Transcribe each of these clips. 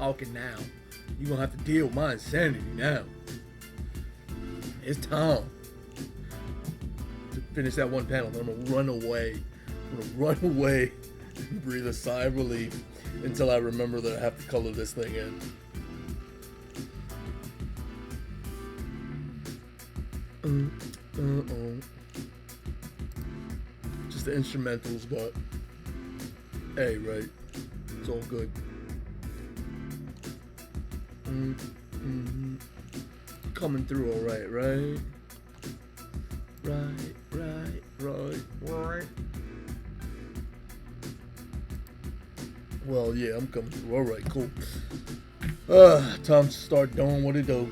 talking now. You're gonna have to deal with my insanity now. It's time to finish that one panel. Then I'm gonna run away. I'm gonna run away and breathe a sigh of relief until I remember that I have to color this thing in. Just the instrumentals, but hey, right? It's all good. Coming through all right, right? Right. Well, yeah, I'm coming through. All right, cool. Time to start doing what it do.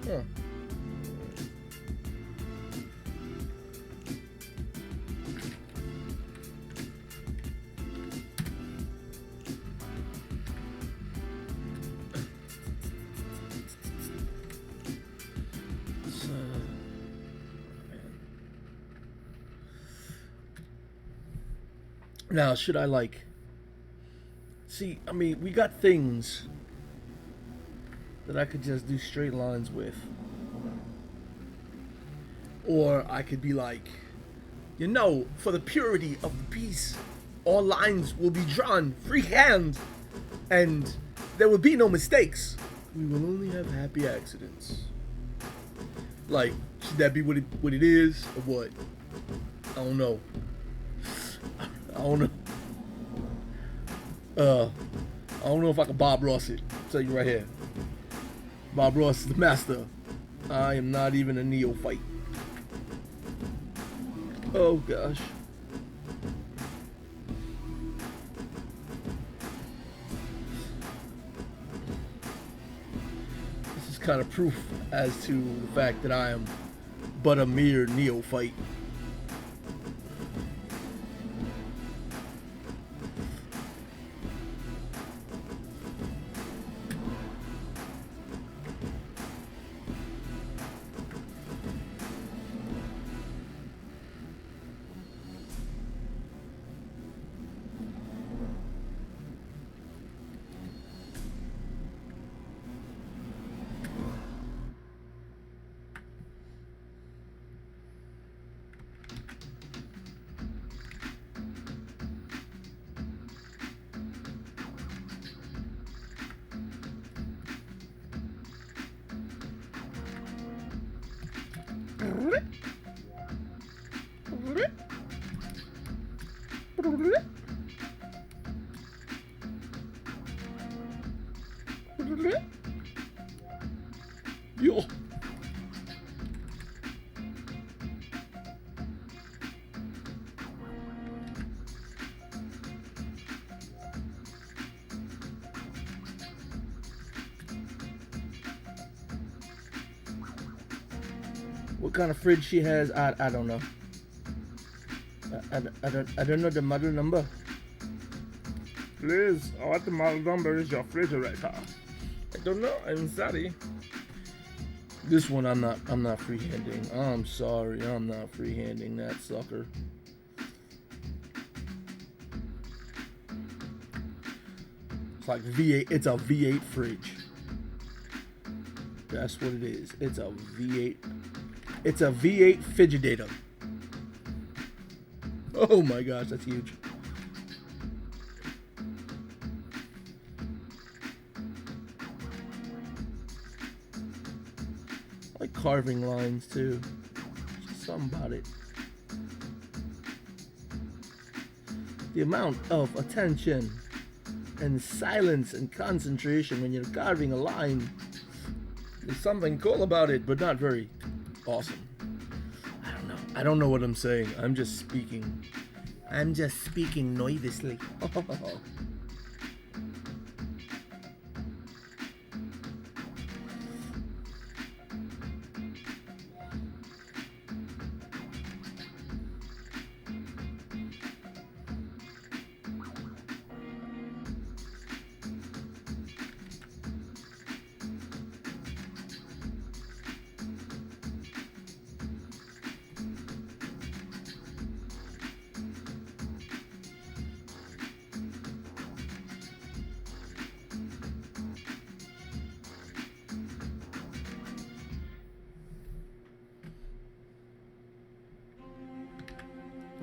Huh. Now, should I like... See, I mean, we got things that I could just do straight lines with. Or I could be like, you know, for the purity of the piece, all lines will be drawn freehand, and there will be no mistakes. We will only have happy accidents. Like, should that be what it is, or what? I don't know. I don't know if I can Bob Ross it. I'll tell you right here. Bob Ross is the master. I am not even a neophyte. Oh gosh. This is kind of proof as to the fact that I am but a mere neophyte. Yo. What kind of fridge she has, I don't know. I don't know the model number. Please, what model number is your refrigerator? I don't know. I'm sorry. This one I'm not freehanding. I'm sorry. I'm not freehanding that sucker. It's like V8. It's a V8 fridge. That's what it is. It's a V8. It's a V8 fidgetator. Oh my gosh, that's huge. I like carving lines too. Just something about it. The amount of attention and silence and concentration when you're carving a line. There's something cool about it, but not very awesome. I don't know what I'm saying. I'm just speaking. I'm just speaking noiselessly.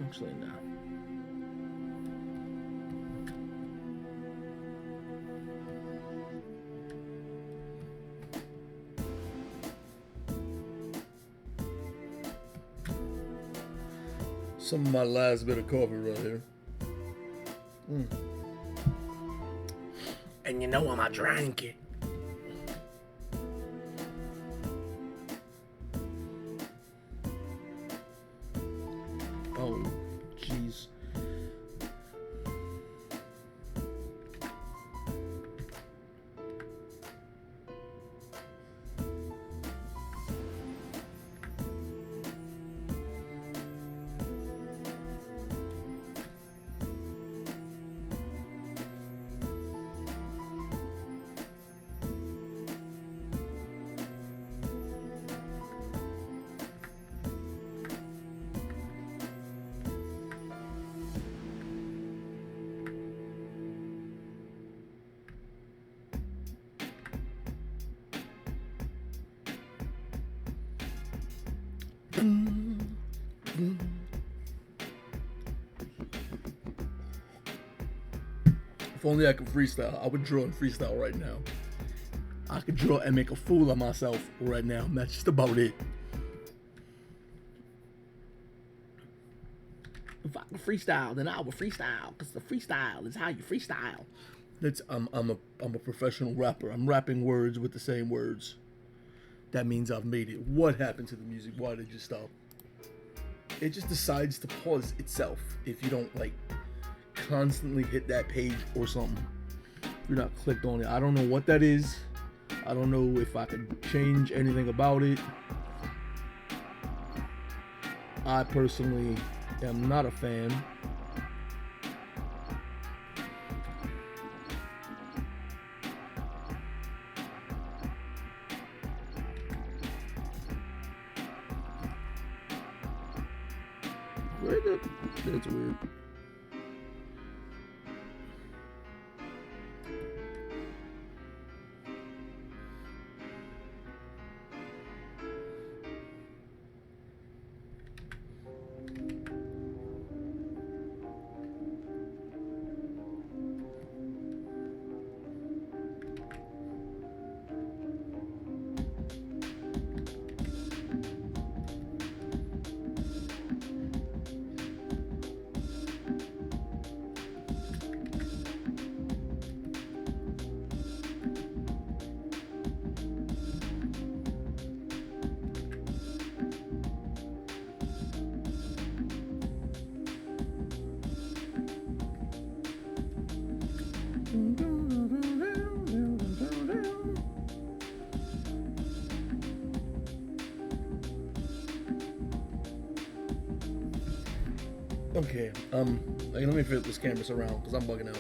Actually, no. Some of my last bit of coffee right here. And you know I drank it. Oh, jeez. If only I could freestyle, I would draw and freestyle right now. I could draw and make a fool of myself right now, and that's just about it. If I could freestyle, then I would freestyle, because the freestyle is how you freestyle. That's I'm a professional rapper. I'm rapping words with the same words. That means I've made it. What happened to the music? Why did it just stop? It just decides to pause itself if you don't like constantly hit that page or something. If you're not clicked on it. I don't know what that is. I don't know if I could change anything about it. I personally am not a fan. That's weird. Okay, let me flip this camera around because I'm bugging out.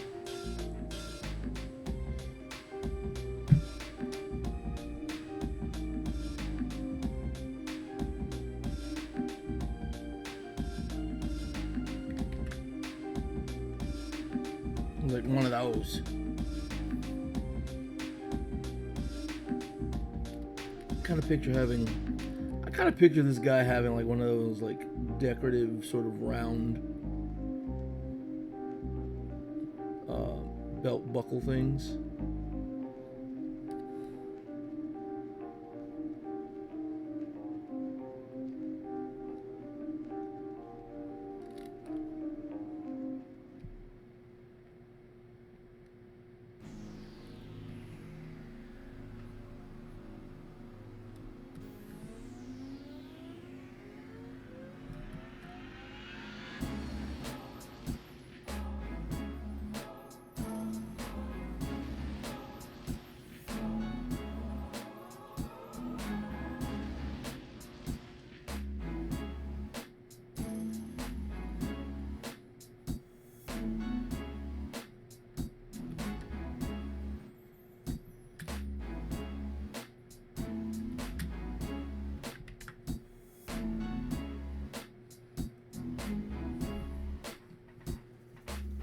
Like one of those. I kind of picture this guy having like one of those like decorative sort of round belt buckle things.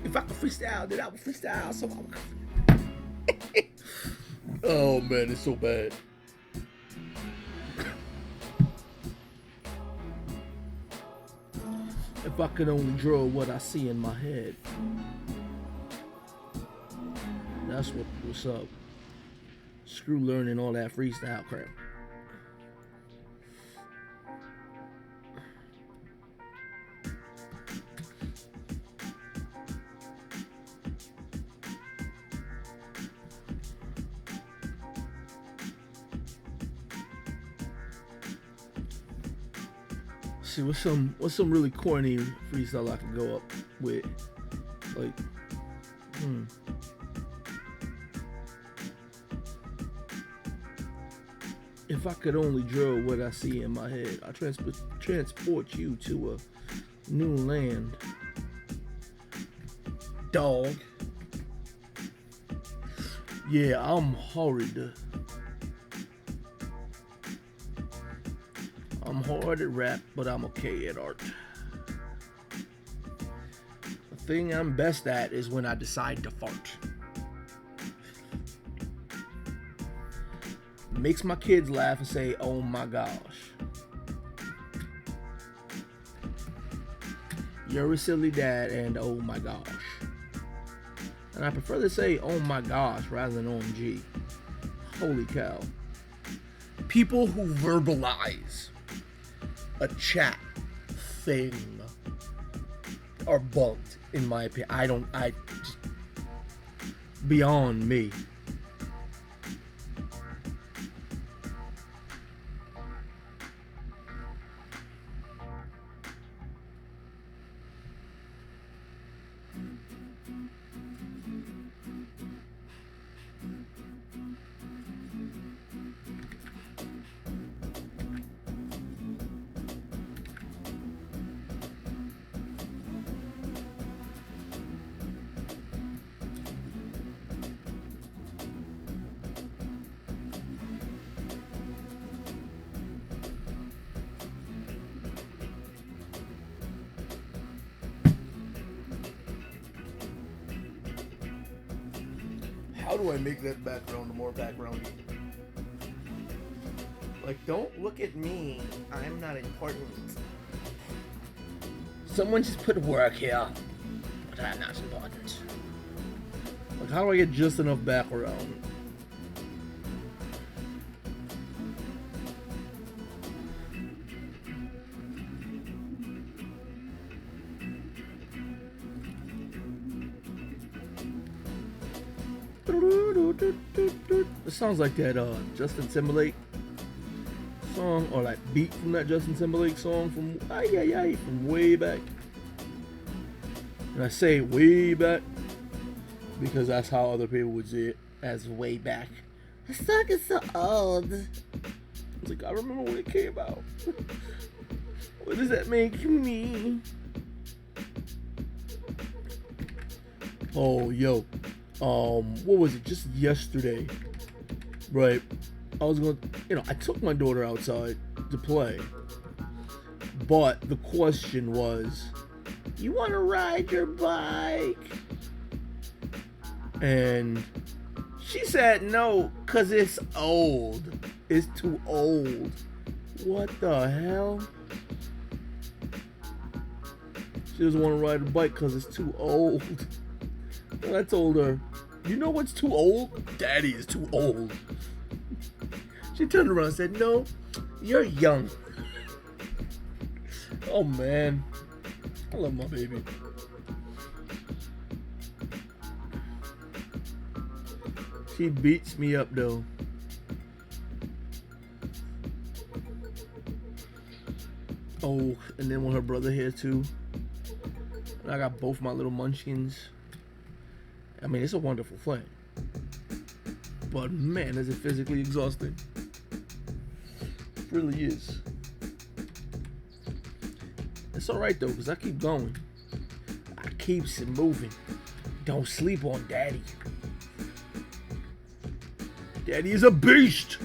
If I could freestyle, then I would freestyle. So oh man, it's so bad. If I could only draw what I see in my head. That's what's up. Screw learning all that freestyle crap. See, what's some really corny freestyle I could go up with? Like, If I could only draw what I see in my head, I transport you to a new land. Dog. Yeah, I'm horrid. I'm hard at rap, but I'm okay at art. The thing I'm best at is when I decide to fart. Makes my kids laugh and say, oh my gosh. You're a silly dad and oh my gosh. And I prefer to say oh my gosh rather than OMG. Holy cow. People who verbalize a chat thing are bugged, in my opinion. I just, beyond me. How do I make that background more backgroundy? Like, don't look at me. I'm not important. Someone just put work here, but I'm not important. Like, how do I get just enough background? It sounds like that Justin Timberlake song, or like beat from that Justin Timberlake song from way back. And I say way back because that's how other people would say it, as way back. This song is so old. It's like, I remember when it came out. What does that make me? Oh, yo. What was it? Just yesterday, right? I was going, I took my daughter outside to play, but the question was, you want to ride your bike? And she said no, cause it's old. It's too old. What the hell? She doesn't want to ride a bike cause it's too old. And I told her, you know what's too old? Daddy is too old. She turned around and said, no, you're young. Oh man, I love my baby. She beats me up though. Oh, and then with her brother here too. And I got both my little munchkins. I mean, it's a wonderful thing. But man, is it physically exhausting. It really is. It's alright though, because I keep going. I keeps it moving. Don't sleep on Daddy. Daddy is a beast.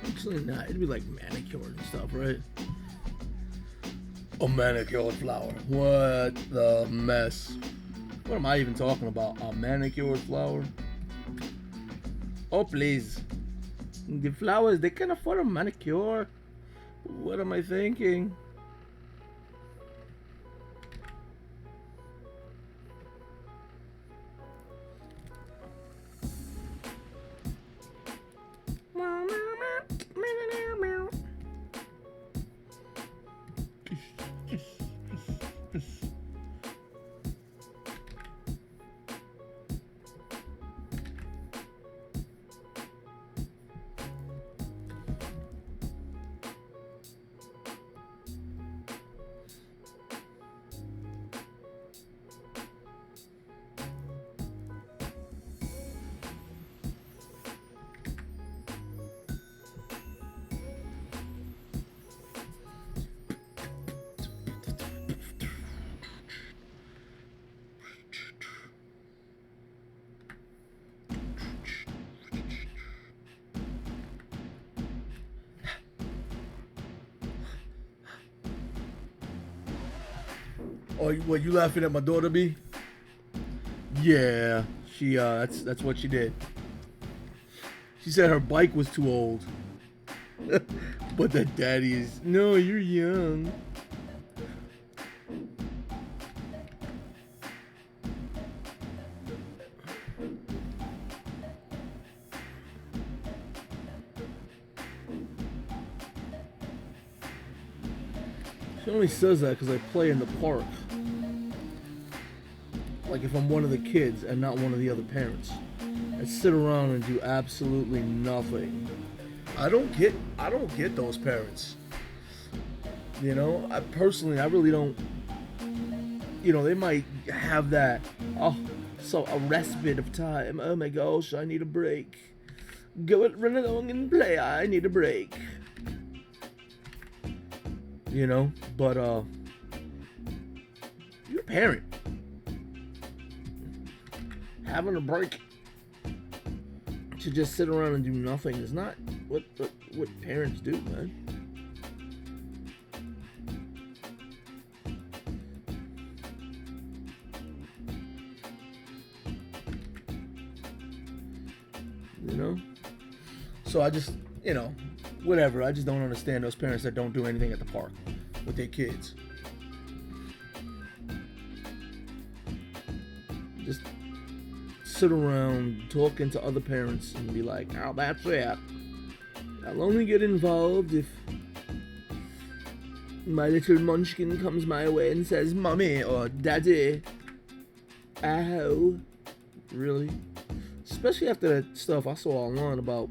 Actually, not. It'd be like manicured and stuff, right? A manicured flower. What the mess? What am I even talking about? A manicured flower? Oh, please. The flowers, they can afford a manicure. What am I thinking? Oh, what, you laughing at my daughter, B? Yeah, she that's what she did. She said her bike was too old. But that daddy is, no, you're young. She only says that because I play in the park. Like if I'm one of the kids and not one of the other parents. I sit around and do absolutely nothing. I don't get those parents. You know, I really don't. You know, they might have that, oh, so a respite of time. Oh my gosh, I need a break. Run along and play. I need a break. You know, but you're a parent. Having a break to just sit around and do nothing is not what parents do, man. You know? So I just, you know, whatever. I just don't understand those parents that don't do anything at the park with their kids. Just sit around talking to other parents and be like, oh, that's it. I'll only get involved if my little munchkin comes my way and says, Mommy or Daddy. Ow. Really? Especially after that stuff I saw online about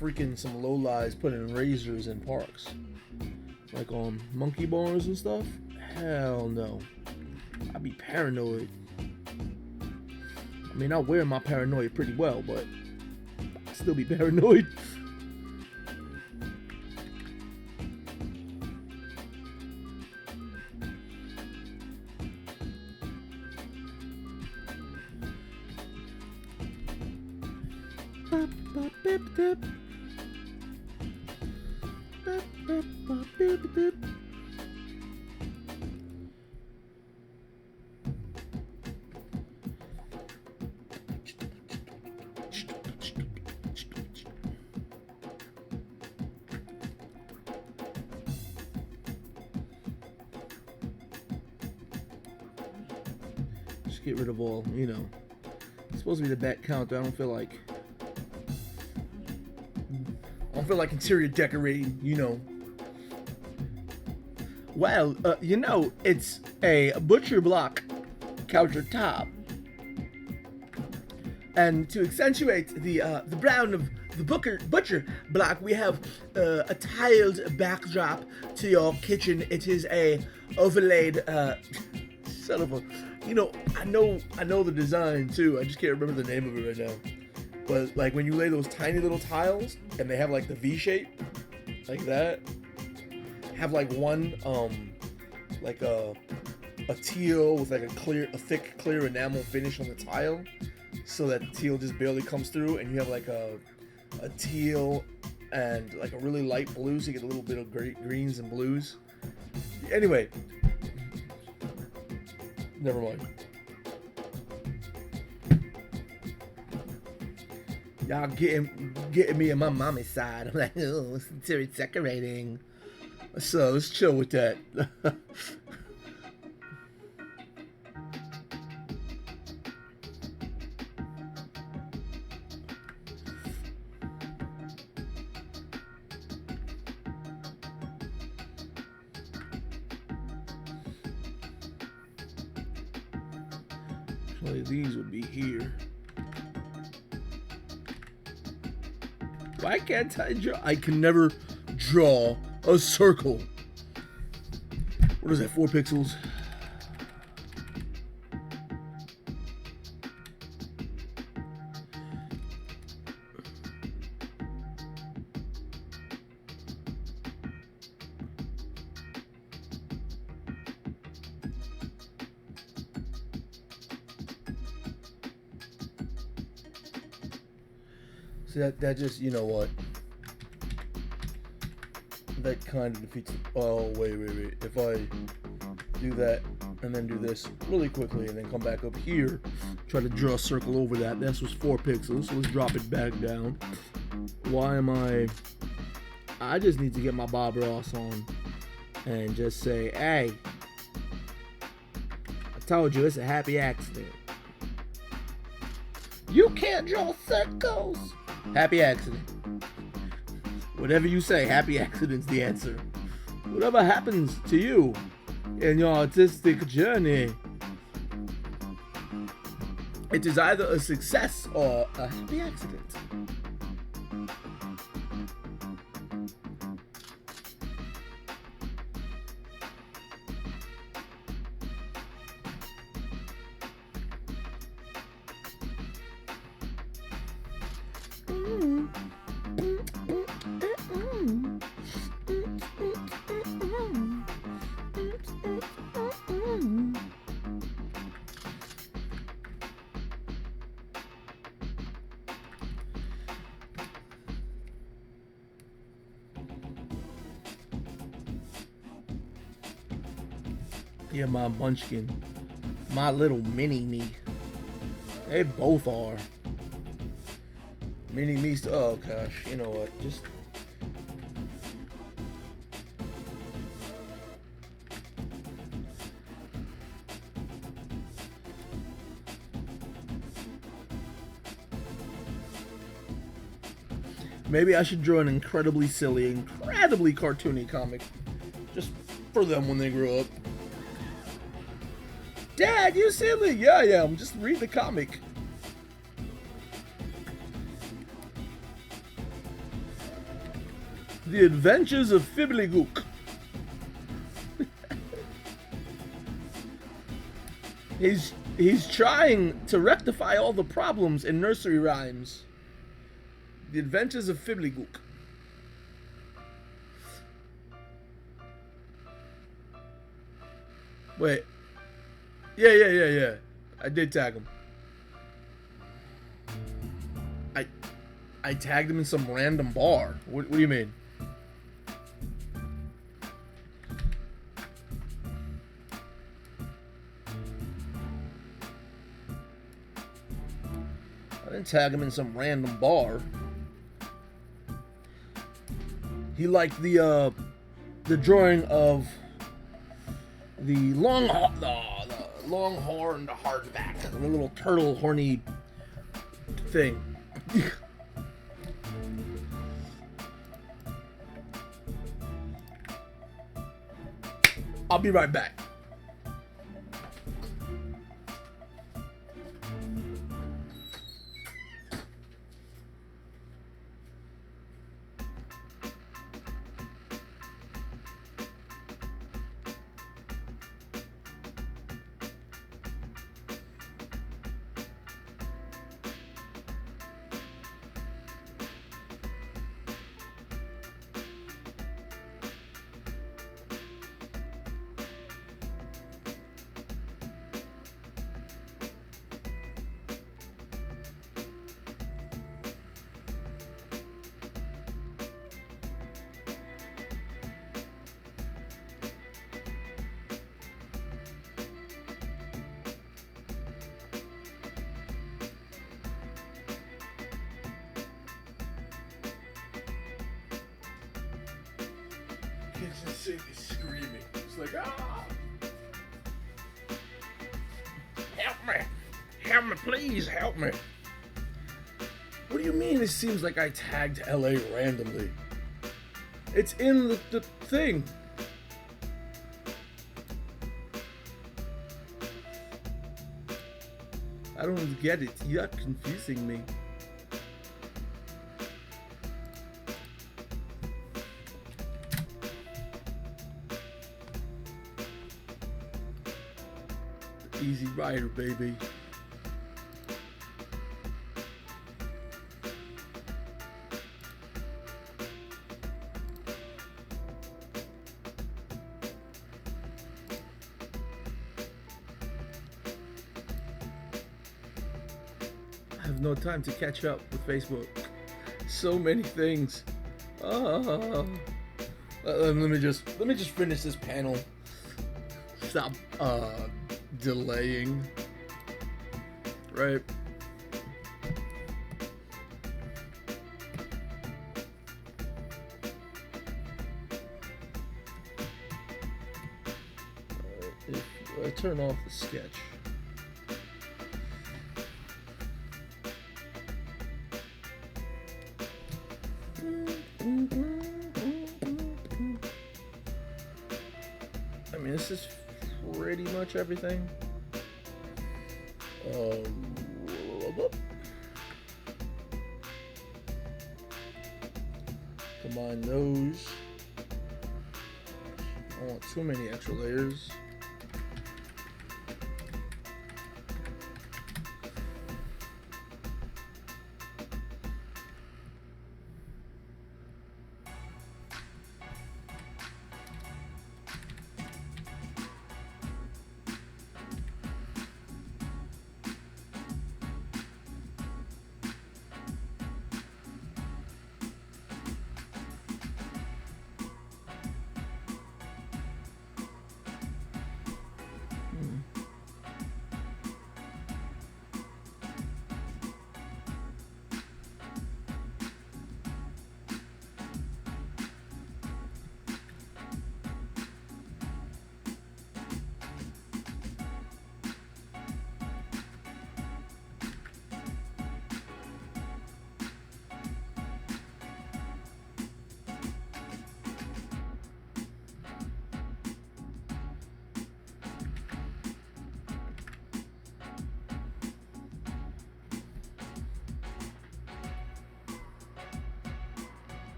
freaking some lowlives putting razors in parks. Like on monkey bars and stuff. Hell no. I'd be paranoid. I mean, I wear my paranoia pretty well, but I still be paranoid. Just get rid of all, you know. It's supposed to be the back counter. I don't feel like interior decorating, you know. Well, you know, it's a butcher block countertop. And to accentuate the brown of the butcher block, we have a tiled backdrop to your kitchen. It is a overlaid son of a, you know, I know the design too. I just can't remember the name of it right now. But like when you lay those tiny little tiles and they have like the V shape, like that, have like one like a teal with like a thick clear enamel finish on the tile, so that the teal just barely comes through, and you have like a teal and like a really light blue, so you get a little bit of greens and blues. Anyway, never mind. Y'all getting me on my mommy's side. I'm like, oh, it's interior decorating. So let's chill with that. Actually, these would be here. Why can't I draw? I can never draw a circle. What is that, 4 pixels? See, that just, you know what? That kind of defeats it. Oh, wait. If I do that and then do this really quickly and then come back up here, try to draw a circle over that. This was 4 pixels, so let's drop it back down. Why am I just need to get my Bob Ross on and just say, hey, I told you it's a happy accident. You can't draw circles. Happy accident. Whatever you say, happy accident's the answer. Whatever happens to you in your artistic journey, it is either a success or a happy accident. Yeah, my munchkin. My little mini-me. They both are. Mini-me's... Oh, gosh. You know what? Just... Maybe I should draw an incredibly silly, incredibly cartoony comic. Just for them when they grow up. Dad, you silly! Yeah, I'm just read the comic. The Adventures of Fibblygook. He's trying to rectify all the problems in nursery rhymes. The Adventures of Fibblygook. Wait. Yeah. I did tag him. I I tagged him in some random bar. What do you mean? I didn't tag him in some random bar. He liked the drawing of the longhorned hardback, the little turtle horny thing. I'll be right back. Kitchen sink is screaming. It's like, ah! Help me! Help me, please, help me! What do you mean it seems like I tagged LA randomly? It's in the thing. I don't get it. You're confusing me. Easy Rider, baby. I have no time to catch up with Facebook. So many things. Let me just finish this panel. Stop delaying. Right. If I turn off the sketch. I mean, this is pretty much everything. Combine those. I don't want too many extra layers.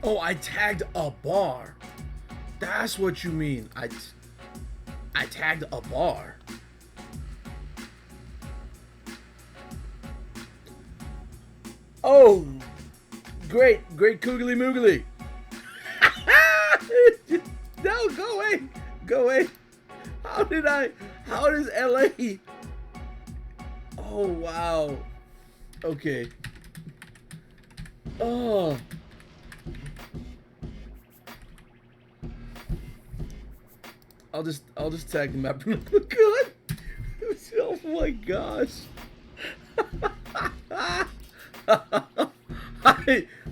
Oh, I tagged a bar. That's what you mean. I tagged a bar. Oh, great koogly moogly. No, go away. Go away. How does LA? Oh, wow. Okay. Oh. I'll just tag the map. God. Oh my gosh.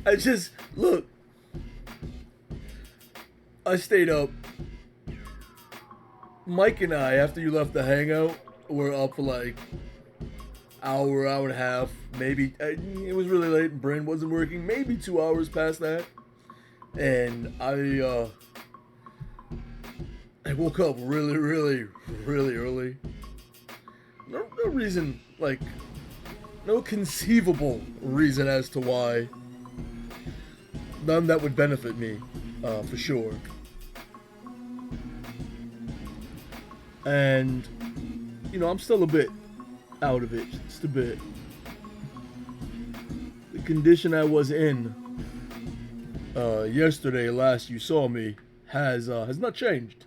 I just look. I stayed up. Mike and I, after you left the hangout, were up for like hour and a half. Maybe it was really late and brain wasn't working. Maybe 2 hours past that, and I woke up really early. No reason, like, no conceivable reason as to why. None that would benefit me, for sure. And, you know, I'm still a bit out of it, just a bit. The condition I was in yesterday, last you saw me, has not changed.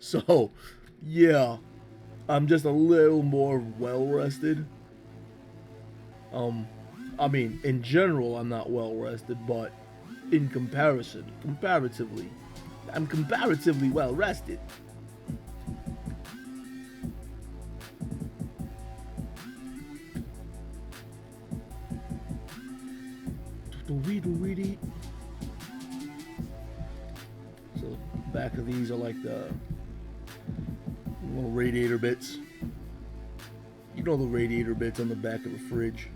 So, yeah, I'm just a little more well rested. I mean, in general, I'm not well rested, but in comparatively, I'm comparatively well rested. So, back of these are like the little radiator bits. You know the radiator bits on the back of the fridge.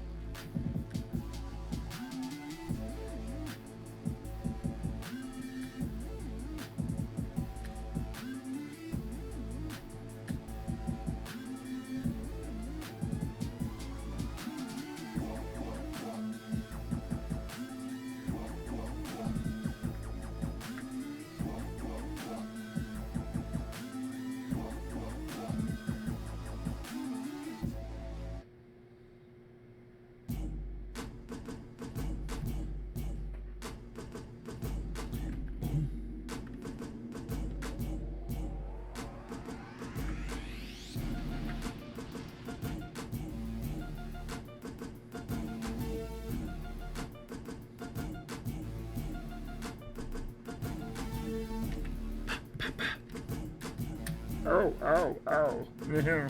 Ow. Yeah.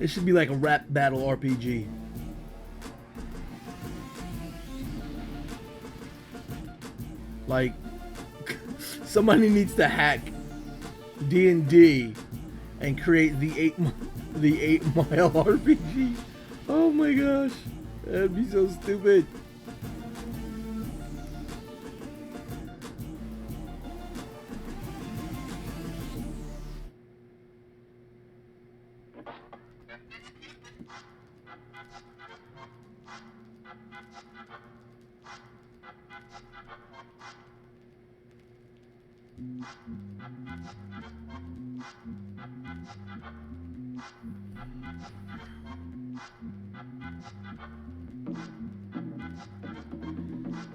It should be like a rap battle RPG. Like, somebody needs to hack D&D and create the 8 Mile RPG. Oh my gosh, that'd be so stupid.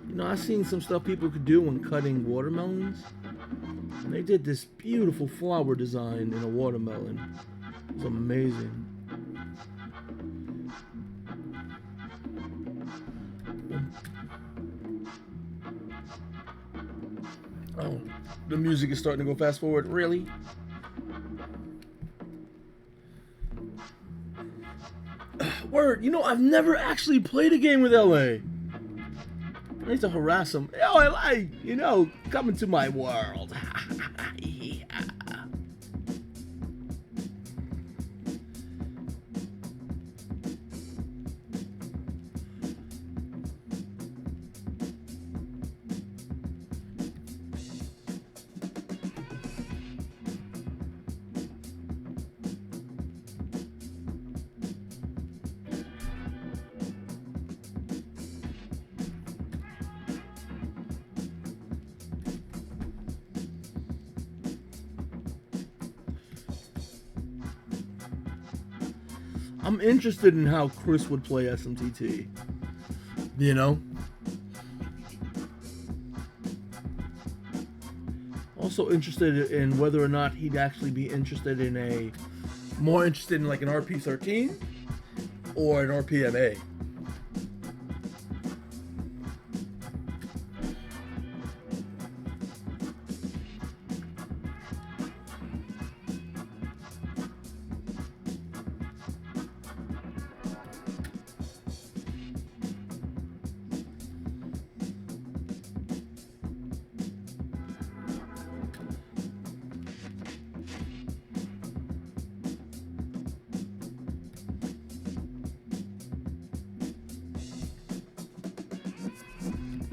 You know, I've seen some stuff people could do when cutting watermelons. And they did this beautiful flower design in a watermelon. It was amazing. Oh, the music is starting to go fast forward. Really? Word, you know, I've never actually played a game with LA. I need to harass him. Oh, LA, you know, come into my world. Yeah. I'm interested in how Chris would play SMTT. You know? Also interested in whether or not he'd actually be interested in more interested in like an RP13, or an RPMA.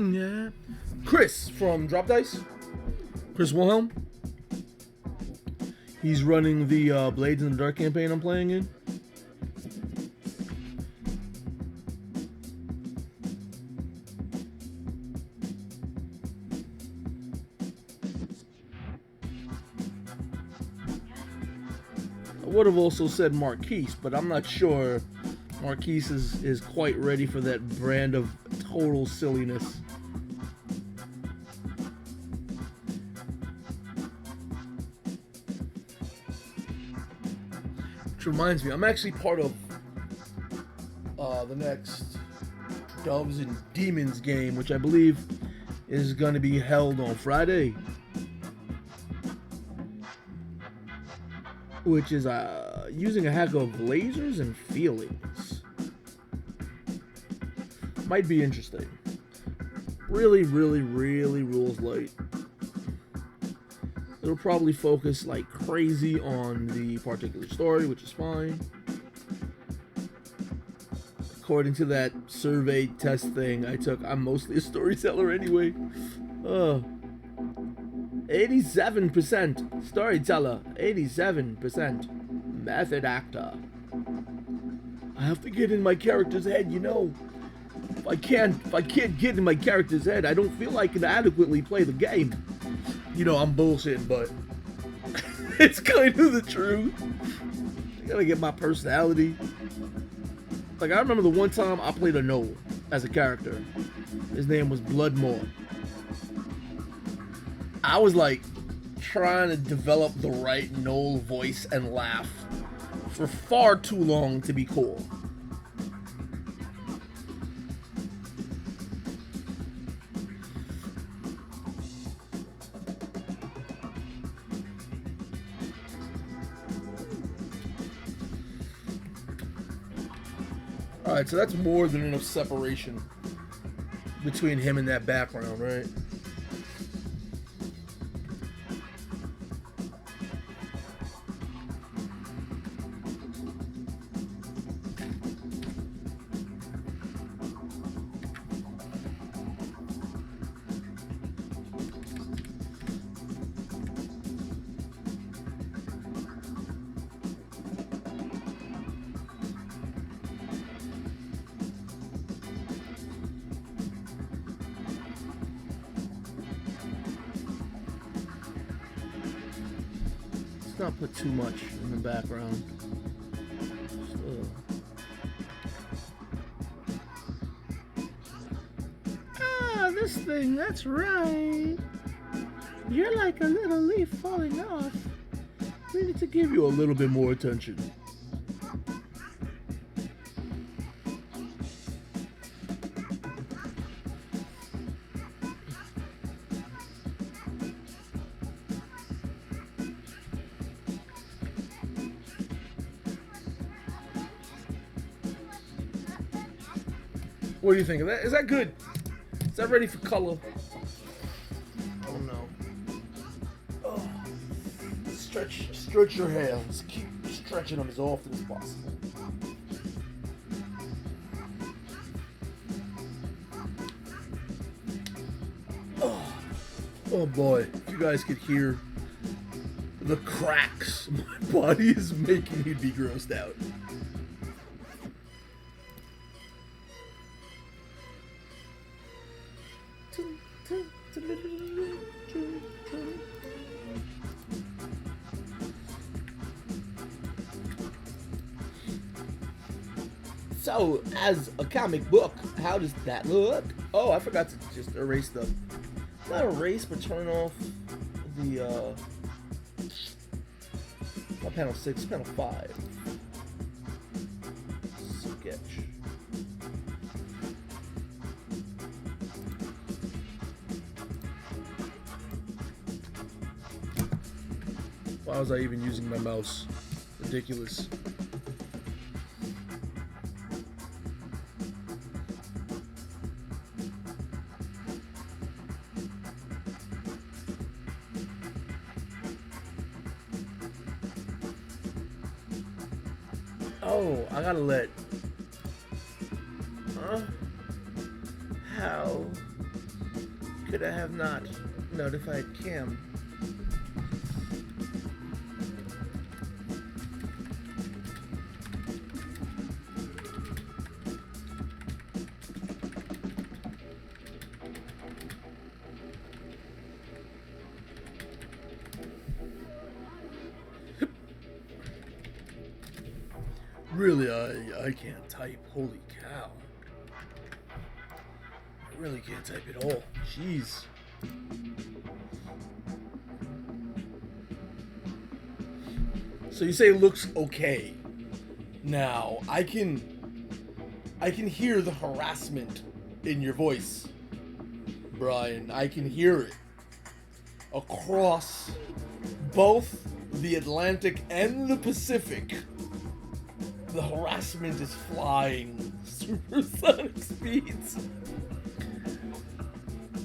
Yeah. Chris from Drop Dice. Chris Wilhelm. He's running the Blades in the Dark campaign I'm playing in. I would have also said Marquise, but I'm not sure Marquise is quite ready for that brand of total silliness. Which reminds me, I'm actually part of the next Doves and Demons game, which I believe is going to be held on Friday. Which is using a hack of lasers and feelings. Might be interesting. Really, really, really rules light. It'll probably focus like crazy on the particular story, which is fine. According to that survey test thing I took, I'm mostly a storyteller anyway. 87% storyteller, 87% method actor. I have to get in my character's head, you know. If I can't get in my character's head, I don't feel I can adequately play the game. You know, I'm bullshitting, but it's kind of the truth. I gotta get my personality. Like, I remember the one time I played a Knoll as a character. His name was Bloodmore. I was like trying to develop the right Knoll voice and laugh for far too long to be cool. Alright, so that's more than enough separation between him and that background, right? Not put too much in the background. This thing, that's right. You're like a little leaf falling off. We need to give you a little bit more attention. What do you think of that? Is that good? Is that ready for color? Oh no. Oh. Stretch your hands. Keep stretching them as often as possible. Oh boy, if you guys could hear the cracks my body is making, you'd be grossed out. So, as a comic book, how does that look? Oh, I forgot to just erase the... Not erase, but turn off the, not panel 6, panel 5. sketch. Why was I even using my mouse? Ridiculous. Oh, I gotta let... How could I have not notified Cam? Really, I can't type. Holy cow. I really can't type at all. Jeez. So you say it looks okay. Now, I can hear the harassment in your voice, Brian. I can hear it across both the Atlantic and the Pacific. The harassment is flying supersonic speeds.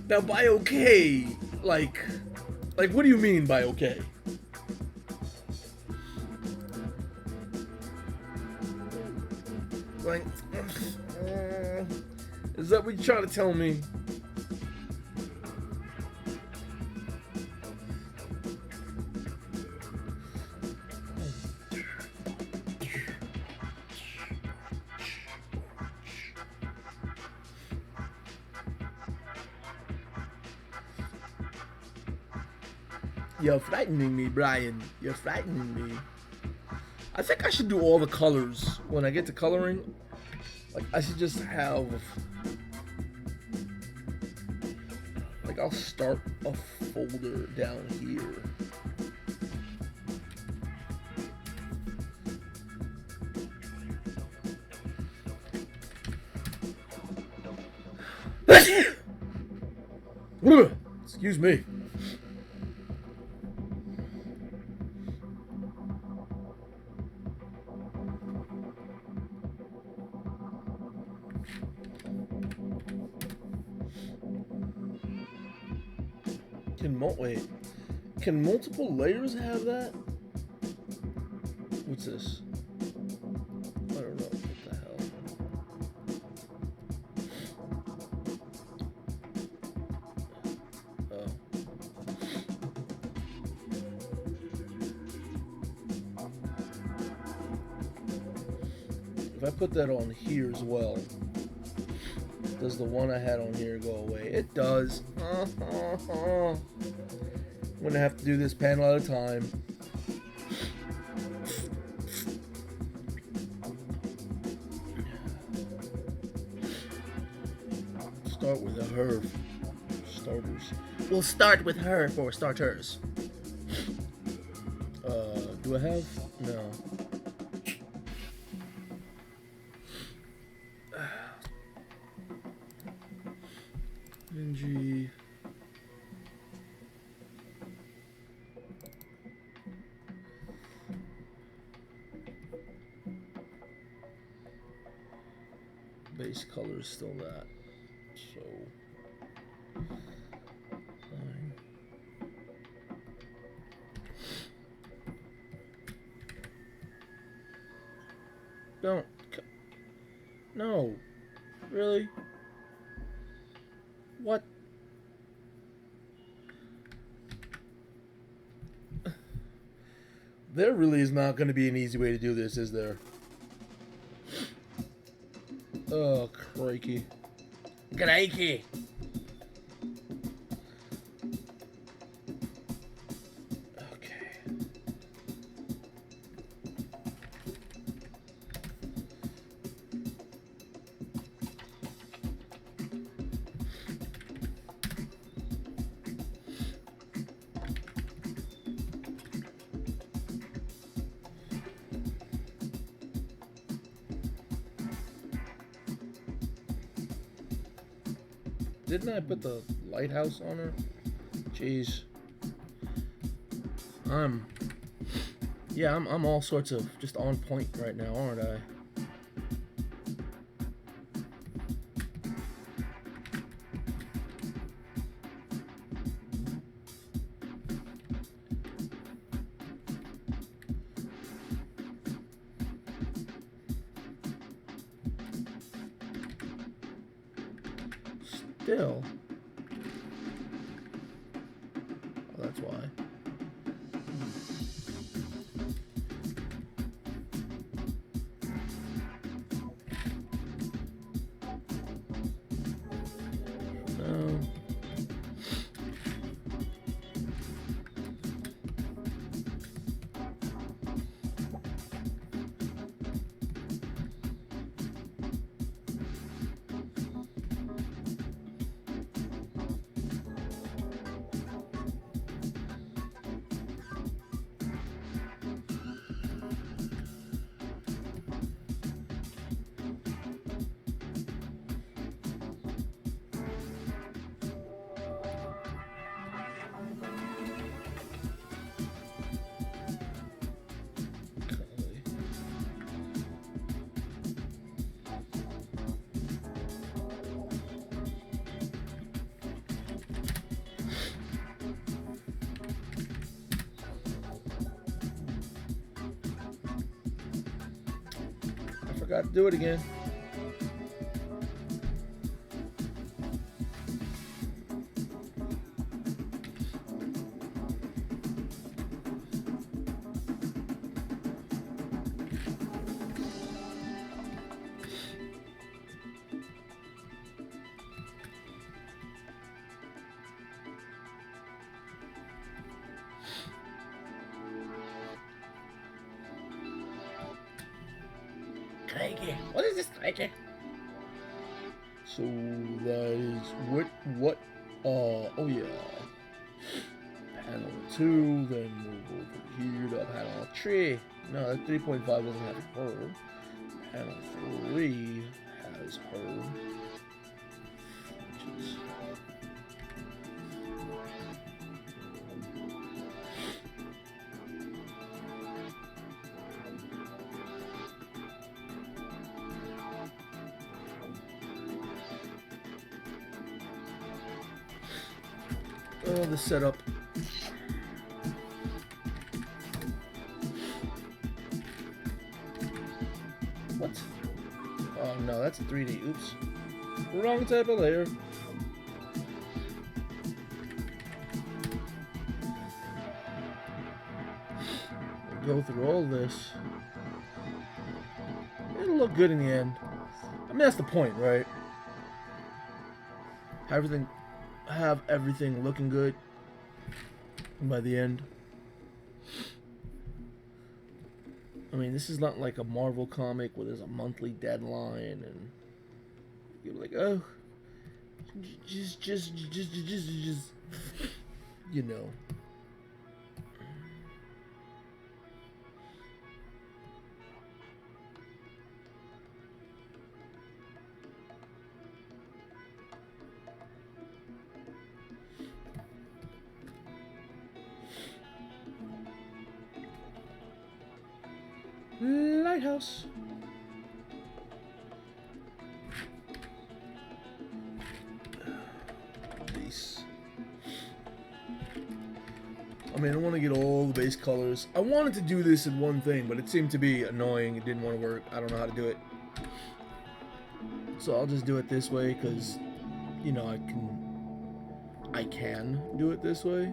Now, by okay, like, what do you mean by okay? Like, is that what you're trying to tell me? You're frightening me, Brian. You're frightening me. I think I should do all the colors when I get to coloring. Like, I should just have... Like, I'll start a folder down here. Excuse me. Wait, can multiple layers have that? What's this? I don't know. What the hell? Oh. If I put that on here as well, does the one I had on here go away? It does. I'm gonna have to do this panel at a time. Start with a her. Starters. We'll start with her for starters. Do I have? No. NG. Base color is still that, so fine. Don't, no, really? What? There really is not going to be an easy way to do this, is there? Oh, crikey. Crikey. Okay. Didn't I put the lighthouse on her? Jeez. I'm all sorts of just on point right now, aren't I? Still. Oh, that's why. No. Forgot to do it again. What is this, Craigie? So that is what oh yeah. Panel 2, then move over here to panel 3. No, that 3.5 doesn't have her. Panel 3 has her. Which is the setup. What? Oh no, that's a 3D. Oops. Wrong type of layer. Go through all this. It'll look good in the end. I mean, that's the point, right? Have everything looking good by the end. I mean, this is not like a Marvel comic where there's a monthly deadline and you're like, oh, just, you know. Lighthouse. Base. I mean, I want to get all the base colors. I wanted to do this in one thing, but it seemed to be annoying. It didn't want to work. I don't know how to do it. So I'll just do it this way because, you know, I can do it this way.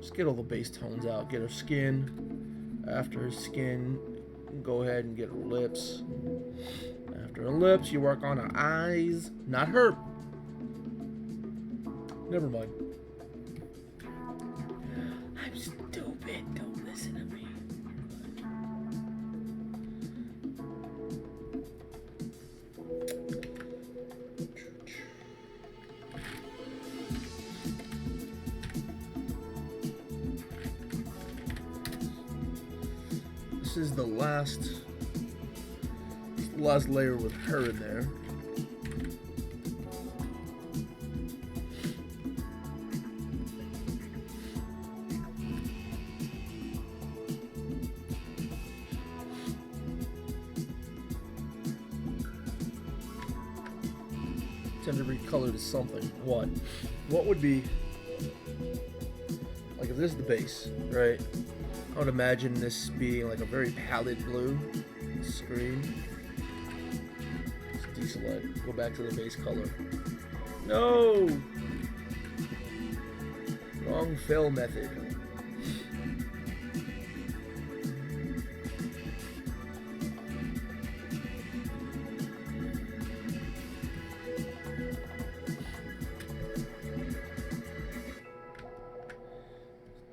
Just get all the base tones out. Get her skin. After her skin, go ahead and get her lips. After her lips, you work on her eyes. Not her. Never mind. I'm stupid. Don't listen to me. This is the last layer with her in there. tend to recolor to something. What? What would be, like, if this is the base, right? I would imagine this being like a very pallid blue screen. Let's deselect. Go back to the base color. No! Wrong fill method.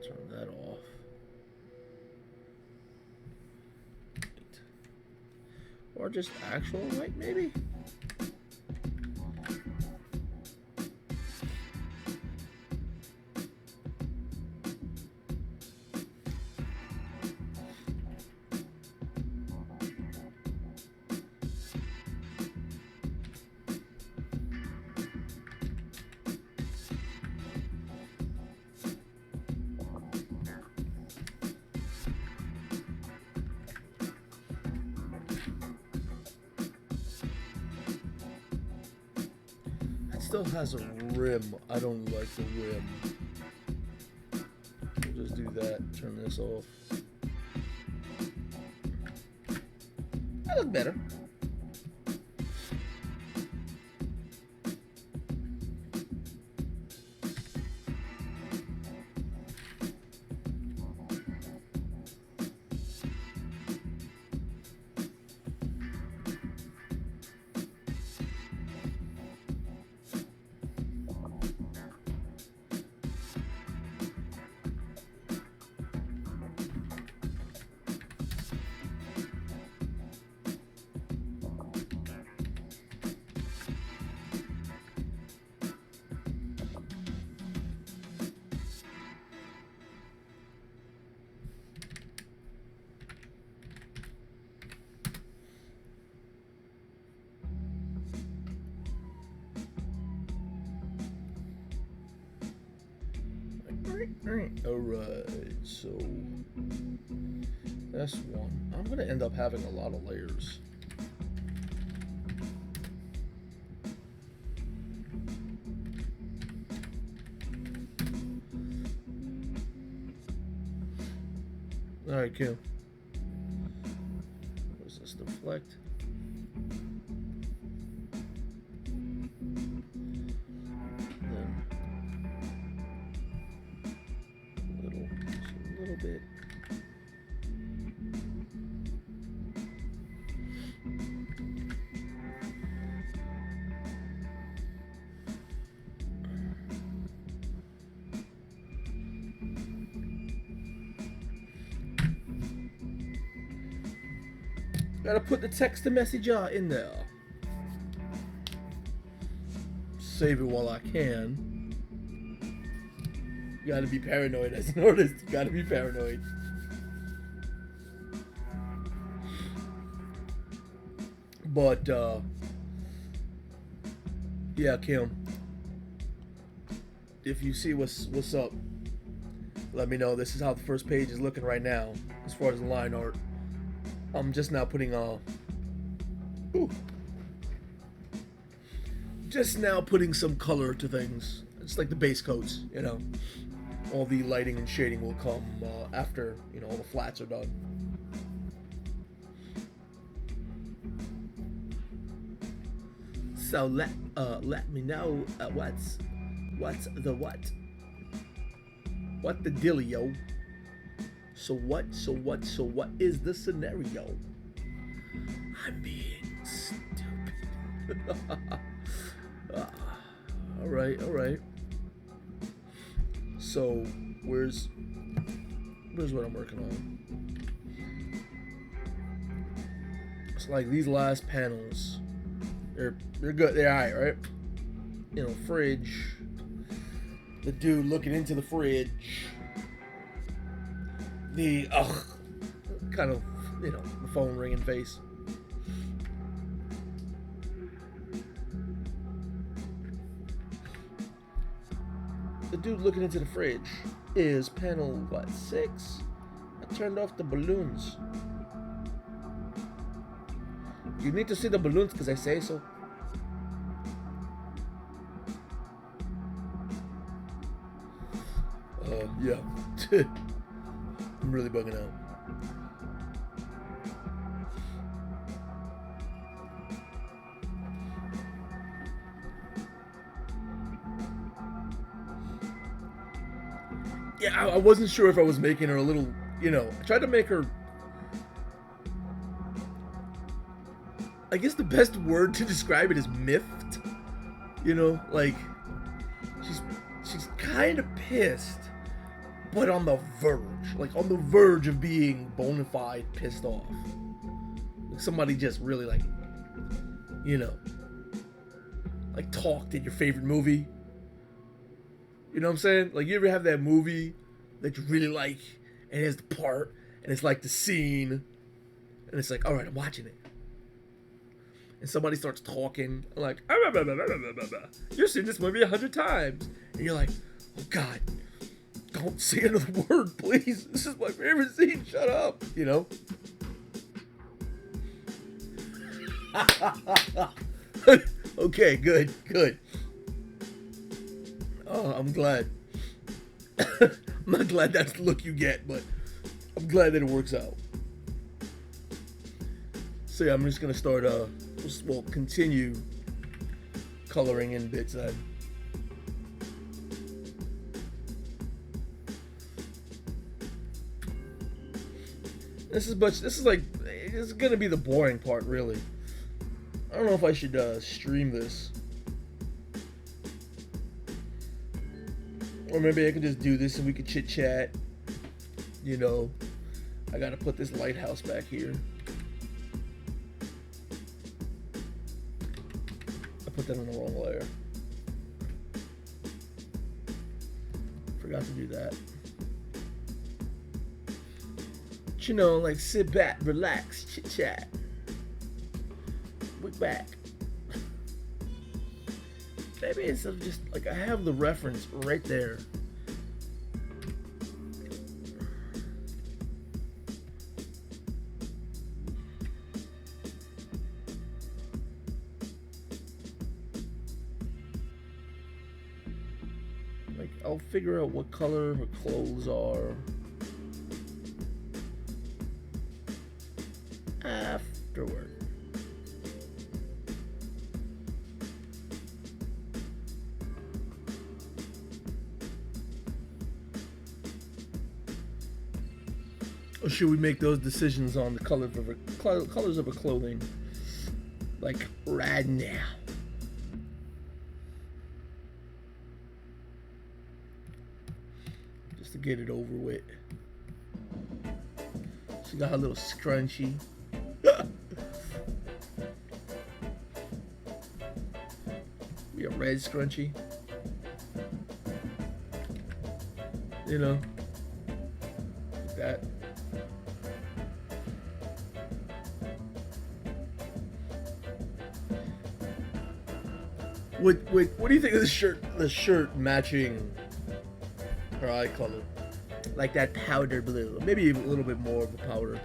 Turn that off. Or just actual light, maybe? Still has a rim. I don't like the rim. We'll just do that. Turn this off. That looks better. Alright, so that's one. I'm gonna end up having a lot of layers. Alright, cool. What is this? Deflect? A little bit. Gotta put the text to message in there. Save it while I can. You gotta be paranoid as an artist. You gotta be paranoid. But, yeah, Kim. If you see what's up, let me know. This is how the first page is looking right now, as far as the line art. I'm just now putting just now putting some color to things. It's like the base coats, you know. All the lighting and shading will come after, you know, all the flats are done. So let me know what's the what the dealio. So what is the scenario? I'm being stupid. All right. So where's what I'm working on? It's like these last panels. They're good. They're alright, right? You know, fridge. The dude looking into the fridge. The kind of, you know, the phone ringing face. The dude looking into the fridge is panel, what, 6? I turned off the balloons. You need to see the balloons because I say so. Yeah. I'm really bugging out. Yeah, I wasn't sure if I was making her a little, I tried to make her. I guess the best word to describe it is miffed. Like she's kind of pissed, but on the verge of being bona fide pissed off. Like somebody just really like talked in your favorite movie. You know what I'm saying? Like, you ever have that movie that you really like, and it has the part, and it's like the scene, and it's like, all right, I'm watching it. And somebody starts talking, like, you've seen this movie 100 times. And you're like, oh, God, don't say another word, please. This is my favorite scene. Shut up, Okay, good. Oh, I'm glad. I'm not glad that's the look you get, but I'm glad that it works out. So yeah, I'm just gonna start. We'll continue coloring in bits. This is gonna be the boring part, really. I don't know if I should stream this. Or maybe I could just do this and we could chit chat. I gotta put this lighthouse back here. I put that on the wrong layer. Forgot to do that. But like sit back, relax, chit chat. We're back. Maybe instead of just like I have the reference right there. Like I'll figure out what color her clothes are afterward. Or should we make those decisions on the colors of her clothing, like right now? Just to get it over with. She got her little scrunchie. Be a red scrunchie. Like that. What do you think of the shirt matching her eye color? Like that powder blue. Maybe a little bit more of the powder.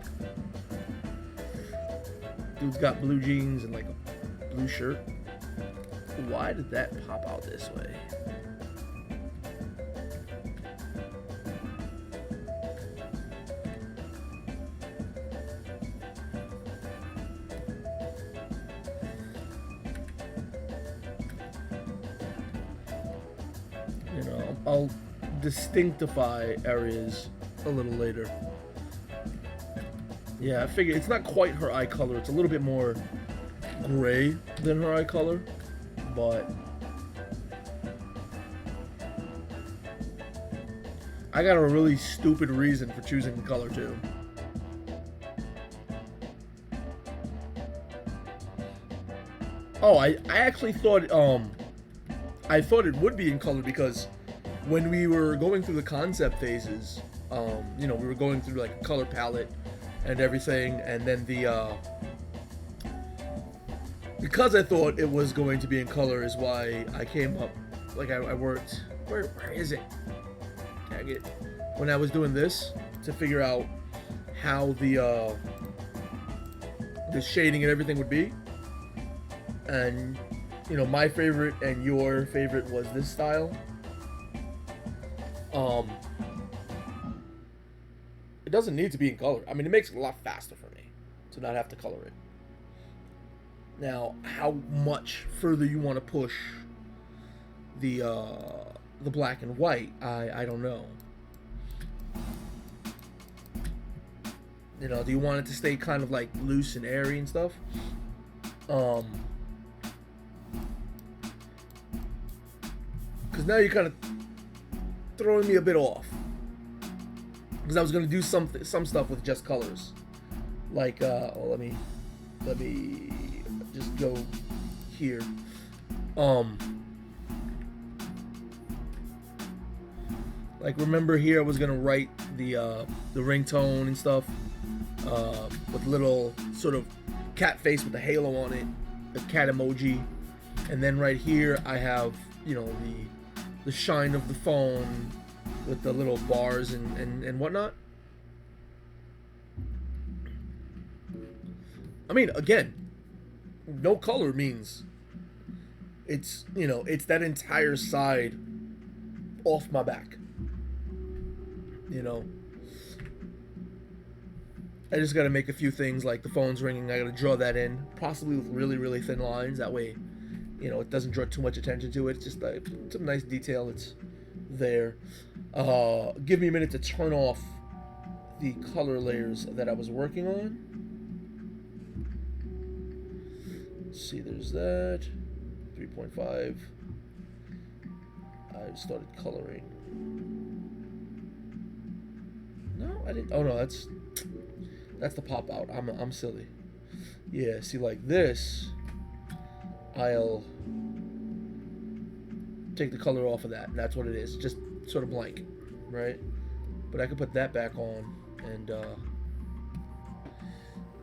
Dude's got blue jeans and like a blue shirt. Why did that pop out this way? I'll distinctify areas a little later. Yeah, I figure it's not quite her eye color. It's a little bit more gray than her eye color, but I got a really stupid reason for choosing the color too. Oh, I actually thought I thought it would be in color because when we were going through the concept phases, we were going through like a color palette and everything, and then because I thought it was going to be in color is why I came up, like I worked, where is it? Tag it. When I was doing this to figure out how the shading and everything would be, and my favorite and your favorite was this style. Um, it doesn't need to be in color. I mean, it makes it a lot faster for me to not have to color it. Now, how much further you want to push the black and white, I don't know. You know, do you want it to stay kind of like loose and airy and stuff? Because now you're kind of throwing me a bit off. Because I was gonna do some stuff with just colors, like let me just go here. Like remember here I was gonna write the ringtone and stuff with little sort of cat face with a halo on it, the cat emoji, and then right here I have, you know, the shine of the phone with the little bars and whatnot. I mean, again, no color means it's, you know, it's that entire side off my back. You know, I just got to make a few things like the phone's ringing. I got to draw that in, possibly with really, really thin lines. That way, you know, it doesn't draw too much attention to it. It's just some nice detail. It's there. Give me a minute to turn off the color layers that I was working on. Let's see, there's that. 3.5. I've started coloring. No, I didn't. Oh no, that's the pop out. I'm silly. Yeah, see, like this, I'll take the color off of that, and that's what it is. Just sort of blank, right? But I could put that back on and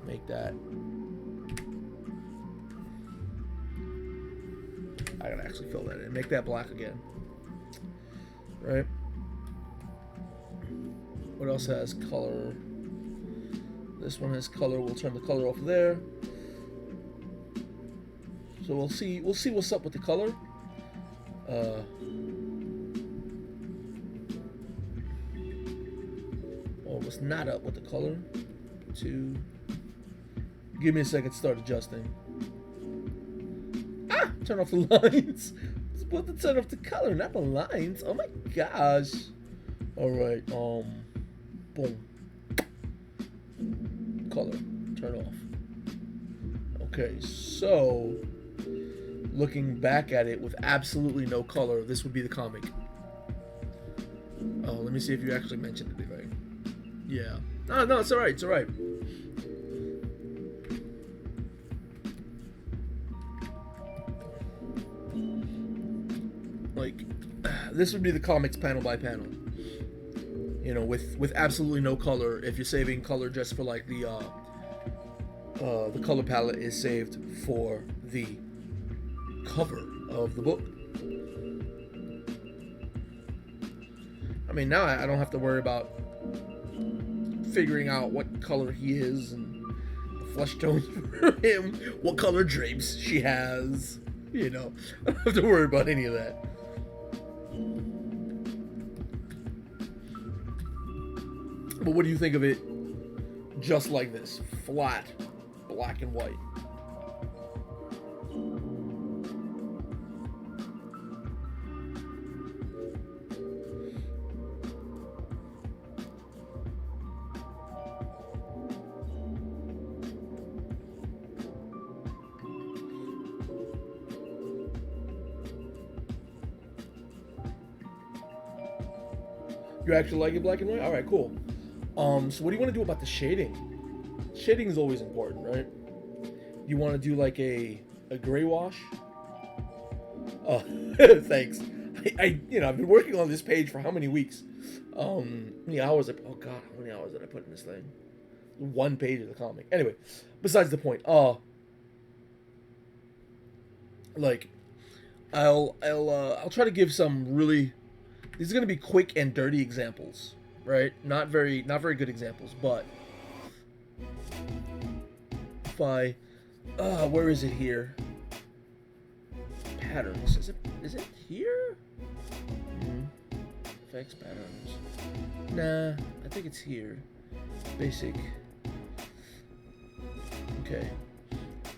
make that. I gotta actually fill that in. Make that black again, right? What else has color? This one has color. We'll turn the color off there. So we'll see what's up with the color. Or what's not up with the color. Give me a second to start adjusting. Turn off the lines. It's supposed to turn off the color, not the lines. Oh my gosh. Alright, boom. Color, turn off. Okay, so looking back at it with absolutely no color, this would be the comic. Oh, let me see if you actually mentioned anything. Yeah. No, it's alright, it's alright. Like, this would be the comics panel by panel. You know, with absolutely no color. If you're saving color just for like the color palette is saved for the cover of the book. I mean, now I don't have to worry about figuring out what color he is and the flesh tones for him, what color drapes she has. You know, I don't have to worry about any of that. But what do you think of it just like this? Flat, black and white. You actually like it black and white? Alright, cool. So what do you want to do about the shading? Shading is always important, right? You want to do like a gray wash? Oh, thanks. I've been working on this page for how many weeks? How many hours? Oh God, how many hours did I put in this thing? One page of the comic. Anyway, besides the point. Like, I'll try to give some really. These are gonna be quick and dirty examples, right? Not very good examples, but if I, where is it here? Patterns. Is it here? effects patterns. Nah, I think it's here. Basic. Okay.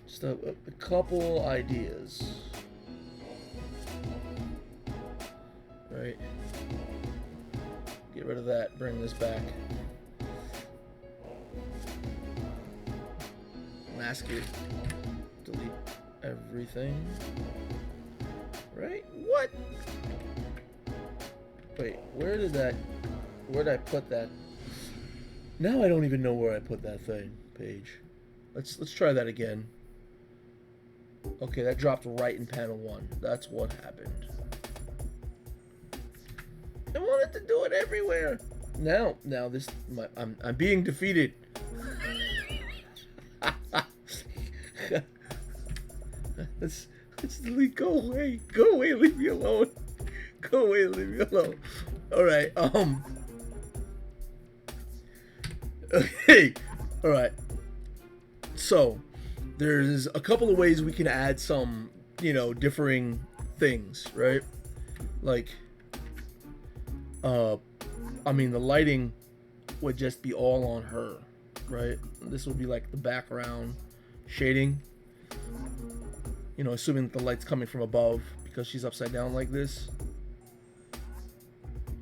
Just a couple ideas. Right. Get rid of that. Bring this back. Mask it. Delete everything. Right? What? Wait, where'd I put that? Now I don't even know where I put that thing. Page. Let's try that again. Okay, that dropped right in panel 1. That's what happened. I wanted to do it everywhere. Now this I'm being defeated. Let's delete. Go away, leave me alone. Go away, leave me alone. All right. Okay. All right. So, there's a couple of ways we can add some, differing things, right? Like, I mean, the lighting would just be all on her, right? This would be like the background shading. Assuming that the light's coming from above because she's upside down like this.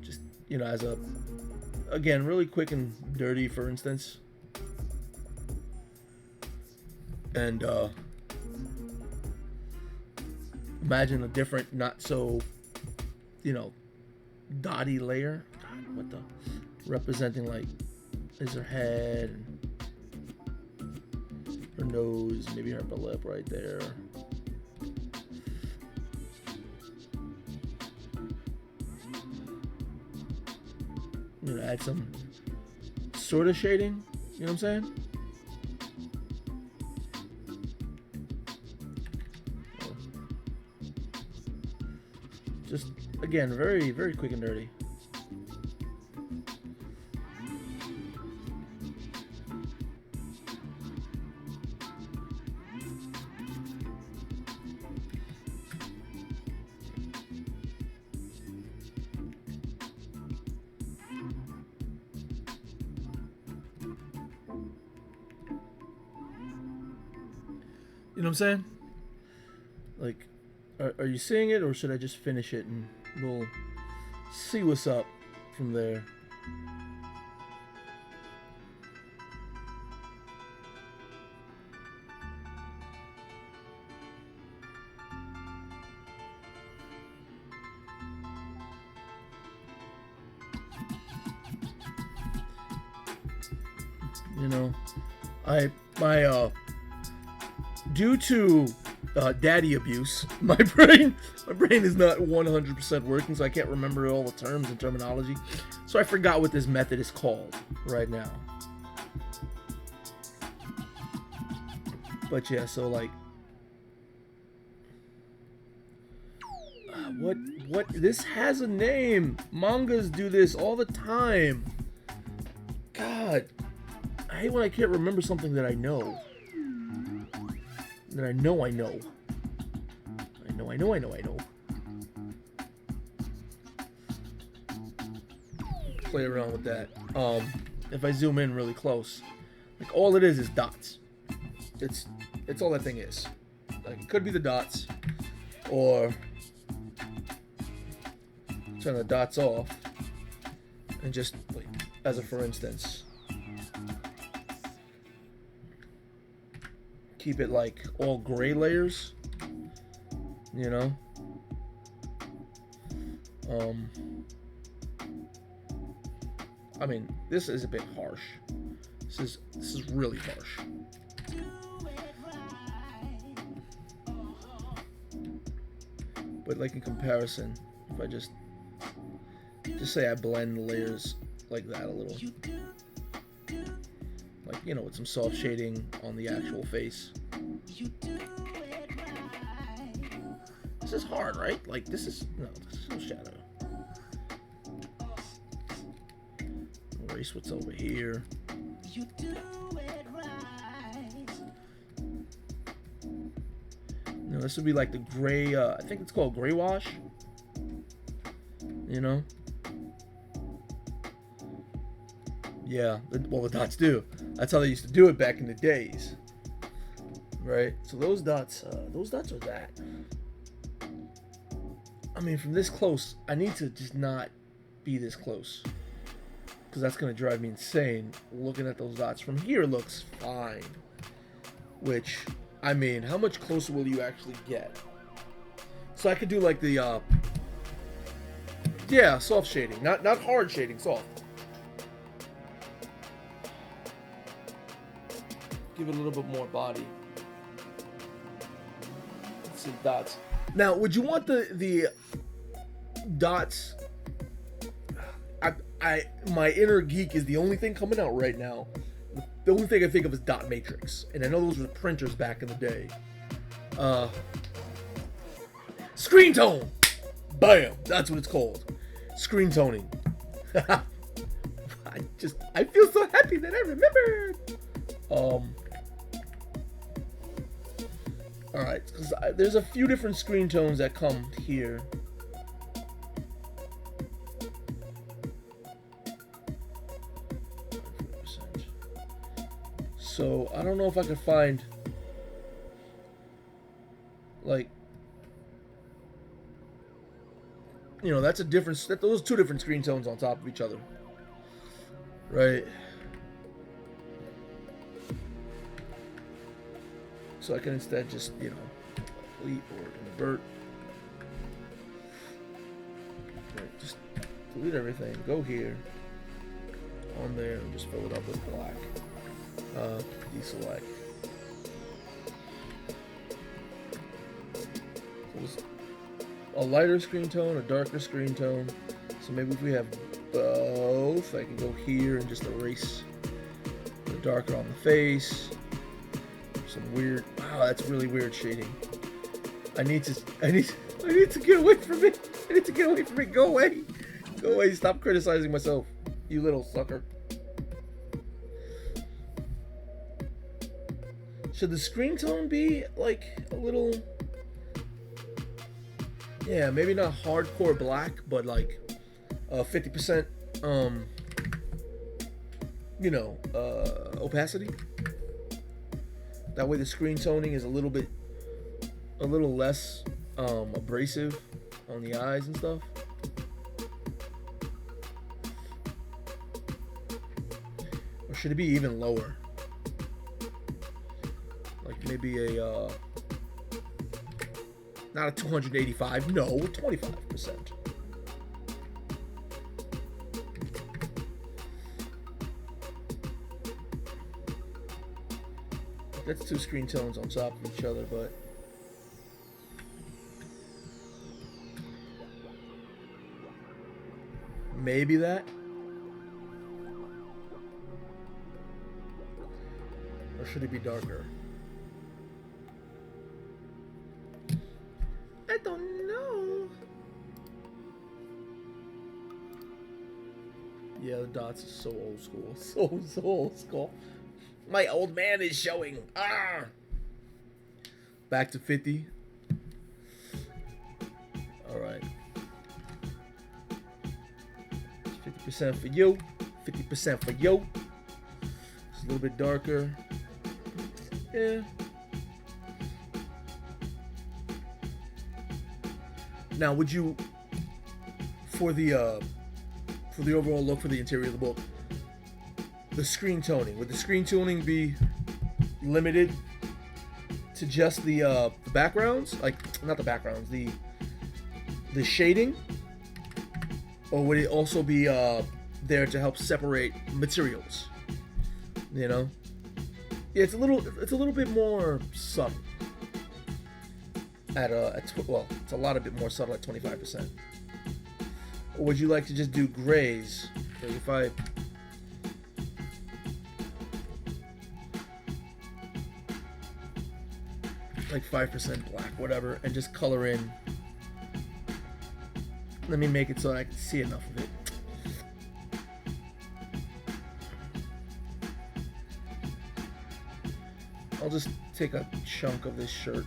Just, as again, really quick and dirty, for instance. And imagine a different, not so, dotty layer. God, what the? Representing, like, is her head, and her nose, maybe her upper lip right there. Add some sort of shading, you know what I'm saying? Just, again, very, very quick and dirty. You know what I'm saying? Like, are you seeing it, or should I just finish it and we'll see what's up from there? Due to daddy abuse, my brain is not 100% working, so I can't remember all the terms and terminology. So I forgot what this method is called right now. But yeah, so like, what? This has a name. Mangas do this all the time. God, I hate when I can't remember something that I know. That I know. Play around with that. If I zoom in really close, like, all it is dots. It's all that thing is. Like, it could be the dots, or turn the dots off, and just, like, as a for instance, keep it like all gray layers, I mean, this is a bit harsh. This is really harsh. But like, in comparison, if I just say I blend the layers like that a little, like, with some soft shading on the actual face. This is hard, right? Like, this is no shadow. Erase what's over here. No, this would be like the gray, I think it's called gray wash. Yeah, well, the dots do. That's how they used to do it back in the days. Right? So those dots are that. I mean, from this close, I need to just not be this close. Because that's going to drive me insane looking at those dots. From here, looks fine. Which, I mean, how much closer will you actually get? So I could do like the, yeah, soft shading. Not hard shading, soft. Give it a little bit more body. Let's see, dots. Now, would you want the dots? My inner geek is the only thing coming out right now. The only thing I think of is dot matrix, and I know those were printers back in the day. Screen tone, bam, that's what it's called. Screen toning. I feel so happy that I remembered. All right, because there's a few different screen tones that come here. So I don't know if I could find like, you know, that's a different. Those are two different screen tones on top of each other, right? So I can instead just, you know, delete or invert. Right, just delete everything. Go here, on there, and just fill it up with black. Deselect. So just a lighter screen tone, a darker screen tone. So maybe if we have both, I can go here and just erase the darker on the face. Some weird. Wow, that's really weird shading. I need to get away from it. I need to get away from it. Go away. Go away. Stop criticizing myself, you little sucker. Should the screen tone be like a little, yeah, maybe not hardcore black, but like 50%, you know, opacity. That way the screen toning is a little less abrasive on the eyes and stuff. Or should it be even lower? Maybe a not a 285, no, 25%. That's two screen tones on top of each other, but maybe that. Or should it be darker? I don't know. Yeah, the dots are so old school. So old school. My old man is showing. Ah. Back to 50. All right. 50% for you. 50% for you. It's a little bit darker. Yeah. Now, would you, for the overall look for the interior of the book, the screen toning, would the screen toning be limited to just the backgrounds, like not the backgrounds, the shading, or would it also be there to help separate materials? You know, yeah, it's a little bit more subtle. Well, it's a lot bit more subtle at 25%. Or would you like to just do grays? So if I like 5% black, whatever, and just color in. Let me make it so I can see enough of it. I'll just take a chunk of this shirt.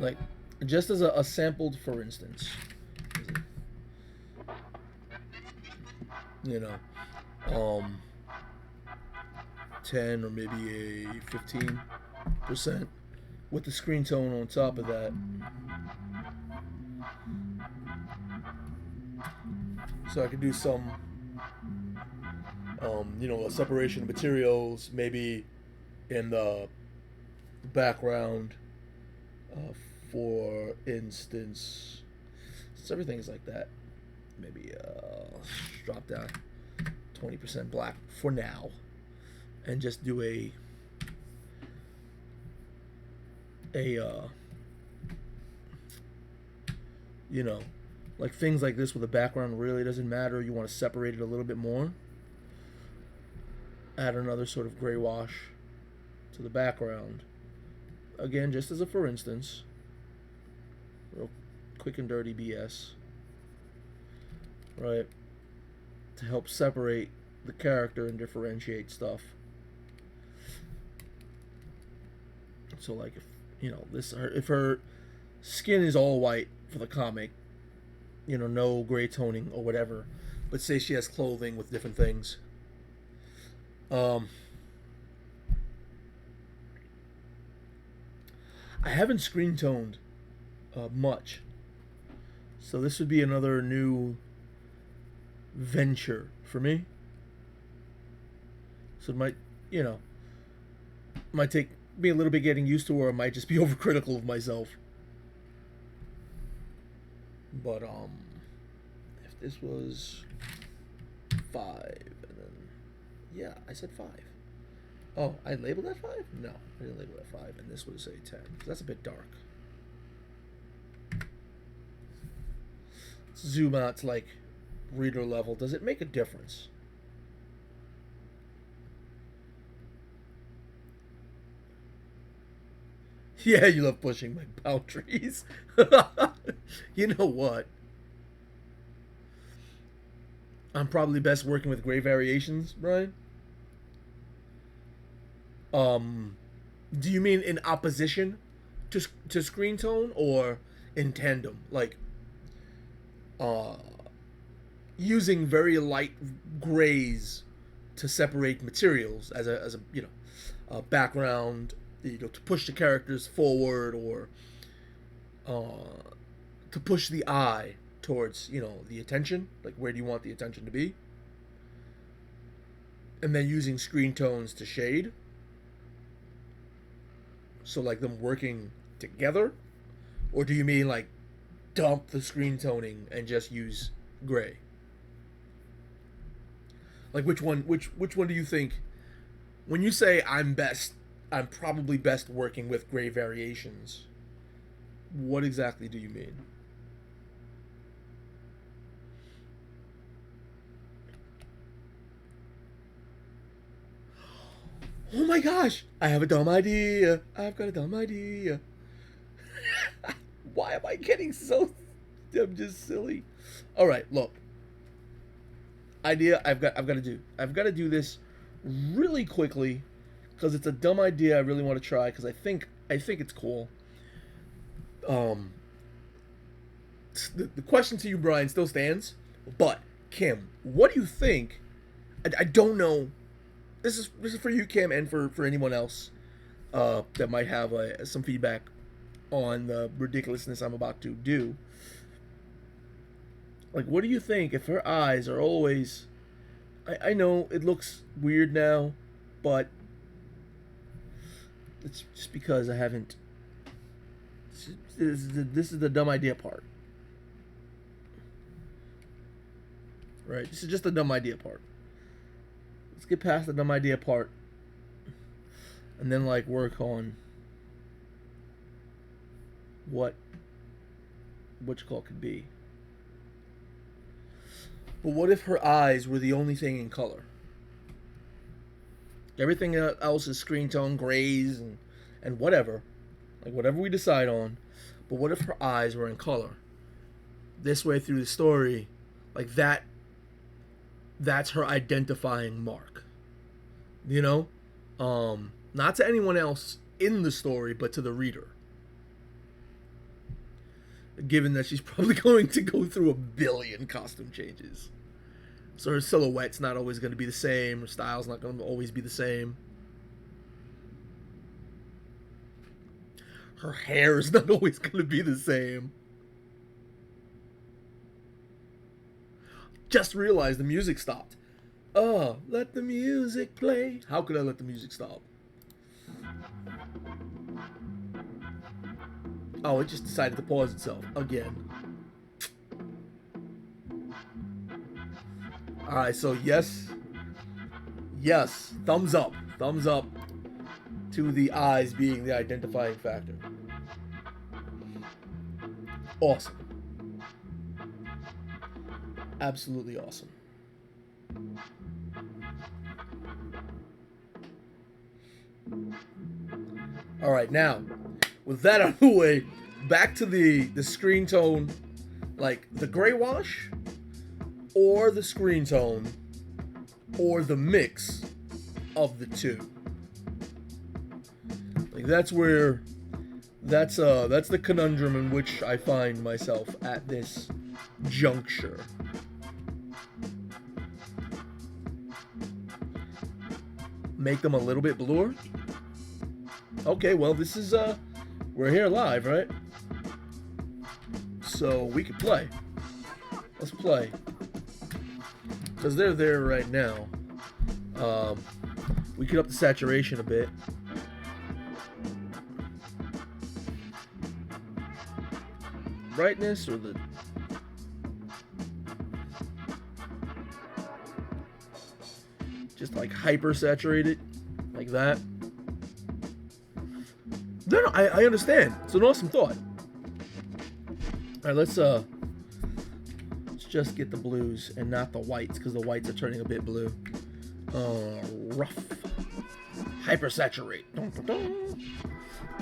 Like, just as a sampled, for instance, you know, 10 or maybe a 15% with the screen tone on top of that. So I could do some, a separation of materials, maybe in the background, for instance. So everything's like that. Maybe drop down 20% black for now, and just do a like things like this where the background really doesn't matter. You want to separate it a little bit more. Add another sort of gray wash to the background. Again, just as a for instance. Real quick and dirty BS. Right? To help separate the character and differentiate stuff. So like if her skin is all white for the comic, no gray toning or whatever, but say she has clothing with different things. I haven't screen toned much, so this would be another new venture for me. So it might take me a little bit getting used to, or I might just be overcritical of myself. But if this was 5, and then I said 5. Oh, I labeled that 5? No, I didn't label that 5, and this was a 10. That's a bit dark. Let's zoom out to like reader level. Does it make a difference? Yeah, you love pushing my boundaries. You know what? I'm probably best working with gray variations, Brian. Do you mean in opposition to screen tone, or in tandem? Like, using very light grays to separate materials as a background, to push the characters forward, or to push the eye towards the attention. Like, where do you want the attention to be? And then using screen tones to shade. So like them working together, or do you mean like dump the screen toning and just use gray? Like, which one do you think, when you say I'm probably best working with gray variations, what exactly do you mean? Oh my gosh, I have a dumb idea. I've got a dumb idea. Why am I getting so... I'm just silly. All right, look. Idea I've got to do. I've got to do this really quickly because it's a dumb idea I really want to try, because I think it's cool. The question to you, Brian, still stands. But Kim, what do you think? I don't know. This is for you, Kim, and for anyone else that might have some feedback on the ridiculousness I'm about to do. Like, what do you think if her eyes are always... I know it looks weird now, but it's just because I haven't... This is the dumb idea part. Right? This is just the dumb idea part. Let's get past the dumb idea part, and then like work on what you call it could be. But what if her eyes were the only thing in color? Everything else is screen tone, grays, and whatever. Like, whatever we decide on. But what if her eyes were in color? This way through the story, like that's her identifying mark. Not to anyone else in the story, but to the reader. given that she's probably going to go through a billion costume changes. So her silhouette's not always going to be the same. Her style's not going to always be the same. Her hair is not always going to be the same. Just realized the music stopped. Oh, let the music play. How could I let the music stop? Oh, it just decided to pause itself again. Alright, so yes, thumbs up to the eyes being the identifying factor. Awesome. Absolutely awesome. Alright, now, with that out of the way, back to the screen tone, like the gray wash, or the screen tone, or the mix of the two. Like that's the conundrum in which I find myself at this juncture. Make them a little bit bluer. Okay, well this is we're here live, right? So we can play. Let's play. Because they're there right now. We could up the saturation a bit. Brightness or the... Just like hyper saturated. Like that. No, I understand. It's an awesome thought. Alright, let's just get the blues and not the whites, because the whites are turning a bit blue. Rough. Hypersaturate.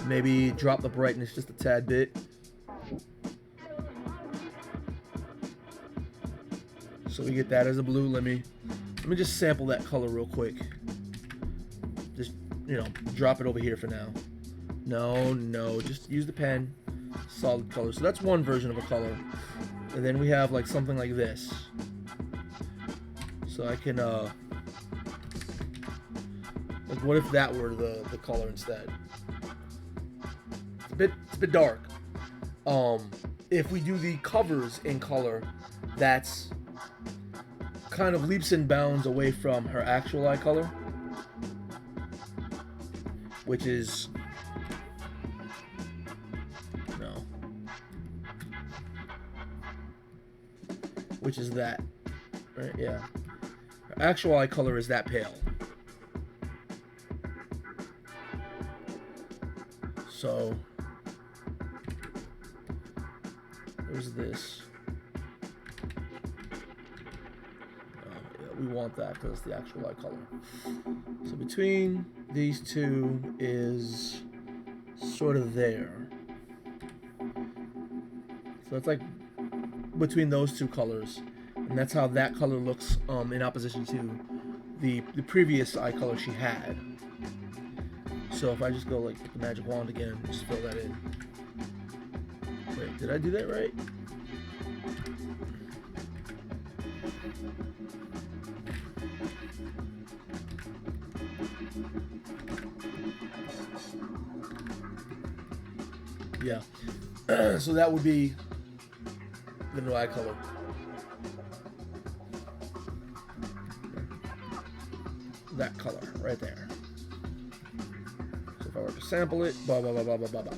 Maybe drop the brightness just a tad bit. So we get that as a blue. Let me just sample that color real quick. Just, drop it over here for now. No, just use the pen. Solid color. So that's one version of a color. And then we have like something like this. So I can like, what if that were the color instead? It's a bit dark. If we do the covers in color, that's kind of leaps and bounds away from her actual eye color, which is that, right? Yeah. Her actual eye color is that pale. So there's this. Yeah, we want that because it's the actual eye color. So between these two is sort of there. So it's like between those two colors, and that's how that color looks in opposition to the previous eye color she had. So if I just go like the magic wand again, just fill that in. Wait, did I do that right? Yeah. So that would be the new eye color. That color right there. So if I were to sample it, blah blah blah blah blah blah blah.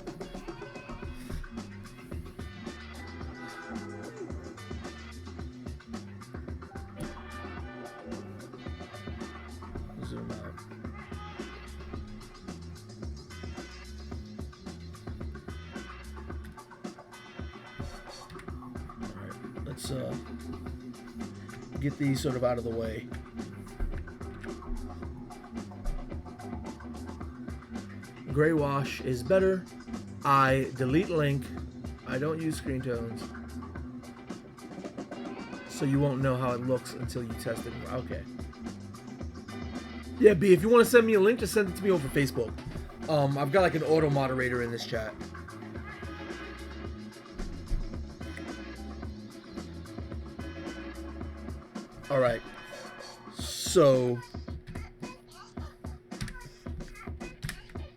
Zoom out. Alright, let's get these sort of out of the way. Gray wash is better. I delete link. I don't use screen tones. So you won't know how it looks until you test it. Okay. Yeah, B, if you want to send me a link, just send it to me over Facebook. I've got like an auto moderator in this chat. Alright. So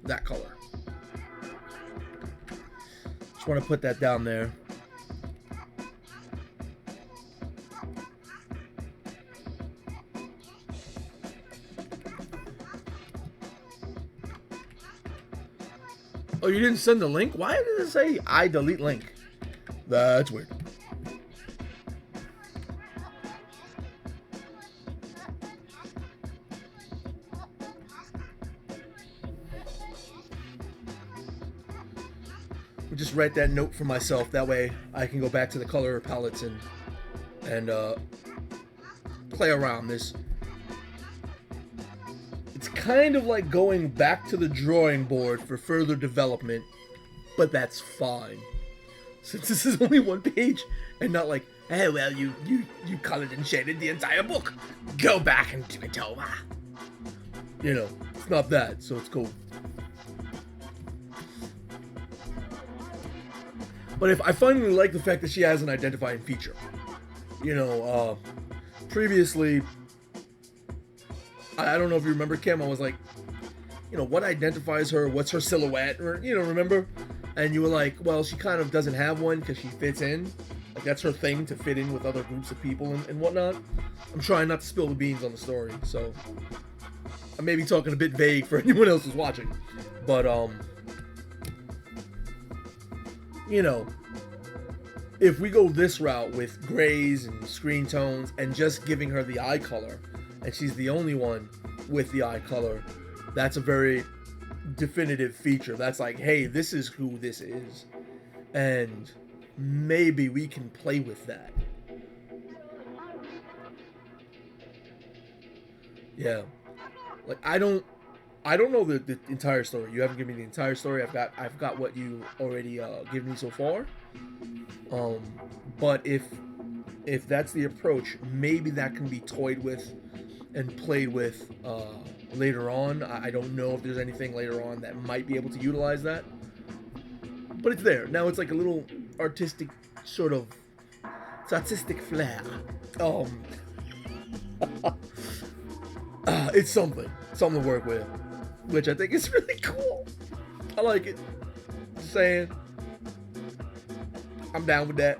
that color. Just want to put that down there. Oh, you didn't send the link? Why did it say I delete link? That's weird. Just write that note for myself. That way I can go back to the color palettes and play around this. It's kind of like going back to the drawing board for further development, but that's fine. Since this is only one page and not like, hey, well, you colored and shaded the entire book. Go back and do it over. You know, it's not that, so it's cool. But if I finally like the fact that she has an identifying feature. You know, previously, I don't know if you remember, Kim, I was like, you know, what identifies her? What's her silhouette? Or, you know, remember? And you were like, well, she kind of doesn't have one because she fits in. Like, that's her thing, to fit in with other groups of people and whatnot. I'm trying not to spill the beans on the story, so I may be talking a bit vague for anyone else who's watching. But, you know, if we go this route with grays and screen tones and just giving her the eye color, and she's the only one with the eye color, that's a very definitive feature. That's like, hey, this is who this is. And maybe we can play with that. Yeah. Like, I don't know the entire story. You haven't given me the entire story. I've got what you already given me so far. But if that's the approach, maybe that can be toyed with and played with later on. I don't know if there's anything later on that might be able to utilize that. But it's there. Now it's like a little artistic sort of, it's artistic flair. It's something to work with, which I think is really cool. I like it. Just saying, I'm down with that.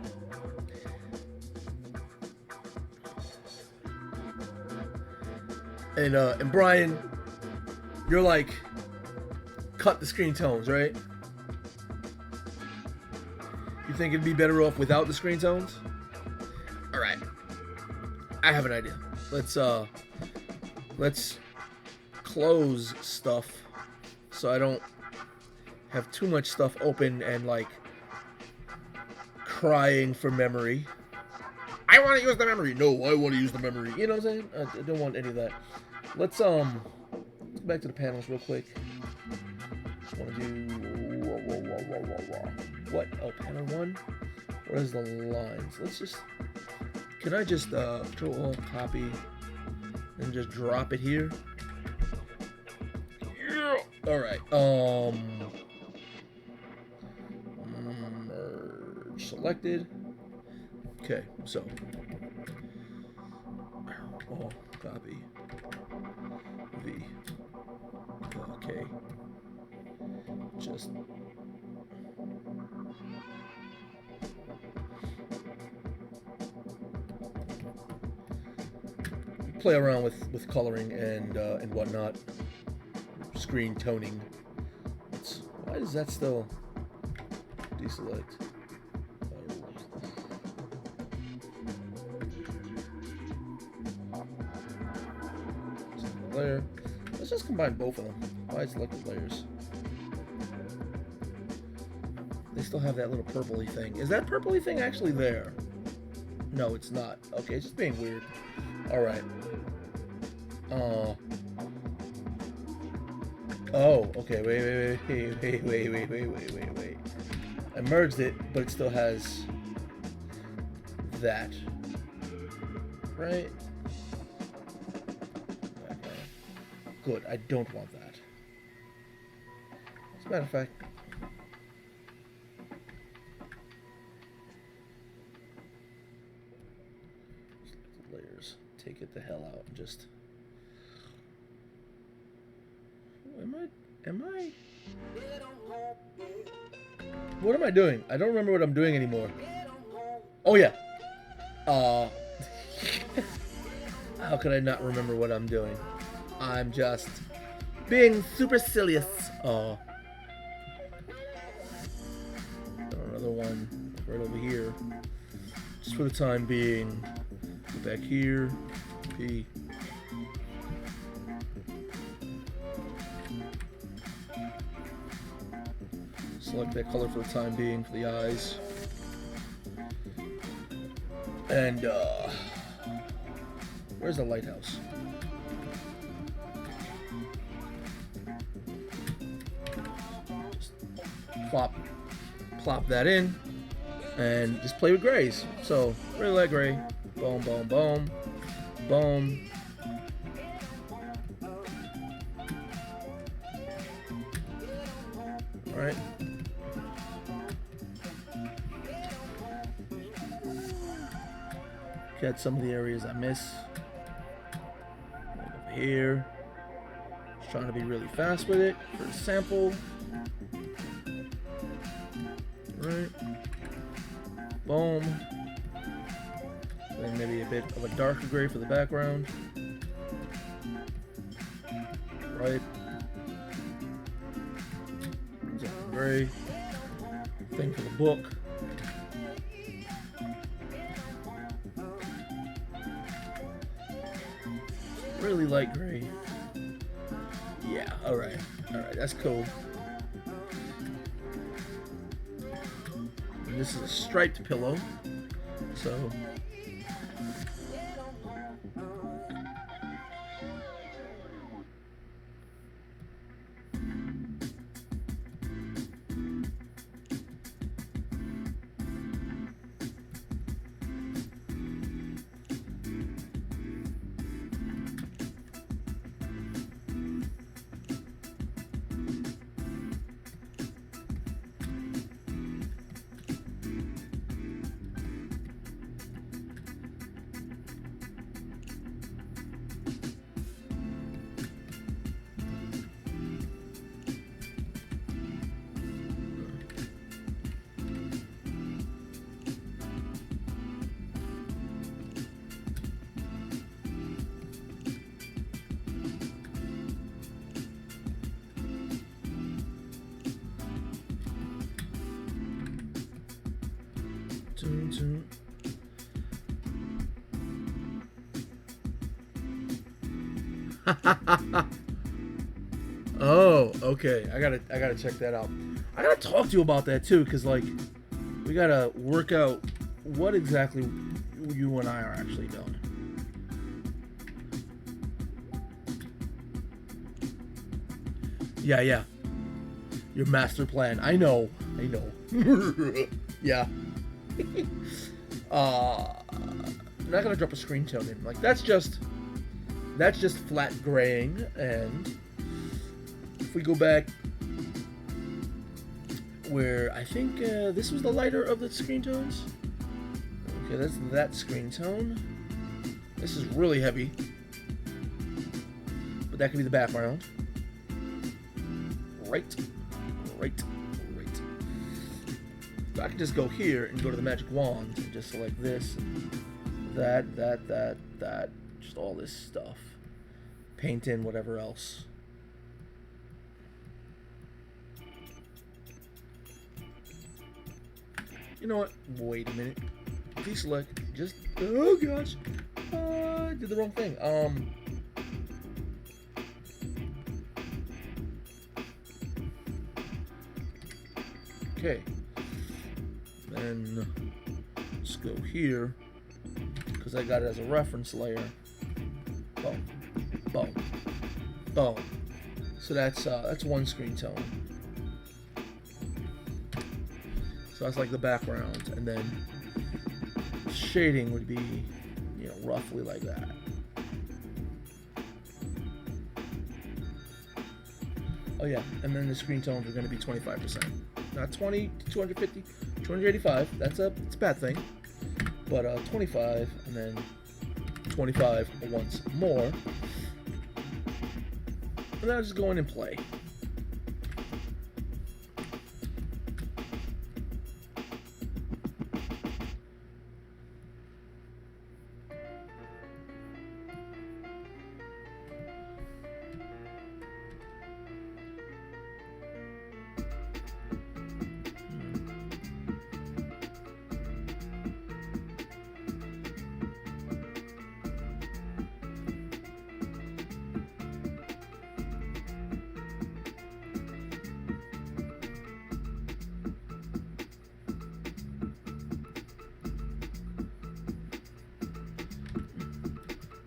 And Brian, you're like, cut the screen tones, right? You think it'd be better off without the screen tones? All right, I have an idea. Let's close stuff so I don't have too much stuff open and like crying for memory. I want to use the memory. No, I want to use the memory. You know what I'm saying? I don't want any of that. Let's go back to the panels real quick. Just want to do what? Oh, panel 1. Where's the lines? Let's just. Can I just Control Alt copy and just drop it here? Yeah. All right. Merge selected. Okay, so all copy V. Okay, just play around with coloring and whatnot, screen toning. Why is that still deselect? Layer. Let's just combine both of them. Why selected layers? They still have that little purpley thing. Is that purpley thing actually there? No, it's not. Okay, it's just being weird. All right. Oh, okay. Wait. I merged it, but it still has that. Right? Good, I don't want that. As a matter of fact, layers, take the hell out and just... Am I... What am I doing? I don't remember what I'm doing anymore. Oh, yeah. How could I not remember what I'm doing? I'm just being supercilious. Another one right over here. Just for the time being. Go back here. P. Select that color for the time being for the eyes. And, where's the lighthouse? Just plop that in, and just play with grays. So, really light gray. Boom, boom, boom. Boom. Alright. Got some of the areas I miss. Like over here. Just trying to be really fast with it for the sample. Right. Boom. Then maybe a bit of a darker gray for the background. Right. Gray. Thing for the book. Really light gray. Yeah, alright. Alright, that's cool. And this is a striped pillow. So oh, okay. I gotta check that out. I gotta talk to you about that too, because like we gotta work out what exactly you and I are actually doing. Yeah. Your master plan. I know. Yeah. I'm not gonna drop a screen tone in. Like that's just flat graying. And if we go back where I think this was the lighter of the screen tones. Okay, that's that screen tone. This is really heavy, but that could be the background. Right. So I can just go here and go to the magic wand and just select this, and that, just all this stuff. Paint in whatever else. You know what? Wait a minute. Deselect. Just, oh gosh, I did the wrong thing. Okay. Then let's go here because I got it as a reference layer. Boom, boom, boom. So that's one screen tone. So that's like the background, and then shading would be, you know, roughly like that. Oh yeah, and then the screen tones are going to be 25%. Not 20, 250, 285. It's a bad thing. But 25, and then 25 once more. And then I'll just go in and play.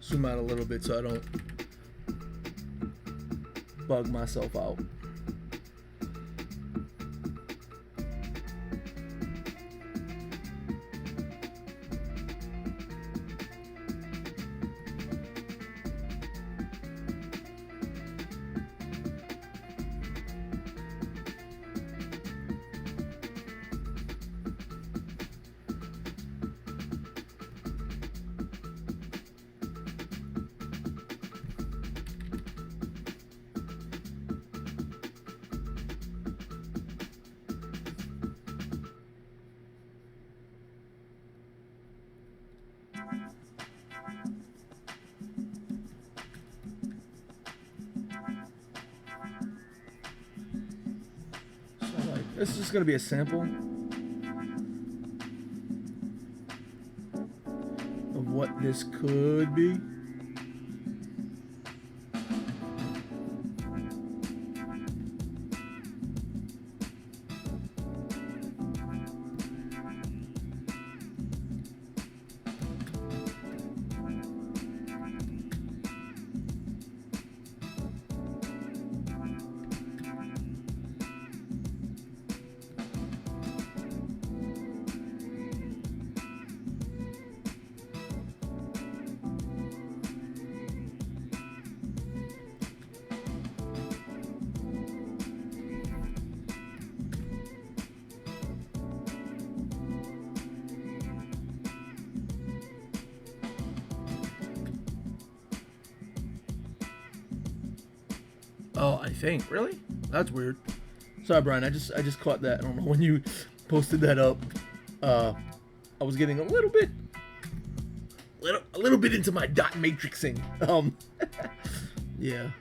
Zoom out a little bit so I don't bug myself out. This is just going to be a sample of what this could be. Oh, I think. Really? That's weird. Sorry, Brian. I just caught that. I don't know when you posted that up. I was getting a little bit into my dot matrixing. Yeah.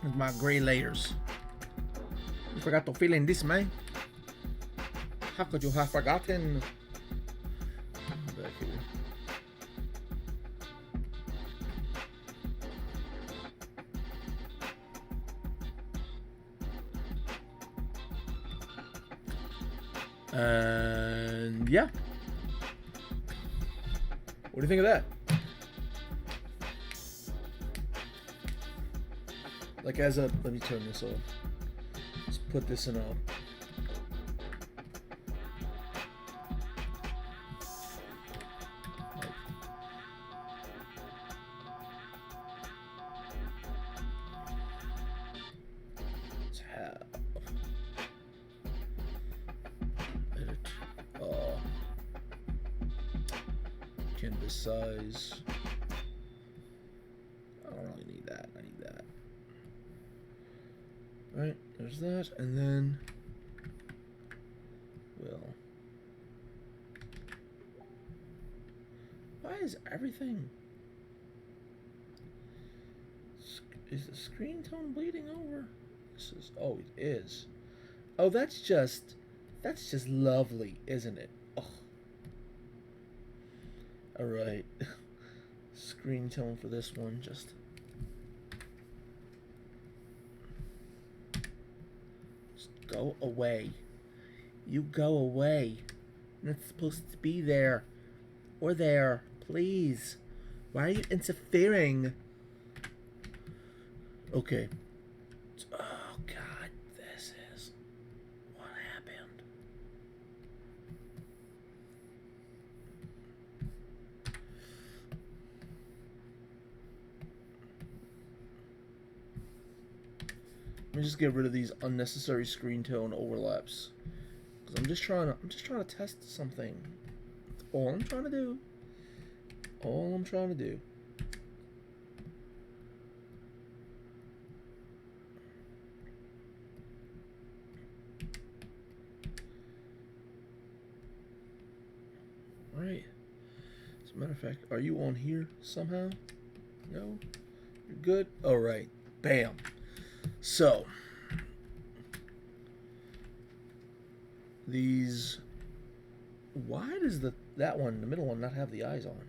With my gray layers. You forgot to fill in this, man. How could you have forgotten? Back here. And yeah. What do you think of that? Like as a, let me turn this off. Let's put this in a Canvas size. I don't really need that. I need that. Right, there's that, and then why is everything? Is the screen tone bleeding over? This is, oh, it is. Oh, that's just lovely, isn't it? Oh. All right. Screen tone for this one, just go away. You go away. You're not supposed to be there. Or there. Please. Why are you interfering? Okay. Oh, God. This is... What happened? Let me just get rid of these unnecessary screen tone overlaps. Because I'm just trying to test something. That's all I'm trying to do. All I'm trying to do. Alright. As a matter of fact, are you on here somehow? No? You're good? Alright. Bam. So, these... Why does that one, the middle one, not have the eyes on?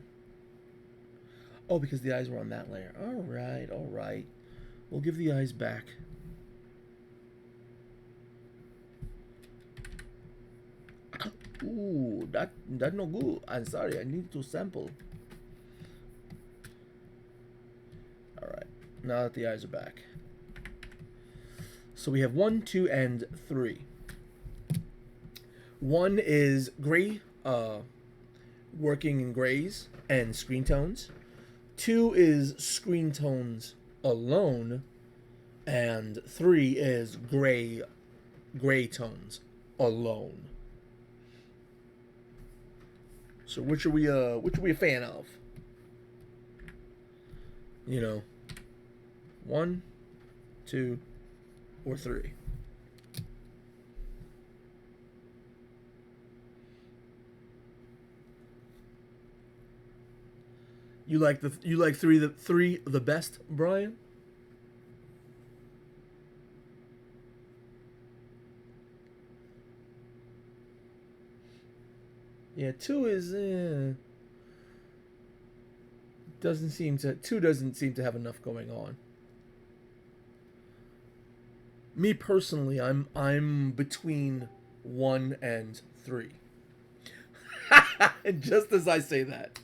Oh, because the eyes were on that layer. Alright, alright. We'll give the eyes back. Ooh, that no good. I'm sorry, I need to sample. Alright, now that the eyes are back. So we have 1, 2, and 3. 1 is gray, working in grays and screen tones. 2 is screen tones alone, and 3 is gray tones alone. So which are we a fan of? You know, 1, 2, or 3? You like three the best, Brian? Yeah, 2 is doesn't seem to have enough going on. Me personally, I'm between 1 and 3. And just as I say that,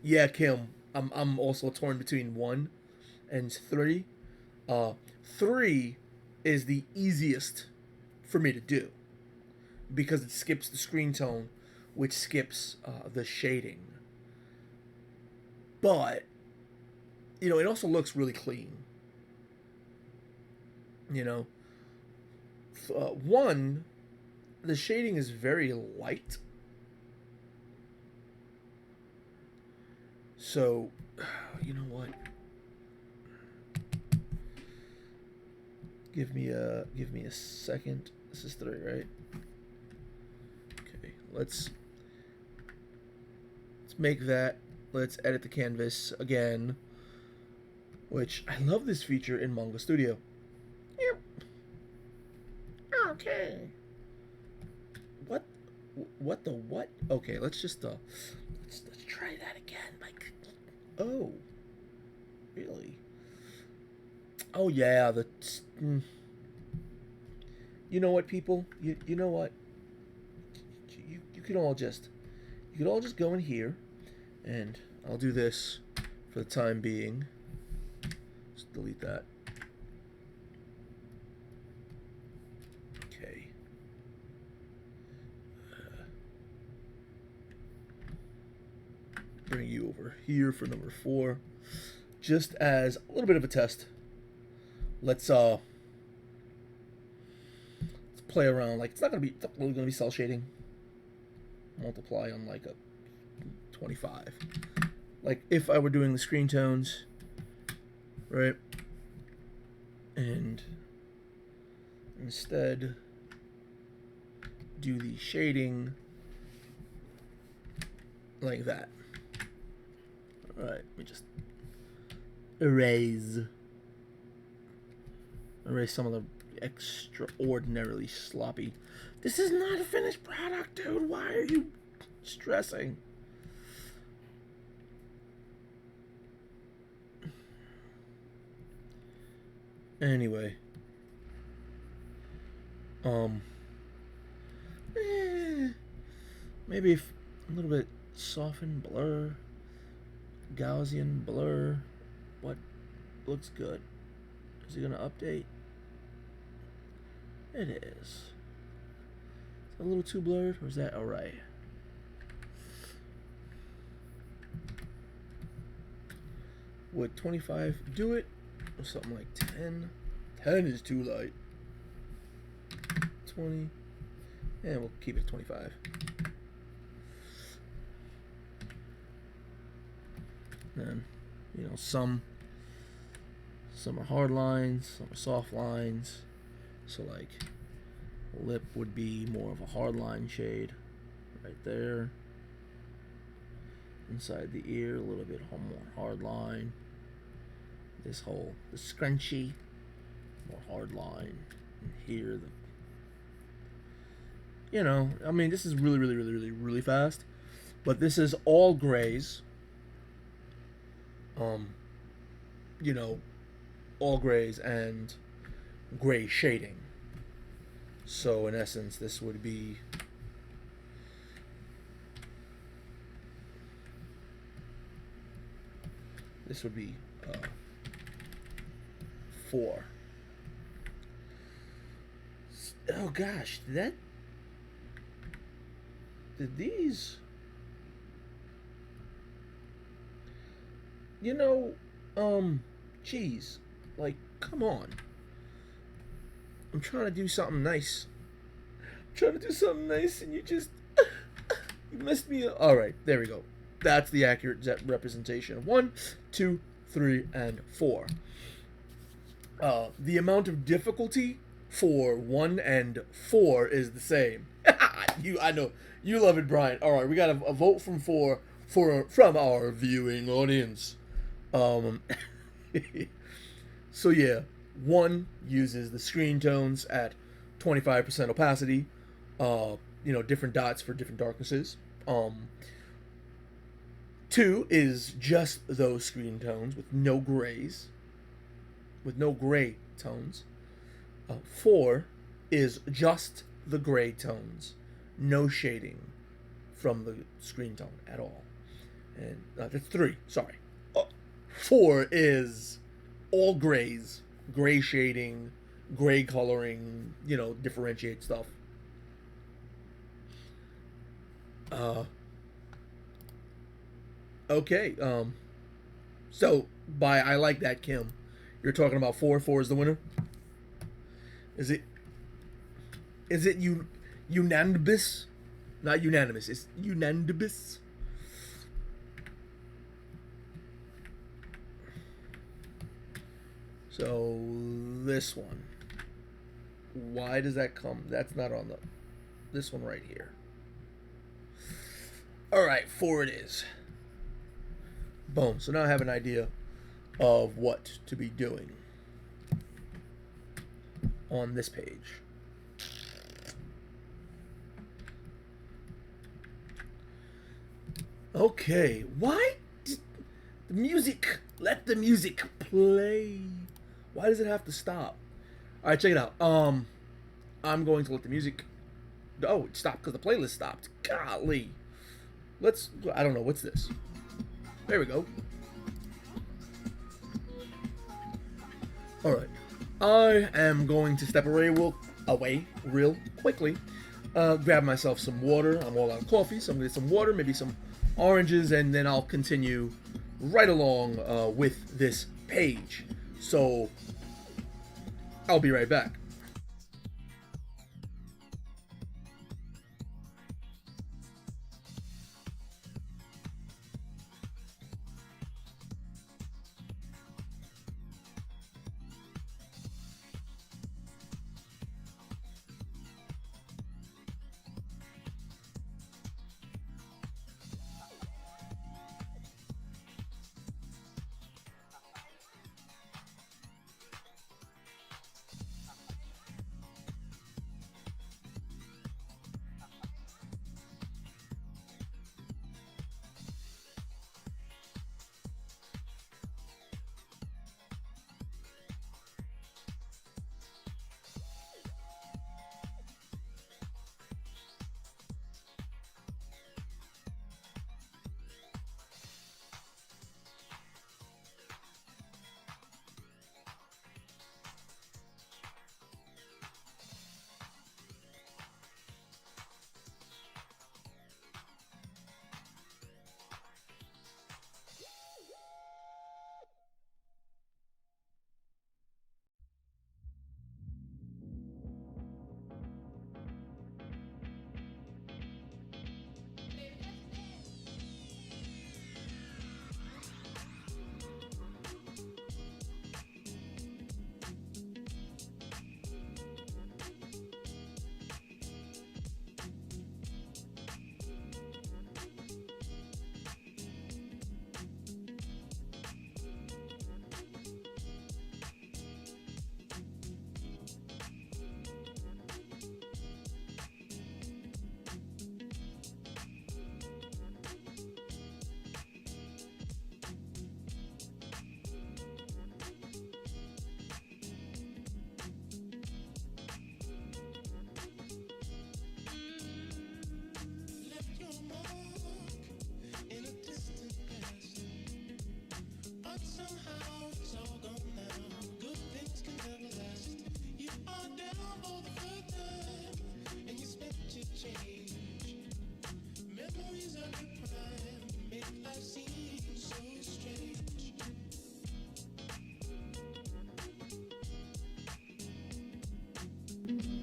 yeah, Kim, I'm also torn between 1 and 3. 3 is the easiest for me to do because it skips the screen tone, which skips the shading. But you know, it also looks really clean. You know, 1, the shading is very light. So, you know what? Give me a second. This is 3, right? Okay, let's make that. Let's edit the canvas again. Which I love this feature in Manga Studio. Yep. Okay. What the what? Okay, let's just let's try that again. Like, oh, really? Oh yeah, you know what, people? You know what? You could all just go in here, and I'll do this for the time being. Just delete that. Okay. Bring you over here for number 4, just as a little bit of a test. Let's play around. Like, it's not really gonna be cell shading. Multiply on like a 25. Like if I were doing the screen tones, right? And instead do the shading like that. Alright, let me just erase some of the extraordinarily sloppy. This is not a finished product, dude. Why are you stressing? Anyway. Maybe if a little bit soften, blur, Gaussian, blur. What looks good? Is it gonna update? It is. Is it a little too blurred, or is that alright? Would 25 do it? Or something like 10? 10 is too light. 20. And we'll keep it at 25. And, you know, some are hard lines, some are soft lines. So like lip would be more of a hard line shade right there. Inside the ear, a little bit more hard line. The scrunchy, more hard line. And here, you know, I mean, this is really fast. But this is all grays. You know, all grays and gray shading. So in essence, this would be this would be 4. Oh gosh, did these, you know, geez, like, come on. I'm trying to do something nice. And you just you messed me up. All right, there we go. That's the accurate representation. 1, 2, 3, and 4. The amount of difficulty for 1 and 4 is the same. I know you love it, Brian. All right, we got a vote from 4 from our viewing audience. So yeah, 1 uses the screen tones at 25% opacity. You know, different dots for different darknesses. 2 is just those screen tones with no grays, with no gray tones. 4 is just the gray tones, no shading from the screen tone at all. And that's 3. Sorry. 4 is all grays, gray shading, gray coloring. You know, differentiate stuff. Okay. So by I like that, Kim, you're talking about 4. 4 is the winner. Is it unanimous? Not unanimous. It's unanimous. So this one. Why does that come? That's not on this one right here. All right, 4 it is. Boom. So now I have an idea of what to be doing on this page. Okay, why the music? Let the music play. Why does it have to stop? All right, check it out. I'm going to let the music. Oh, it stopped because the playlist stopped. Golly. I don't know. What's this? There we go. All right. I am going to step away real quickly. Grab myself some water. I'm all out of coffee, so I'm going to get some water, maybe some oranges, and then I'll continue right along with this page. So I'll be right back.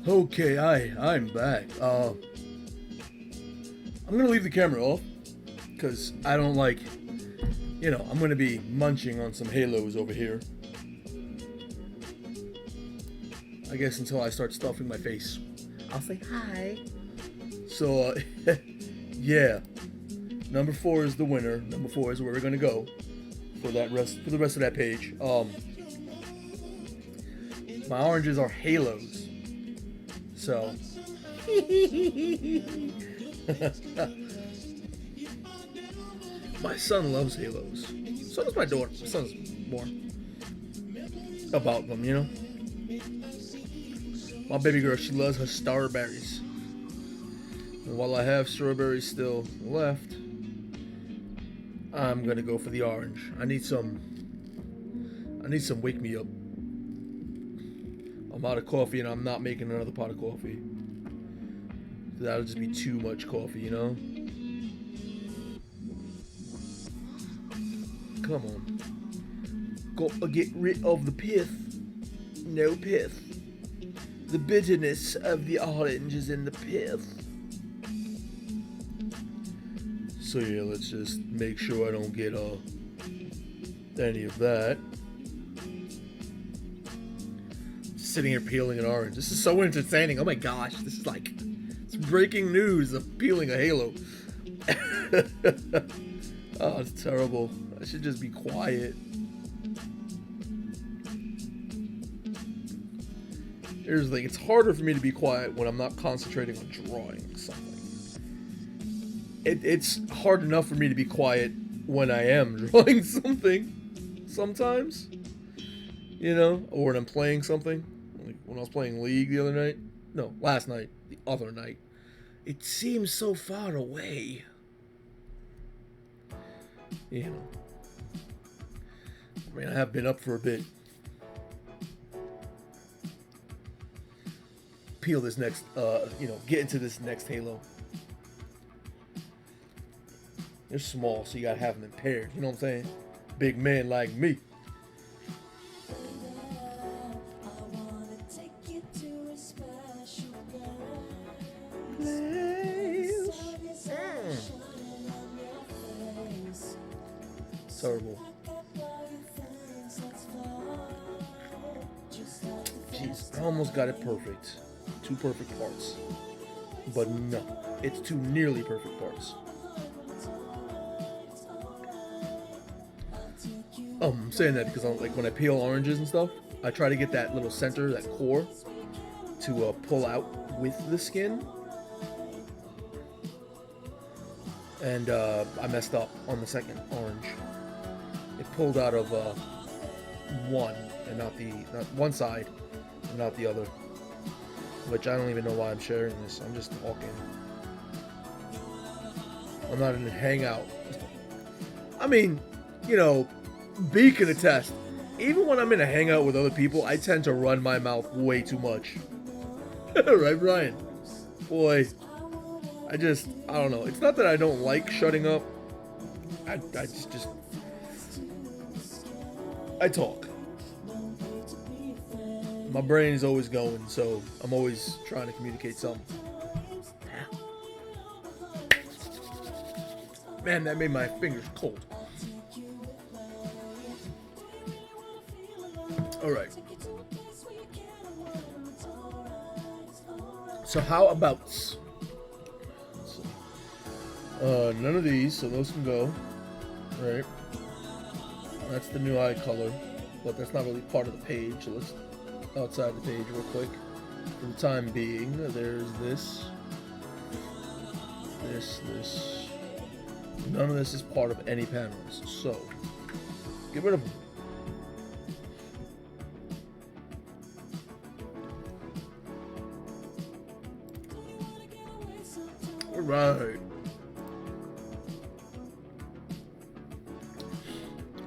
Okay, I'm back. I'm gonna leave the camera off because I don't like, I'm gonna be munching on some halos over here. I guess until I start stuffing my face. I'll say hi. So, yeah. Number 4 is the winner. Number 4 is where we're gonna go for the rest of that page. My oranges are halos. So, my son loves halos. So does my daughter. My son's more about them, My baby girl, she loves her starberries. And while I have strawberries still left, I'm gonna go for the orange. I need some wake me up. I'm out of coffee and I'm not making another pot of coffee. That'll just be too much coffee, Come on. Go get rid of the pith. No pith. The bitterness of the orange is in the pith. So yeah, let's just make sure I don't get any of that. Sitting here peeling an orange. This is so entertaining. Oh my gosh, this is like it's breaking news of peeling a halo. Oh, it's terrible. I should just be quiet. Here's the thing, it's harder for me to be quiet when I'm not concentrating on drawing something. It's hard enough for me to be quiet when I am drawing something sometimes. Or when I'm playing something. Like when I was playing League the other night. No, last night. The other night. It seems so far away. I mean, I have been up for a bit. Peel this next, get into this next halo. They're small, so you gotta have them paired. You know what I'm saying? Big man like me. Terrible. Jeez, I almost got it perfect. 2 perfect parts. But no, it's 2 nearly perfect parts. I'm saying that because when I peel oranges and stuff, I try to get that little center, that core, to pull out with the skin. And I messed up on the second orange. It pulled out of one and not one side and not the other. Which I don't even know why I'm sharing this. I'm just talking. I'm not in a hangout. I mean, B can attest. Even when I'm in a hangout with other people, I tend to run my mouth way too much. Right, Brian? Boy, I don't know. It's not that I don't like shutting up. I talk. My brain is always going, so I'm always trying to communicate something. Man, that made my fingers cold. Alright. So how about... none of these, so those can go. Right. That's the new eye color, but that's not really part of the page, so let's outside the page real quick. For the time being, there's this. This. None of this is part of any panels, so get rid of them. Alright.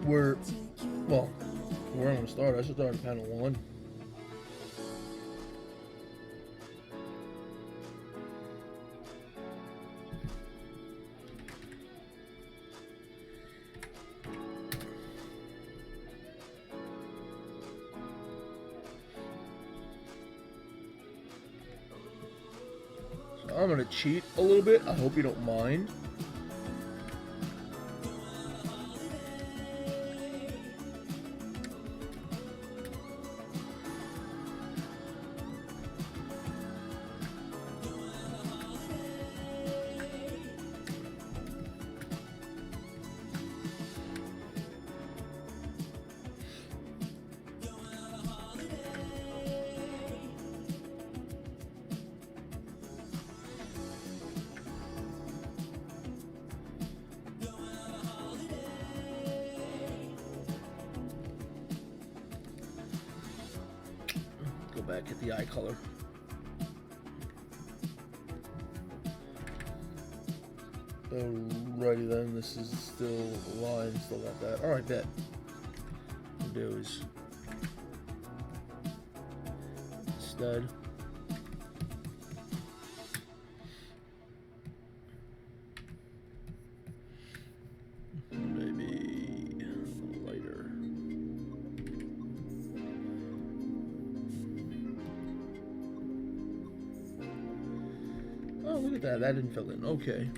Where I'm going to start, I should start at panel 1. I'm gonna cheat a little bit. I hope you don't mind. Go back at the eye color. Alrighty then, this is still a line, still got that. Alright, bet. What we'll do is instead maybe lighter. Oh, look at that. That didn't fill in. Okay.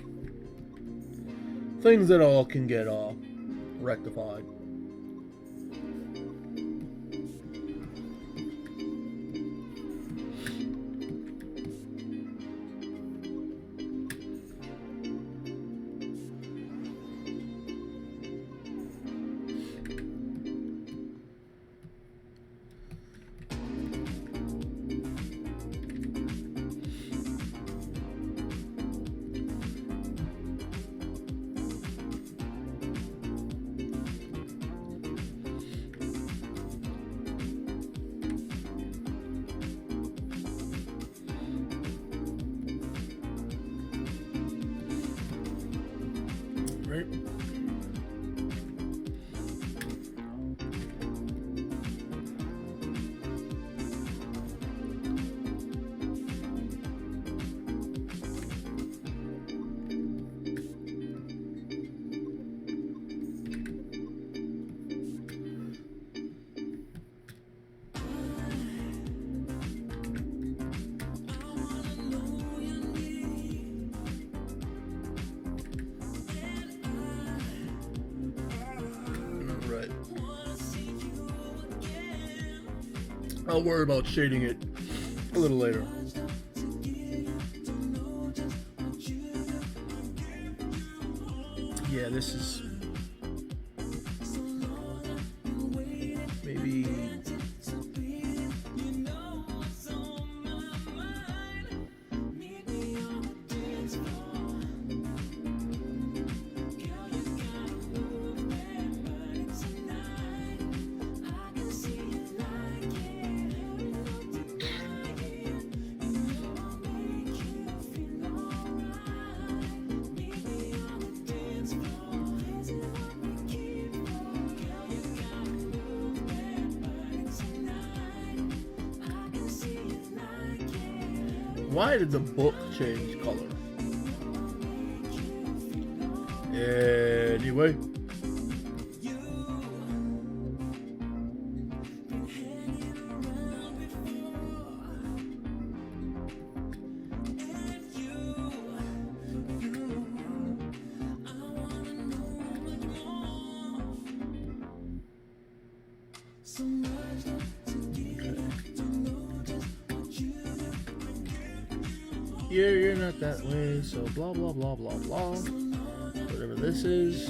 Things that all can get rectified. Right. I'll worry about shading it a little later. Yeah, this is maybe why did the book change color? Anyway. Yeah, you're not that way, so blah blah blah blah blah. Whatever this is.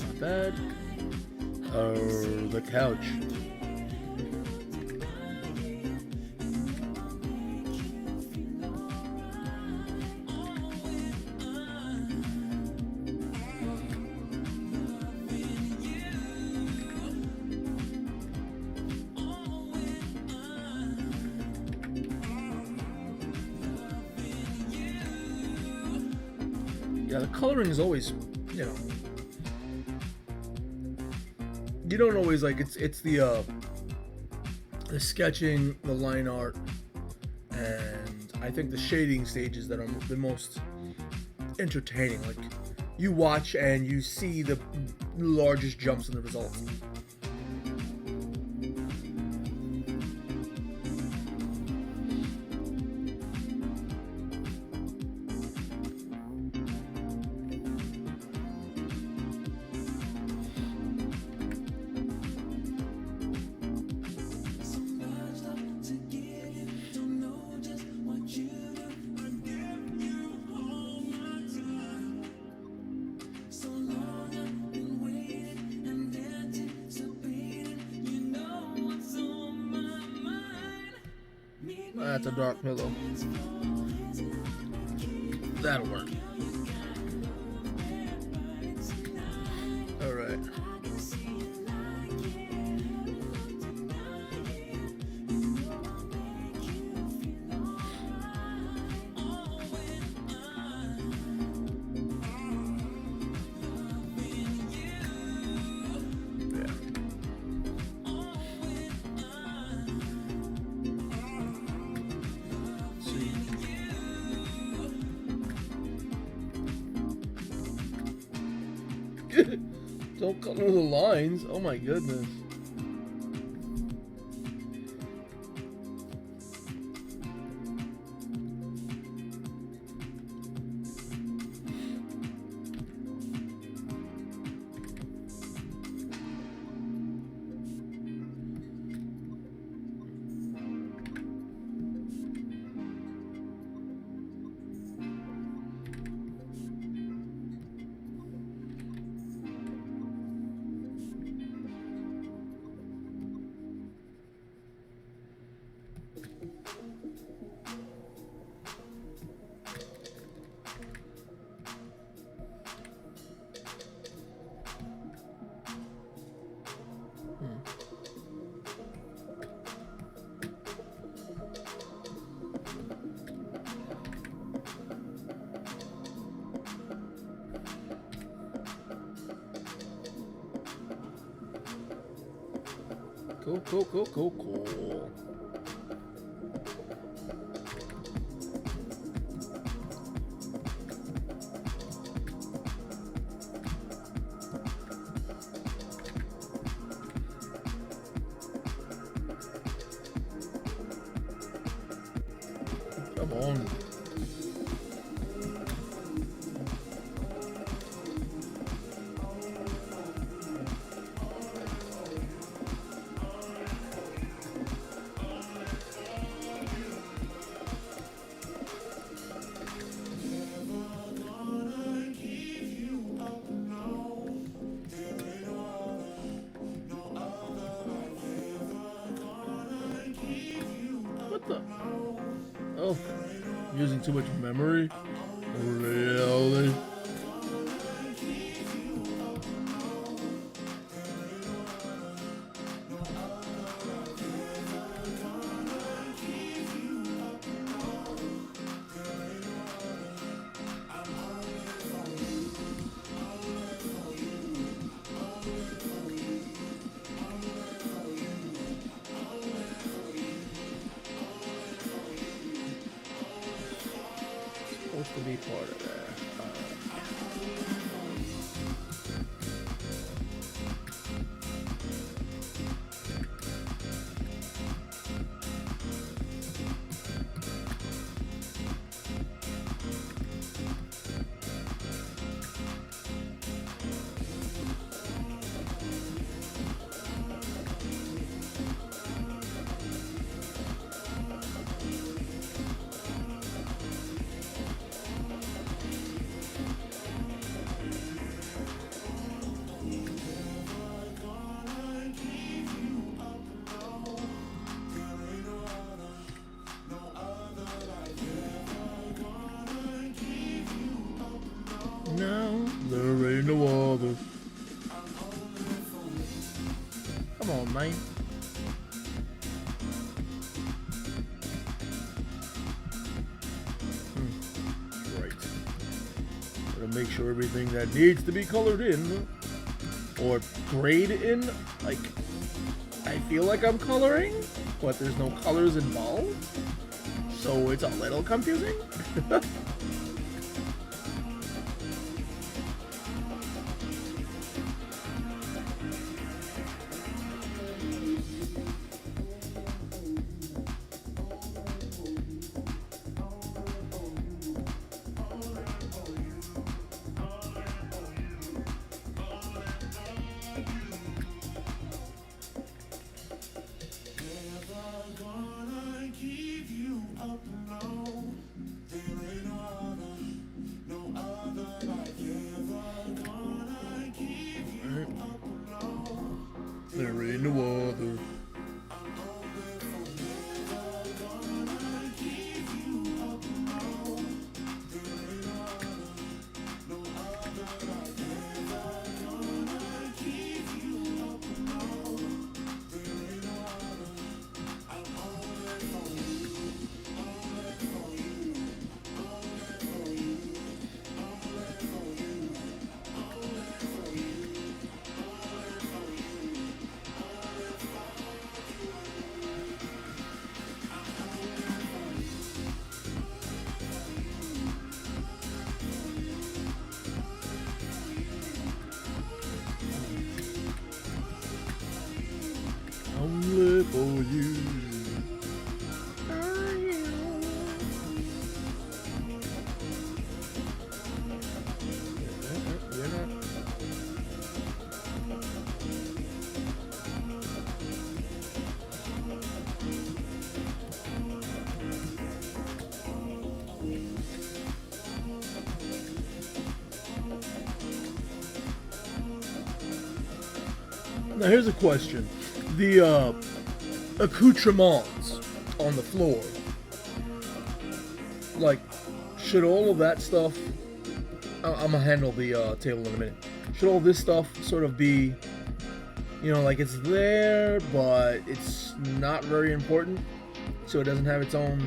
Not bad. Oh, the couch. Yeah, the coloring is always, you know, you don't always like it's the sketching, the line art, and I think the shading stages that are the most entertaining. Like, you watch and you see the largest jumps in the results. That's a dark pillow. That'll work. Alright. Don't color the lines. Oh my goodness. Cool. Come on. What the? Oh, using too much memory? Really? Supposed to be part of that. No, there ain't no other. Come on, man. Right. Gotta make sure everything that needs to be colored in or grayed in, like, I feel like I'm coloring, but there's no colors involved, so it's a little confusing. They're in the water. Only for you. Now here's a question. The accoutrements on the floor. Like, should all of that stuff... I'm gonna handle the table in a minute. Should all this stuff sort of be, you know, like it's there, but it's not very important, so it doesn't have its own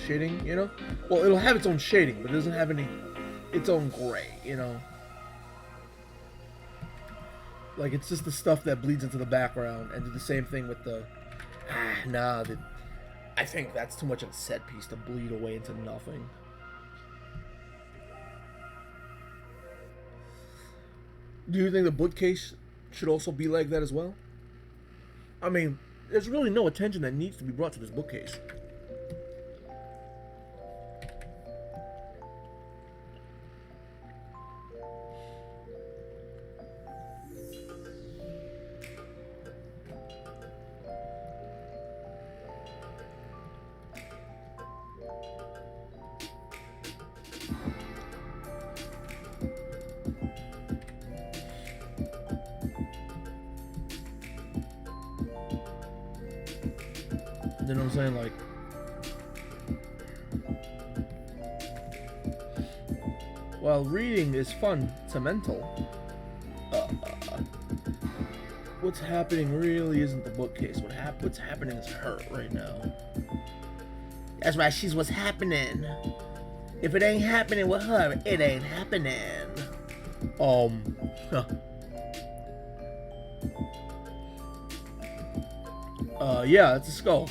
shading, you know? Well, it'll have its own shading, but it doesn't have its own gray, you know? Like, it's just the stuff that bleeds into the background, and do the same thing with the... I think that's too much of a set piece to bleed away into nothing. Do you think the bookcase should also be like that as well? I mean, there's really no attention that needs to be brought to this bookcase. You know what I'm saying? Like, while reading is fun to mental, what's happening really isn't the bookcase. What's happening is her right now. That's right, she's what's happening. If it ain't happening with her, it ain't happening. Yeah, it's a skull.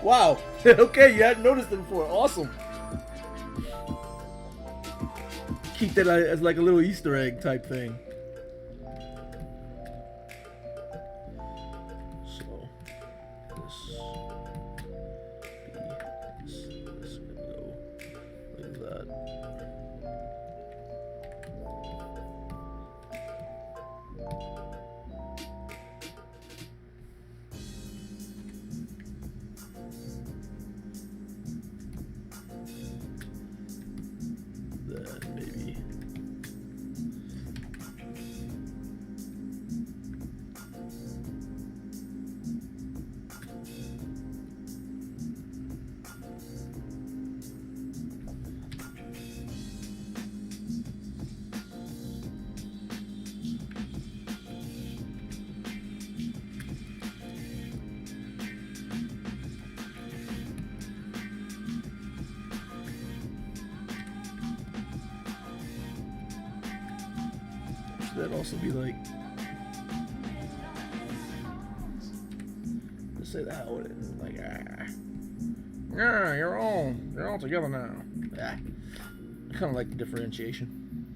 Wow. Okay, you hadn't noticed it before. Awesome. Keep that as like a little Easter egg type thing. So this gonna go like that. Then maybe should that also be like, let's say that would like Yeah, you're all together now. Yeah. I kind of like the differentiation.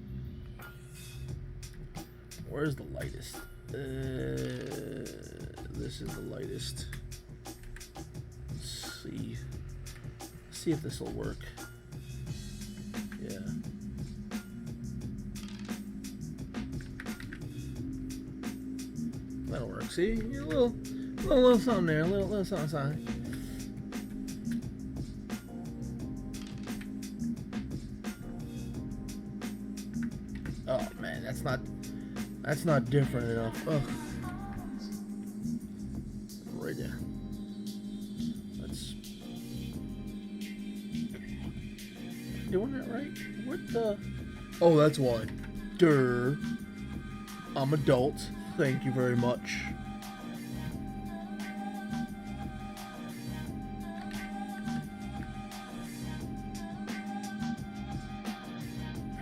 Where's the lightest? This is the lightest. Let's see. Let's see if this will work. Yeah. That'll work. See, a little something there, a little something. Oh man, that's not different enough. Ugh. Right there. That's doing that right? What the? Oh, that's why. Durr. I'm adult. Thank you very much.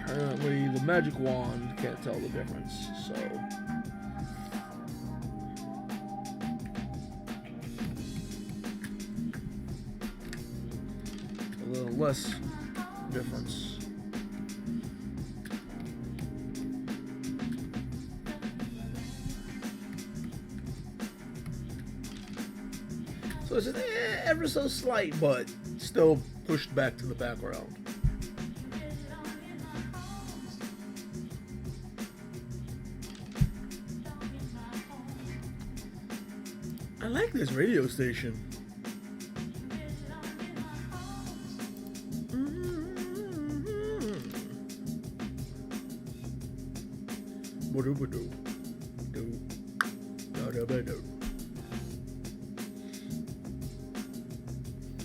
Apparently, the magic wand can't tell the difference, so. A little less difference. So it's just ever so slight, but still pushed back to the background. I like this radio station.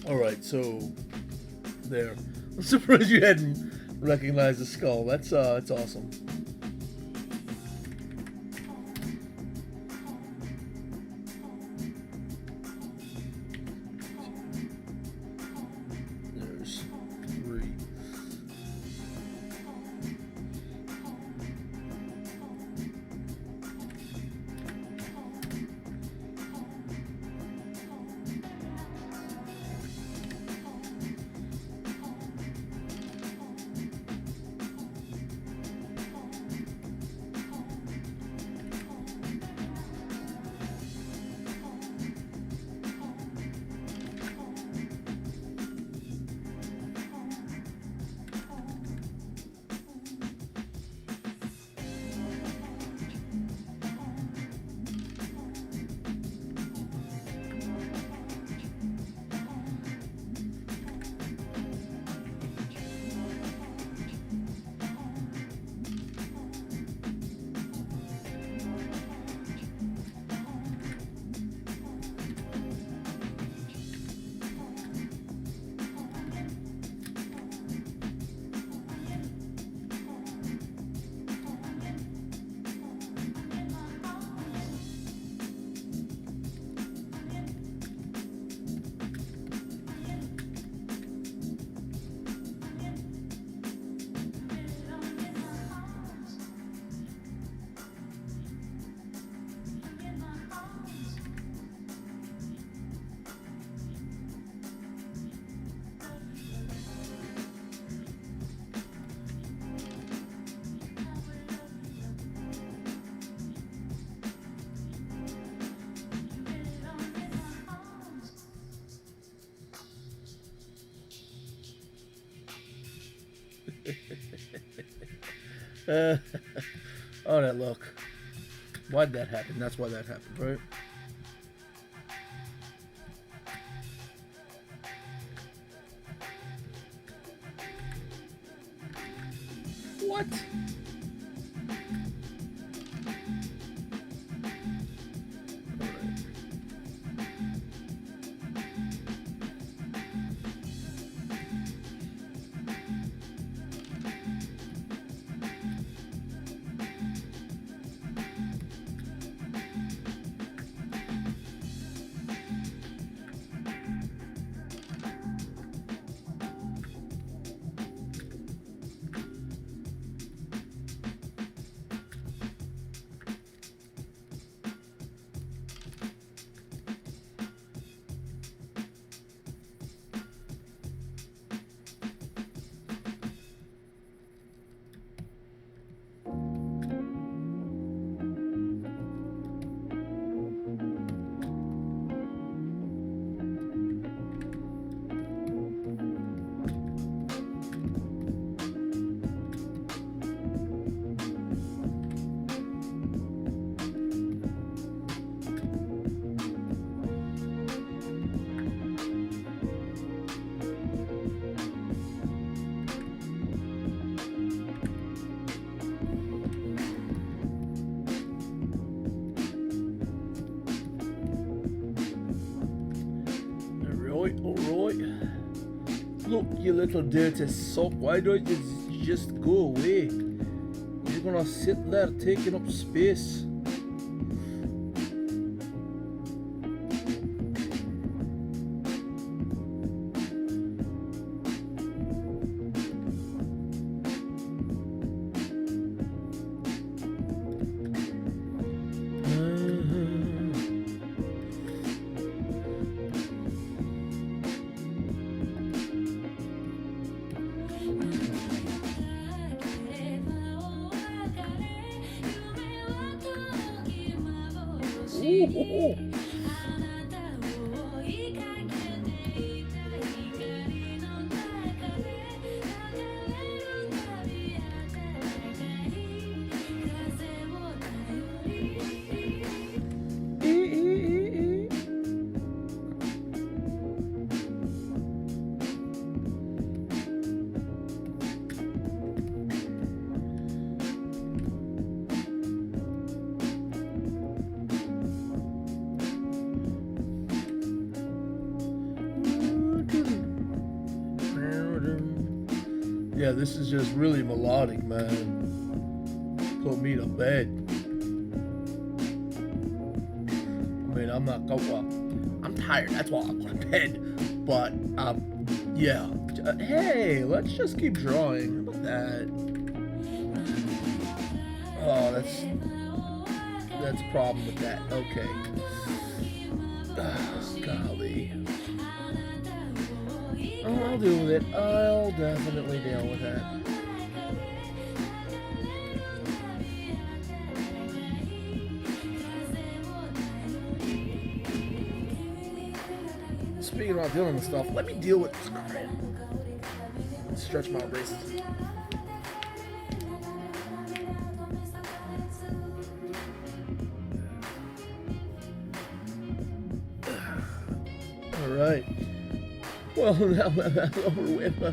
Alright, so there. I'm surprised you hadn't recognized the skull. That's awesome. There's 3. Oh, that look. Why'd that happen? That's why that happened, right? What? Look, you little dirty sock, why don't you just go away? You're gonna sit there taking up space. Ooh. Yeah, this is just really melodic, man. Put me to bed. I mean, I'm not going. Well, I'm tired. That's why I'm going to bed. But yeah. Hey, let's just keep drawing. How about that? Oh, that's a problem with that. Okay. Oh, golly. Oh, I'll deal with it. I'll definitely deal with that. Speaking about dealing with stuff, let me deal with this crap. Stretch my wrists. All right. Well, now that's over with. So,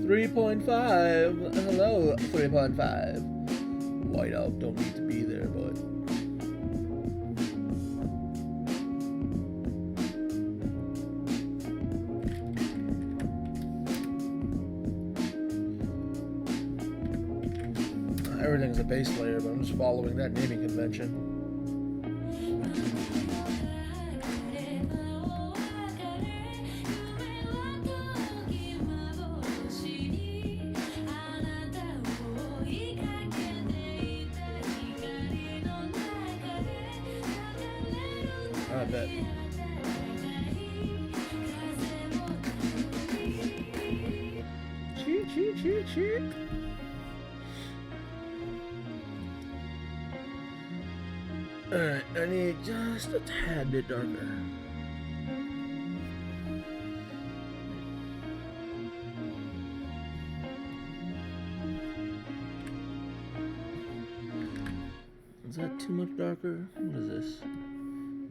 3.5. Hello, 3.5. Whiteout don't need to be there, but. Everything's a base layer, but I'm just following that naming convention. I bet. Cheat, cheat, cheat, cheat. Alright, I need just a tad bit darker. Is that too much darker? What is this?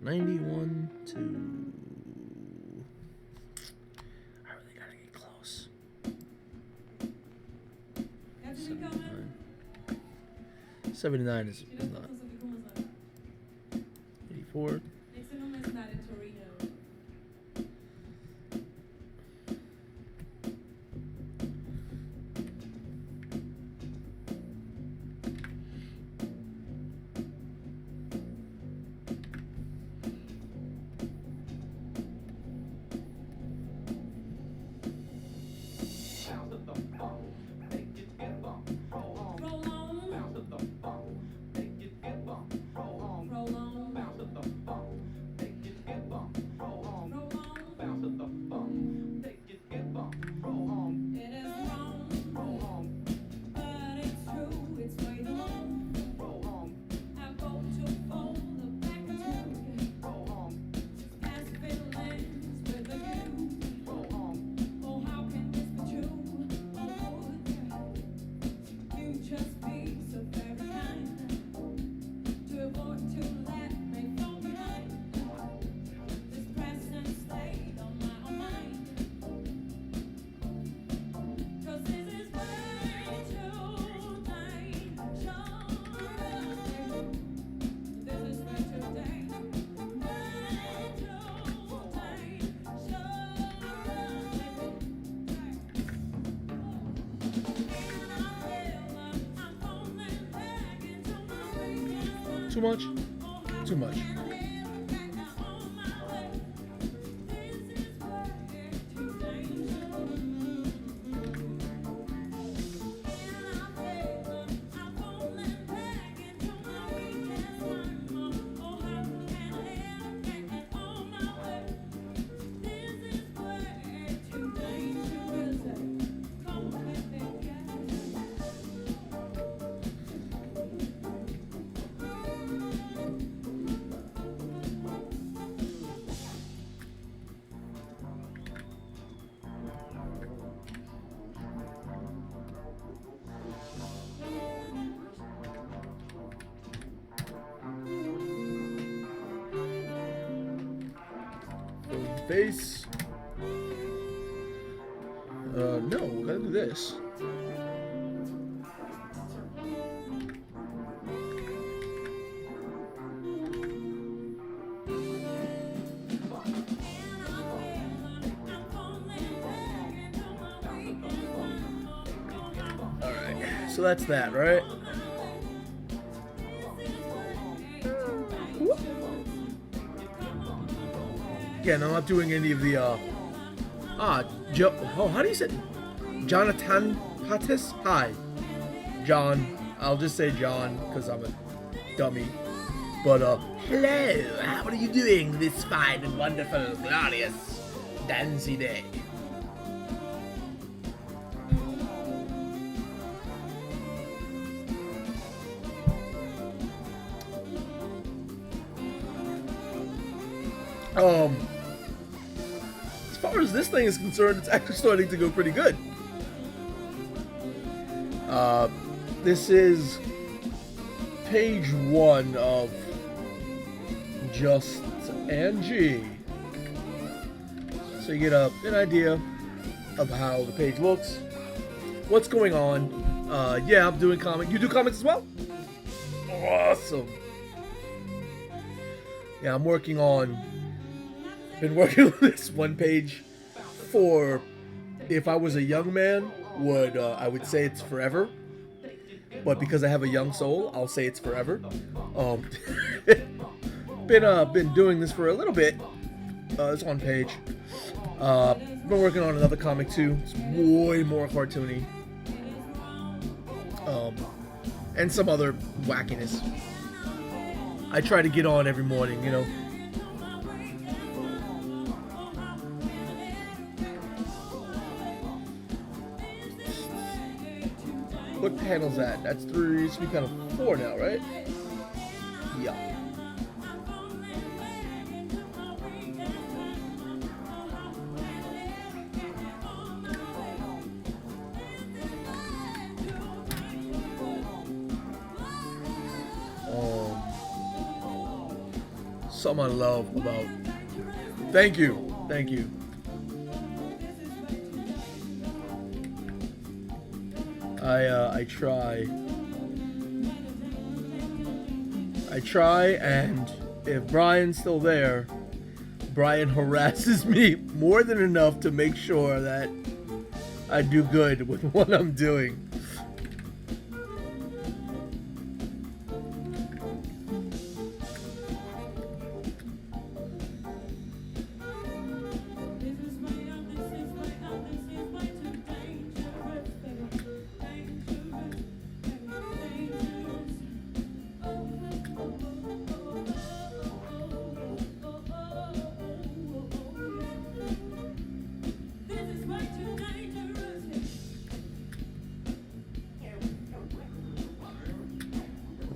91 to... I really gotta get close. 79. 79 is not. 84. Too much? Too much. Base. No, we gotta do this. Alright, so that's that, right? Yeah, no, I'm not doing any of the, how do you say, Jonathan Pattis? Hi, John. I'll just say John, because I'm a dummy. But, hello, how are you doing this fine and wonderful, glorious, dancy day? As far as this thing is concerned, it's actually starting to go pretty good. This is page 1 of Just Angie. So you get an idea of how the page looks, what's going on. Yeah, I'm doing comics. You do comics as well? Awesome. Yeah, I'm working on this one page for, if I was a young man, I would say it's forever. But because I have a young soul, I'll say it's forever. Been doing this for a little bit. It's on page. Been working on another comic too. It's way more cartoony. And some other wackiness. I try to get on every morning, you know. What panel's that? That's 3, it should be panel 4 now, right? Yeah. Something I love about. Thank you. I try, and if Brian's still there, Brian harasses me more than enough to make sure that I do good with what I'm doing.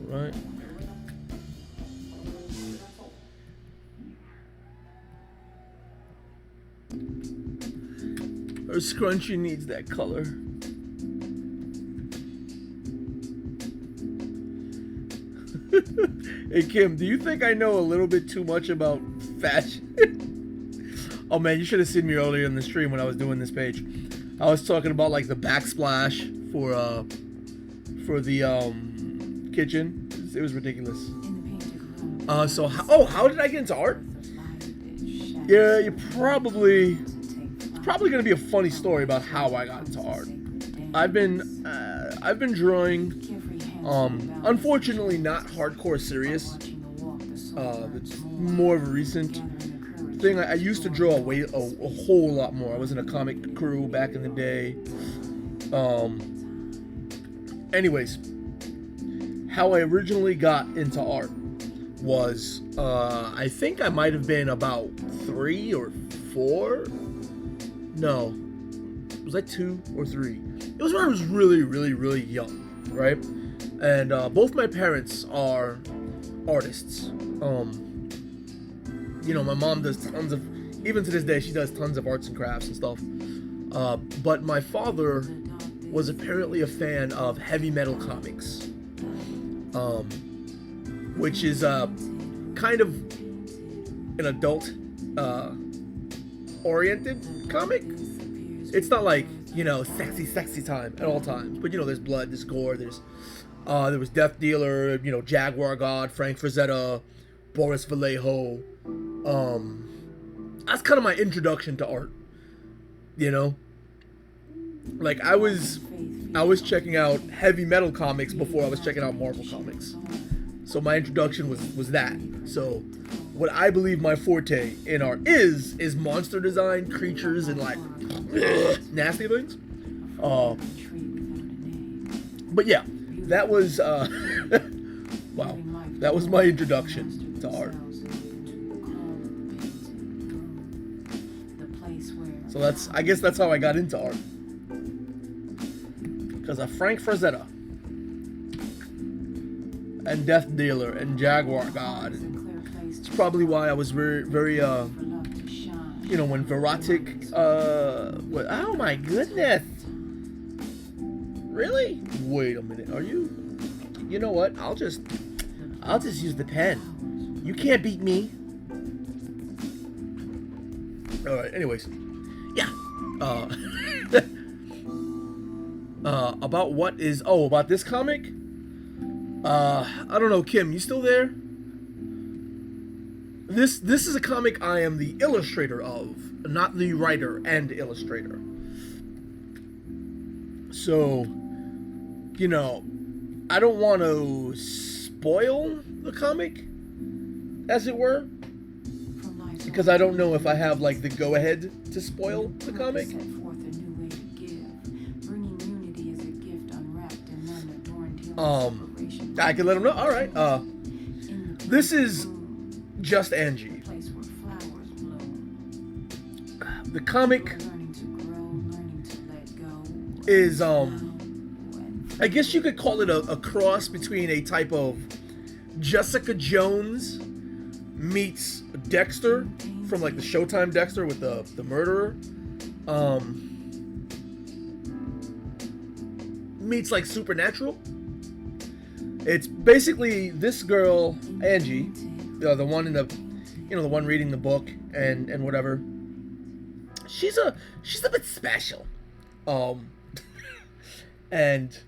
Right. Her scrunchie needs that color. Hey Kim, do you think I know a little bit too much about fashion? Oh man, you should have seen me earlier in the stream when I was doing this page. I was talking about like the backsplash for the kitchen. It was ridiculous. So how did I get into art? Yeah, it's probably gonna be a funny story about how I got into art. I've been drawing Unfortunately, not hardcore serious. It's more of a recent thing. I used to draw a whole lot more. I was in a comic crew back in the day. Anyways, how I originally got into art was, I think I might have been about 3 or 4. No, was I 2 or 3? It was when I was really, really, really young, right? And both my parents are artists. My mom does tons of, even to this day, she does tons of arts and crafts and stuff. But my father was apparently a fan of heavy metal comics, which is kind of an adult oriented comic. It's not like, sexy time at all times, but there's blood, there's gore, there was Death Dealer, Jaguar God, Frank Frazetta, Boris Vallejo. That's kind of my introduction to art. Like I was checking out heavy metal comics before I was checking out Marvel comics. So my introduction was that. So what I believe my forte in art is monster design, creatures, and like nasty things. But yeah, that was wow, that was my introduction to art. So I guess that's how I got into art. Because of Frank Frazetta and Death Dealer and Jaguar God. It's probably why I was very, very when Verotic, oh my goodness. Really? Wait a minute. Are you? You know what? I'll just use the pen. You can't beat me. All right. Anyways, yeah. About this comic? I don't know, Kim, you still there? This is a comic I am the illustrator of, not the writer and illustrator. So, I don't want to spoil the comic, as it were, because I don't know if I have like the go-ahead to spoil the comic. I can let them know. All right. This is Just Angie. The comic is I guess you could call it a cross between a type of Jessica Jones meets Dexter from like the Showtime Dexter with the murderer. Meets like Supernatural. It's basically this girl, Angie, the one in the, the one reading the book and whatever. She's a bit special, and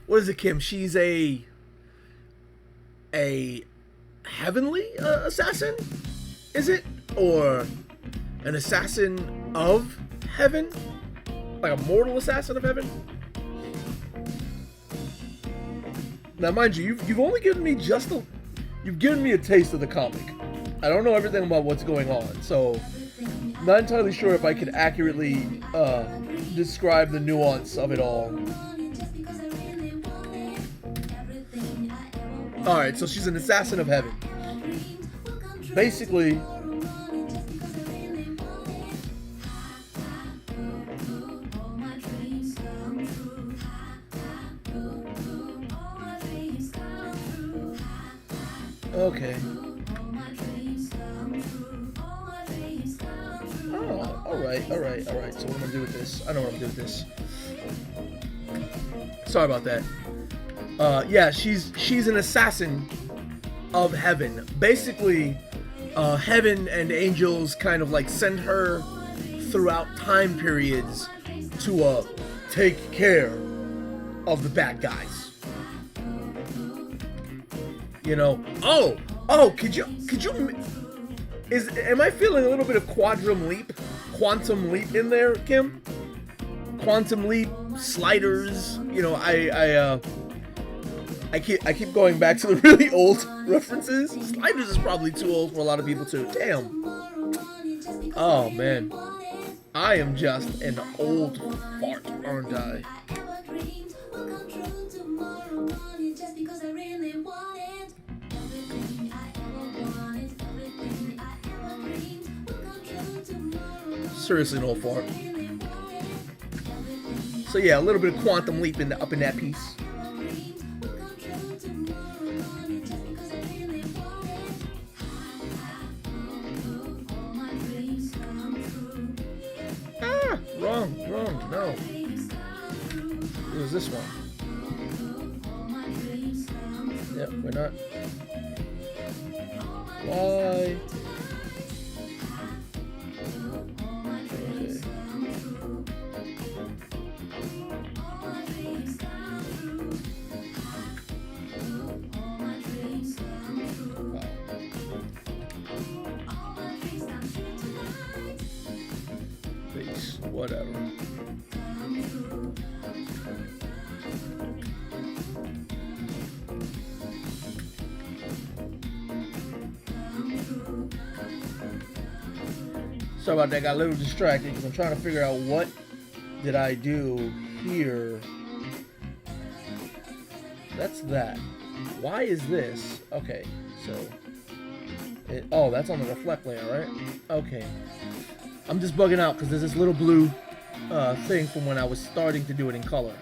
what is it, Kim? She's a heavenly assassin, is it, or an assassin of heaven, like a mortal assassin of heaven? Now, mind you, you've only given me you've given me a taste of the comic. I don't know everything about what's going on, so not entirely sure if I could accurately describe the nuance of it all. Alright, so she's an assassin of heaven. Basically, okay. Oh, alright. So what am I gonna do with this? I know what I'm gonna do with this. Sorry about that. Yeah, she's an assassin of heaven. Basically, heaven and angels kind of like send her throughout time periods to take care of the bad guys. Could you am I feeling a little bit of quantum leap in there, Kim? Quantum leap Sliders. You know, I keep going back to the really old references. Sliders is probably too old for a lot of people too. Damn. Oh man, I am just an old fart, aren't I? Seriously, an old fart. So yeah, a little bit of quantum leap up in that piece. Wrong, no. It was this one. Yep, we're not. Why? Whatever. Sorry about that, got a little distracted because I'm trying to figure out what did I do here. That's that. Why is this? Okay, so oh, that's on the reflect layer, right? Okay. I'm just bugging out because there's this little blue thing from when I was starting to do it in color.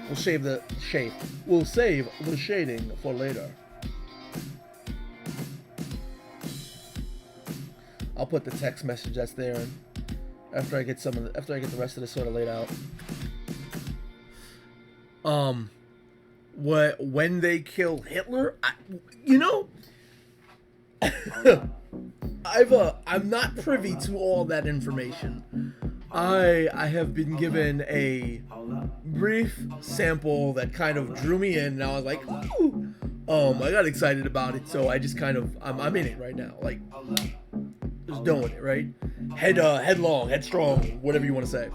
We'll save the shade. We'll save the shading for later. I'll put the text message that's there after I get after I get the rest of this sort of laid out. When they kill Hitler, you know. I'm not privy to all that information. I have been given a brief sample that kind of drew me in, and I was like, ooh. I got excited about it, so I just kind of I'm in it right now, like just doing it, right? Headlong, headstrong, whatever you want to say.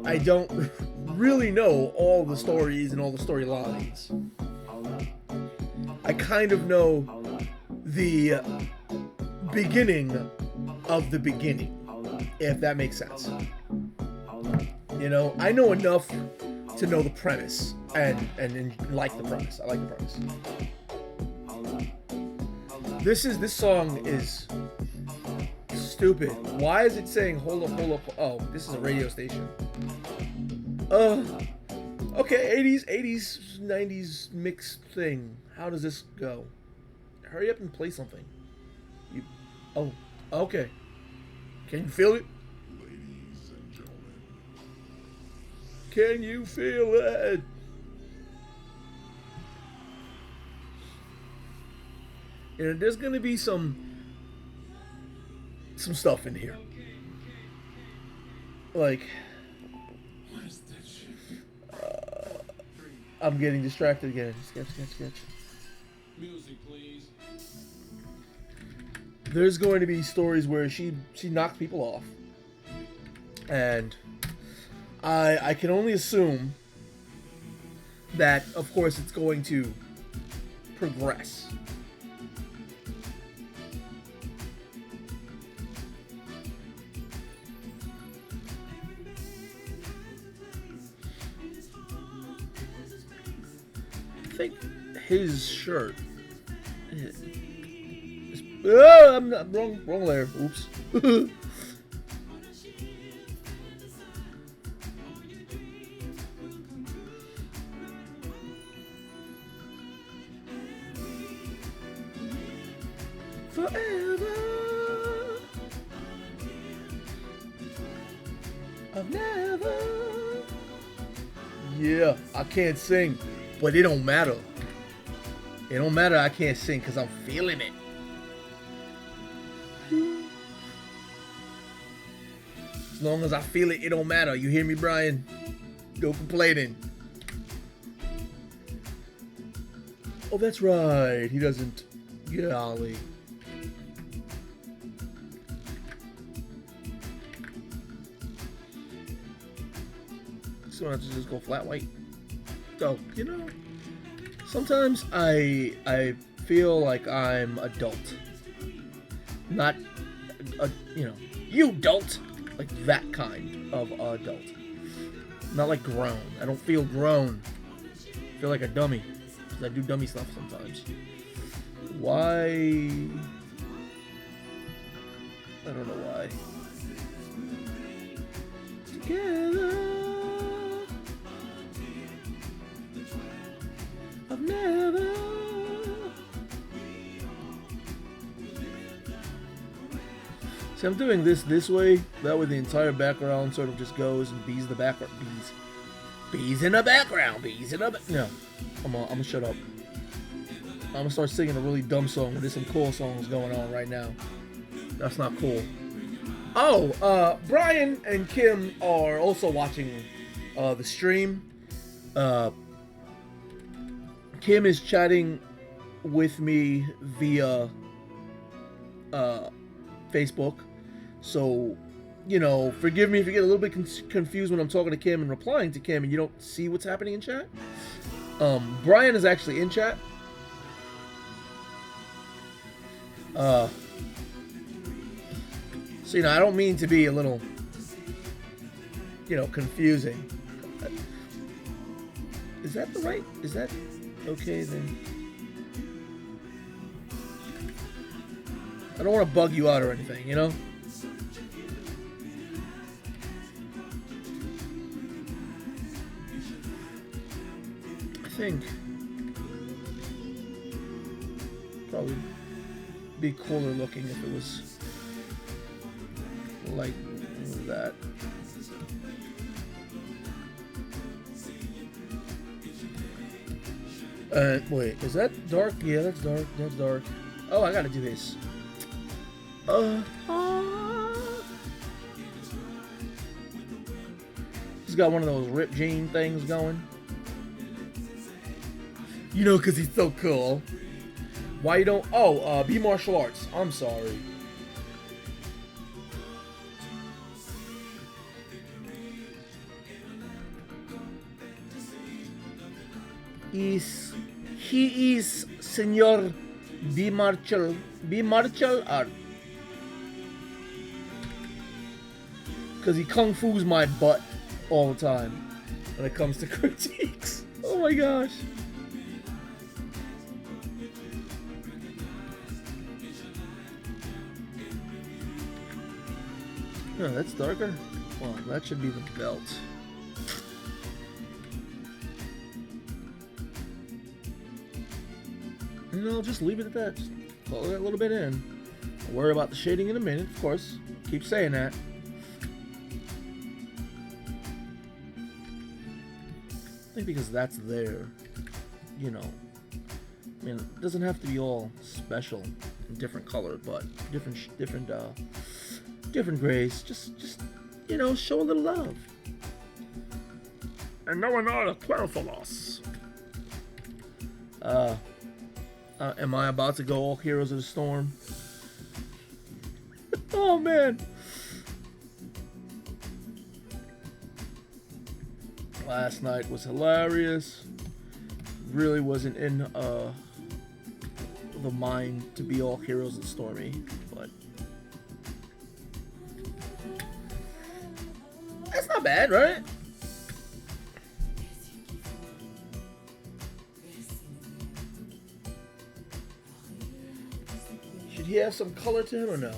I don't really know all the stories and all the storylines. I kind of know the beginning of the beginning, if that makes sense. You know, I know enough to know the premise and like the premise. I like the premise. This song is stupid. Why is it saying hold up? Oh, this is a radio station. Okay, 80s, 90s mixed thing. How does this go? Hurry up and play something. Oh, okay. Can you feel it? Ladies and gentlemen. Can you feel it? And there's gonna be some stuff in here. Like, I'm getting distracted again. Sketch. Music, please. There's going to be stories where she knocked people off, and I can only assume that, of course, it's going to progress. I think his shirt. Oh, I'm not wrong layer. Oops. Forever. I've never. Yeah, I can't sing, but it don't matter. It don't matter. I can't sing because I'm feeling it. As long as I feel it, it don't matter. You hear me, Brian? No complaining. Oh, that's right. He doesn't. Golly. So I have to just go flat white. So, you know, sometimes I feel like I'm adult. Not, you adult. Like that kind of adult. Not like grown. I don't feel grown. I feel like a dummy. Because I do dummy stuff sometimes. Why? I don't know why. Together, I've never. See, I'm doing this way. That way the entire background sort of just goes and bees the background. Bees in the background. Bees in the no. I'm gonna shut up. I'm gonna start singing a really dumb song when there's some cool songs going on right now. That's not cool. Oh, Brian and Kim are also watching the stream. Kim is chatting with me via Facebook. So, forgive me if you get a little bit confused when I'm talking to Kim and replying to Kim and you don't see what's happening in chat. Brian is actually in chat. So, I don't mean to be a little, confusing. Is that the right? Is that okay then? I don't want to bug you out or anything, I think probably be cooler looking if it was like that. Wait, is that dark? Yeah, that's dark. That's dark. Oh, I gotta do this. He's got one of those Rip Jean things going. Because he's so cool. Why you don't? Oh, B martial arts. I'm sorry. He is Senor B martial art. Because he kung fu's my butt all the time when it comes to critiques. Oh my gosh. Oh, that's darker. Well, that should be the belt. And I'll just leave it at that. Just color that a little bit in. I'll worry about the shading in a minute, of course. Keep saying that. I think because that's there, I mean, it doesn't have to be all special and different color, but different grays. Just show a little love. And now another 12 of us. Am I about to go all Heroes of the Storm? Oh man. Last night was hilarious. Really wasn't in the mind to be all Heroes of Stormy, but that's not bad, right? Should he have some color to him or no?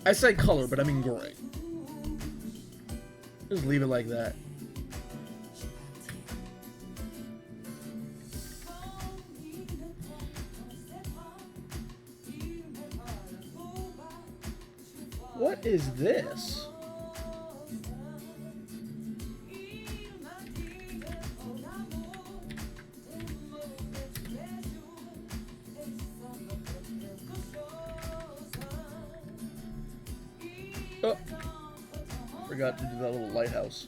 I say color, but I mean gray. Just leave it like that. What is this? Oh, forgot to do that little lighthouse.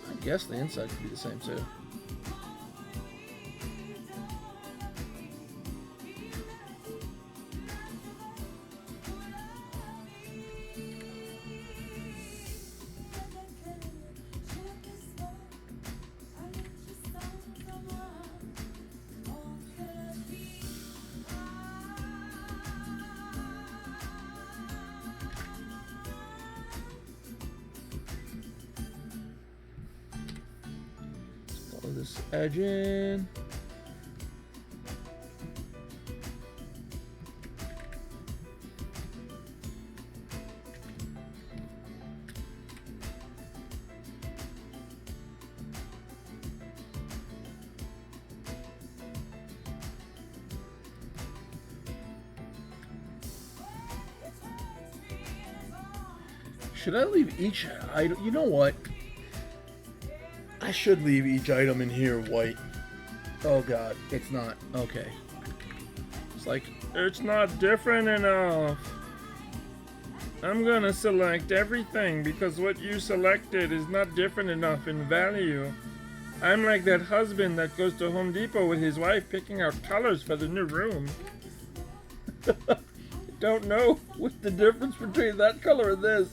I guess the inside could be the same too. this edge in. Should I leave each item? You know what? I should leave each item in here white. Oh god, it's not. Okay. It's like, It's not different enough. I'm gonna select everything because what you selected is not different enough in value. I'm like that husband that goes to Home Depot with his wife picking out colors for the new room. Don't know what's the difference between that color and this.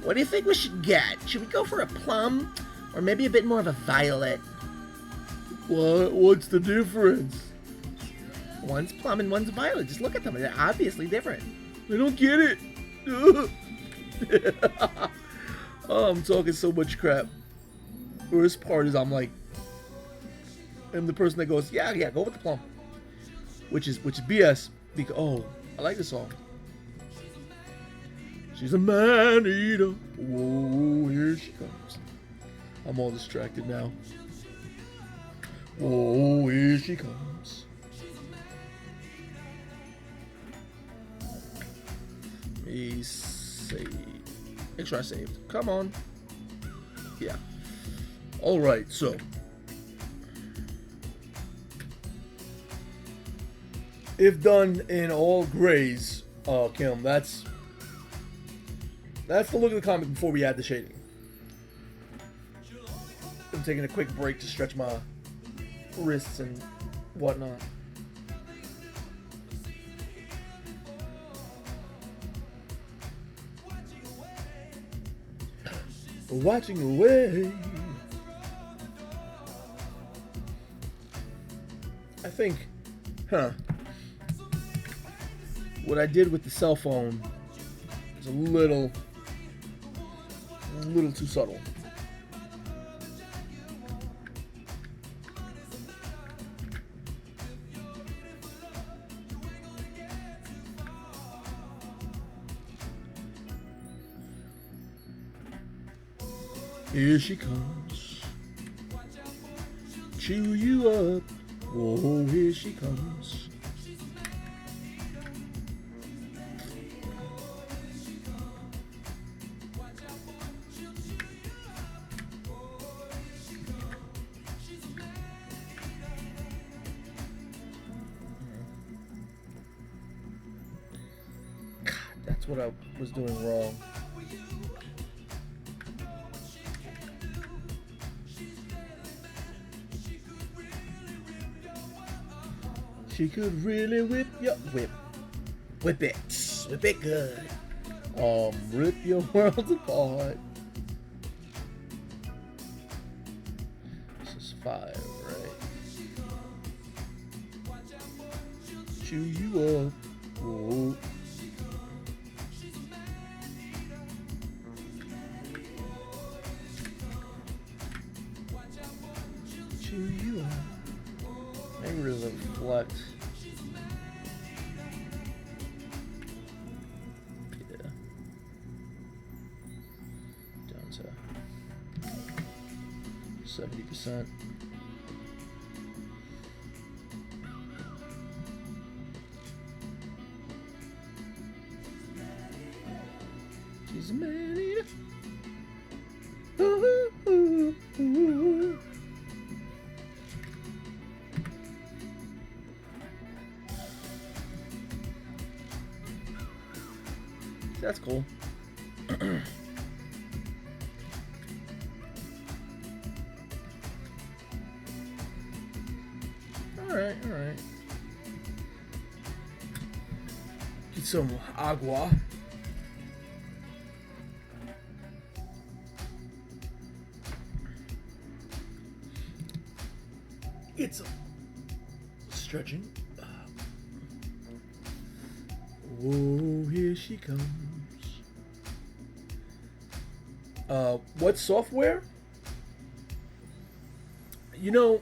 What do you think we should get? Should we go for a plum? Or maybe a bit more of a violet? what's the difference? One's plum and one's violet. Just look at them. They're obviously different. I don't get it. Oh, I'm talking so much crap. Worst part is I'm the person that goes, yeah, go with the plum. Which is BS. Because, oh, I like this song. She's a man eater. Whoa, here she comes. I'm all distracted now. Whoa, here she comes. Me save. Make sure I saved. Come on. Yeah. Alright, so. If done in all grays, Kim, that's the look of the comic before we add the shading. I'm taking a quick break to stretch my wrists and whatnot. Watching away. I think, what I did with the cell phone is a little too subtle. Here she comes. Chew you up. Whoa, here she comes. God, that's what I was doing wrong. She could really whip it good. Rip your world apart. This is 5, right? Chew you up. Whoa. Chew you up. Maybe there's a flex. Yeah. Down to 70%. She's a man eater. Ooh, ooh, ooh. That's cool. Alright. Get some agua. Get some stretching. Whoa, here she comes. What software? You know,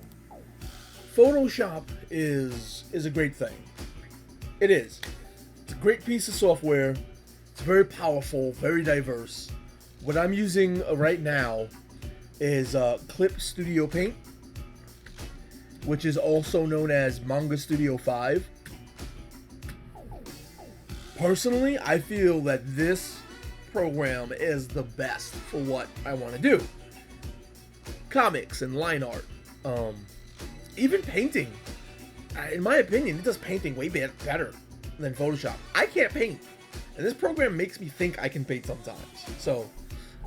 Photoshop is a great thing. It is. It's a great piece of software. It's very powerful, very diverse. What I'm using right now is Clip Studio Paint, which is also known as Manga Studio 5. Personally, I feel that this program is the best for what I want to do. Comics and line art. Even painting. In my opinion, it does painting way better than Photoshop. I can't paint. And this program makes me think I can paint sometimes. So,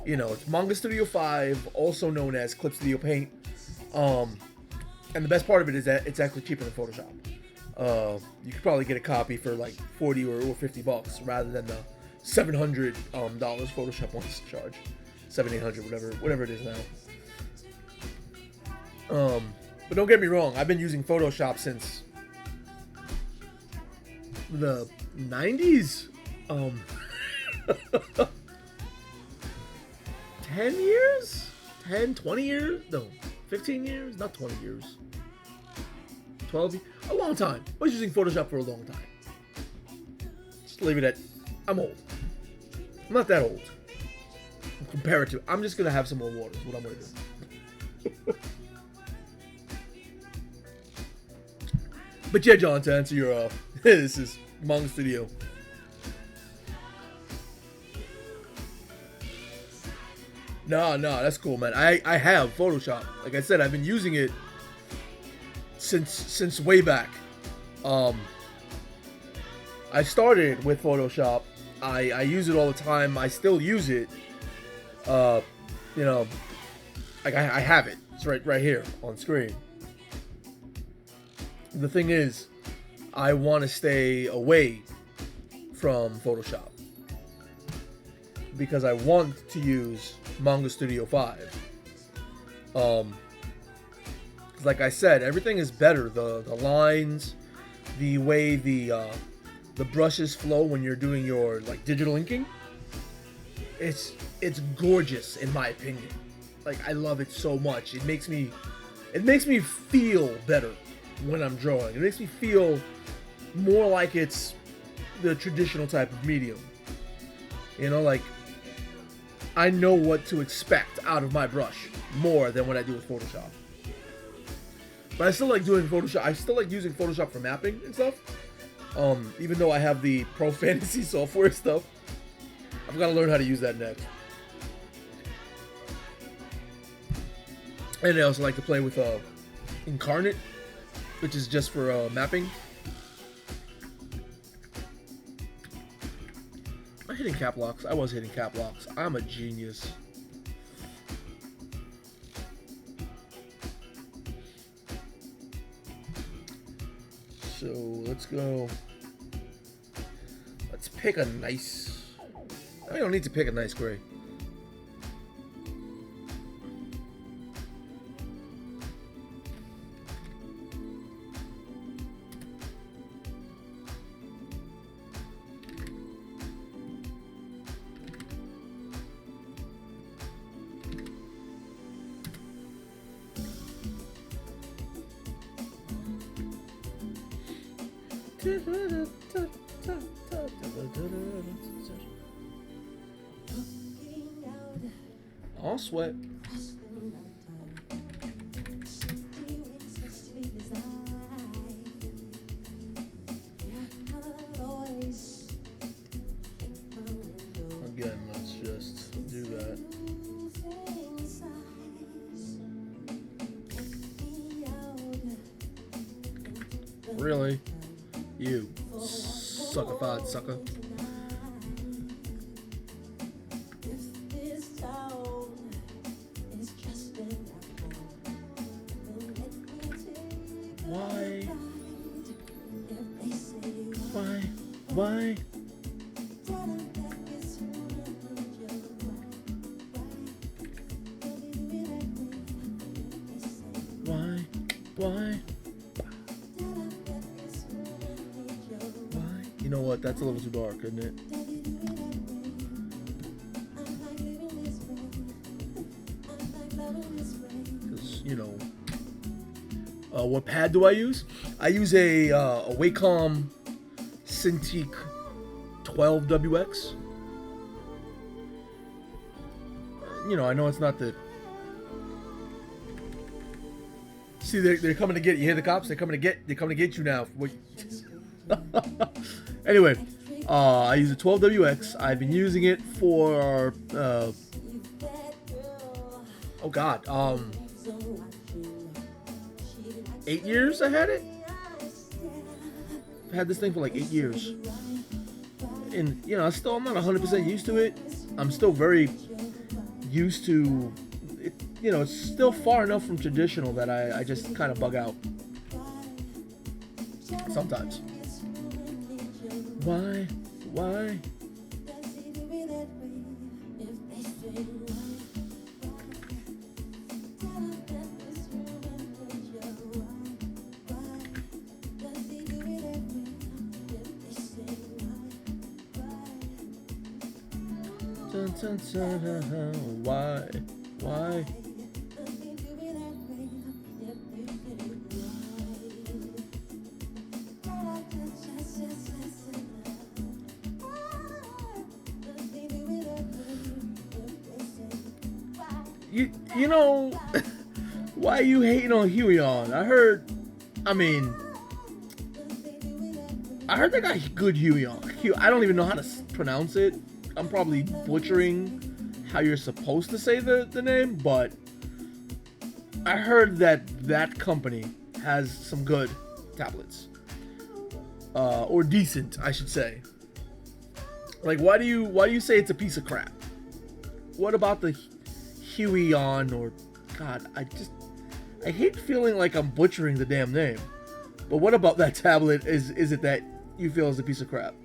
you know, it's Manga Studio 5, also known as Clip Studio Paint. And the best part of it is that it's actually cheaper than Photoshop. You could probably get a copy for like 40 or $50 rather than the $700 Photoshop wants to charge. 700-800, whatever it is now. But don't get me wrong, I've been using Photoshop since the 90s. 10 years? 10, 20 years? No, 15 years? Not 20 years. 12? A long time. I was using Photoshop for a long time. Just leave it at, I'm old. I'm not that old. Comparative. I'm just gonna have some more water is what I'm gonna do. But yeah, John, to answer your, this is Manga Studio. No, that's cool, man. I have Photoshop. Like I said, I've been using it since way back. I started with Photoshop. I use it all the time. I still use it. You know, like I have it. It's right here on screen. The thing is, I want to stay away from Photoshop because I want to use Manga Studio 5. Like I said, everything is better. The lines, the way the brushes flow when you're doing your like digital inking. It's gorgeous in my opinion. Like I love it so much. It makes me feel better when I'm drawing. It makes me feel more like it's the traditional type of medium. You know, like I know what to expect out of my brush more than what I do with Photoshop. But I still like doing Photoshop. I still like using Photoshop for mapping and stuff. Even though I have the Pro Fantasy software stuff, I've got to learn how to use that next. And I also like to play with Incarnate, which is just for mapping. Am I hitting cap locks? I was hitting cap locks. I'm a genius. So let's go. Let's pick a nice. I don't need to pick a nice gray. All sweat. Again, let's just do that. Really? You suckified sucker. Why? Why? Why? Why? Why? You know what? That's a little too dark, isn't it? Because, you know, What pad do I use? I use a Wacom Cintiq 12WX. You know, I know it's not the... See, they're coming to get you. You hear the cops? They're coming to get you now. Anyway, I use a 12WX. I've been using it for oh god, 8 years I had it. I've had this thing for like 8 years. And you know, I'm not 100% used to it. I'm still very used to it. You know, it's still far enough from traditional that I just kind of bug out sometimes. Why? Dun, dun, dun, why? You know, why are you hating on Huion? I heard they got good Huion. I don't even know how to pronounce it. I'm probably butchering how you're supposed to say the name, but I heard that company has some good tablets. Or decent, I should say. Like, why do you say it's a piece of crap? What about the Huion, or God, I hate feeling like I'm butchering the damn name. But what about that tablet is it that you feel is a piece of crap?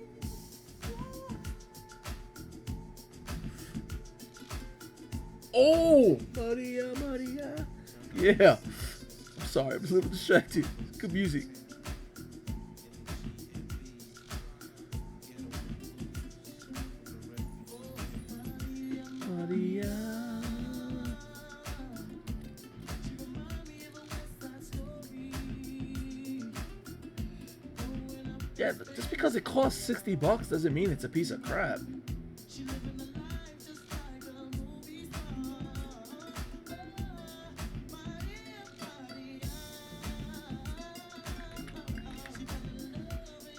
Oh, Maria. Yeah. I'm sorry, I was a little distracted. Good music. Maria. Yeah, just because it costs $60 doesn't mean it's a piece of crap.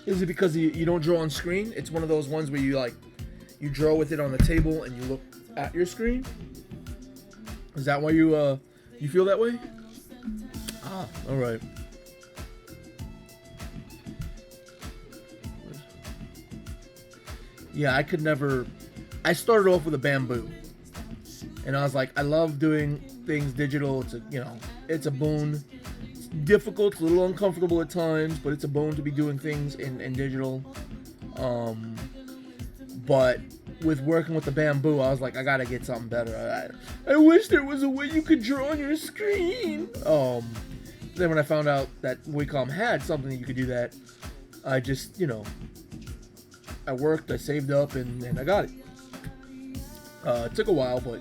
Is it because you don't draw on screen? It's one of those ones where you draw with it on the table and you look at your screen? Is that why you feel that way? Ah, all right. Yeah, I could never. I started off with a Bamboo, and I was like, I love doing things digital. It's a boon. It's difficult, it's a little uncomfortable at times, but it's a boon to be doing things in digital. But with working with the Bamboo, I was like, I gotta get something better. I wish there was a way you could draw on your screen. Then when I found out that Wacom had something that you could do that, I just, I worked, I saved up, and I got it. It took a while, but,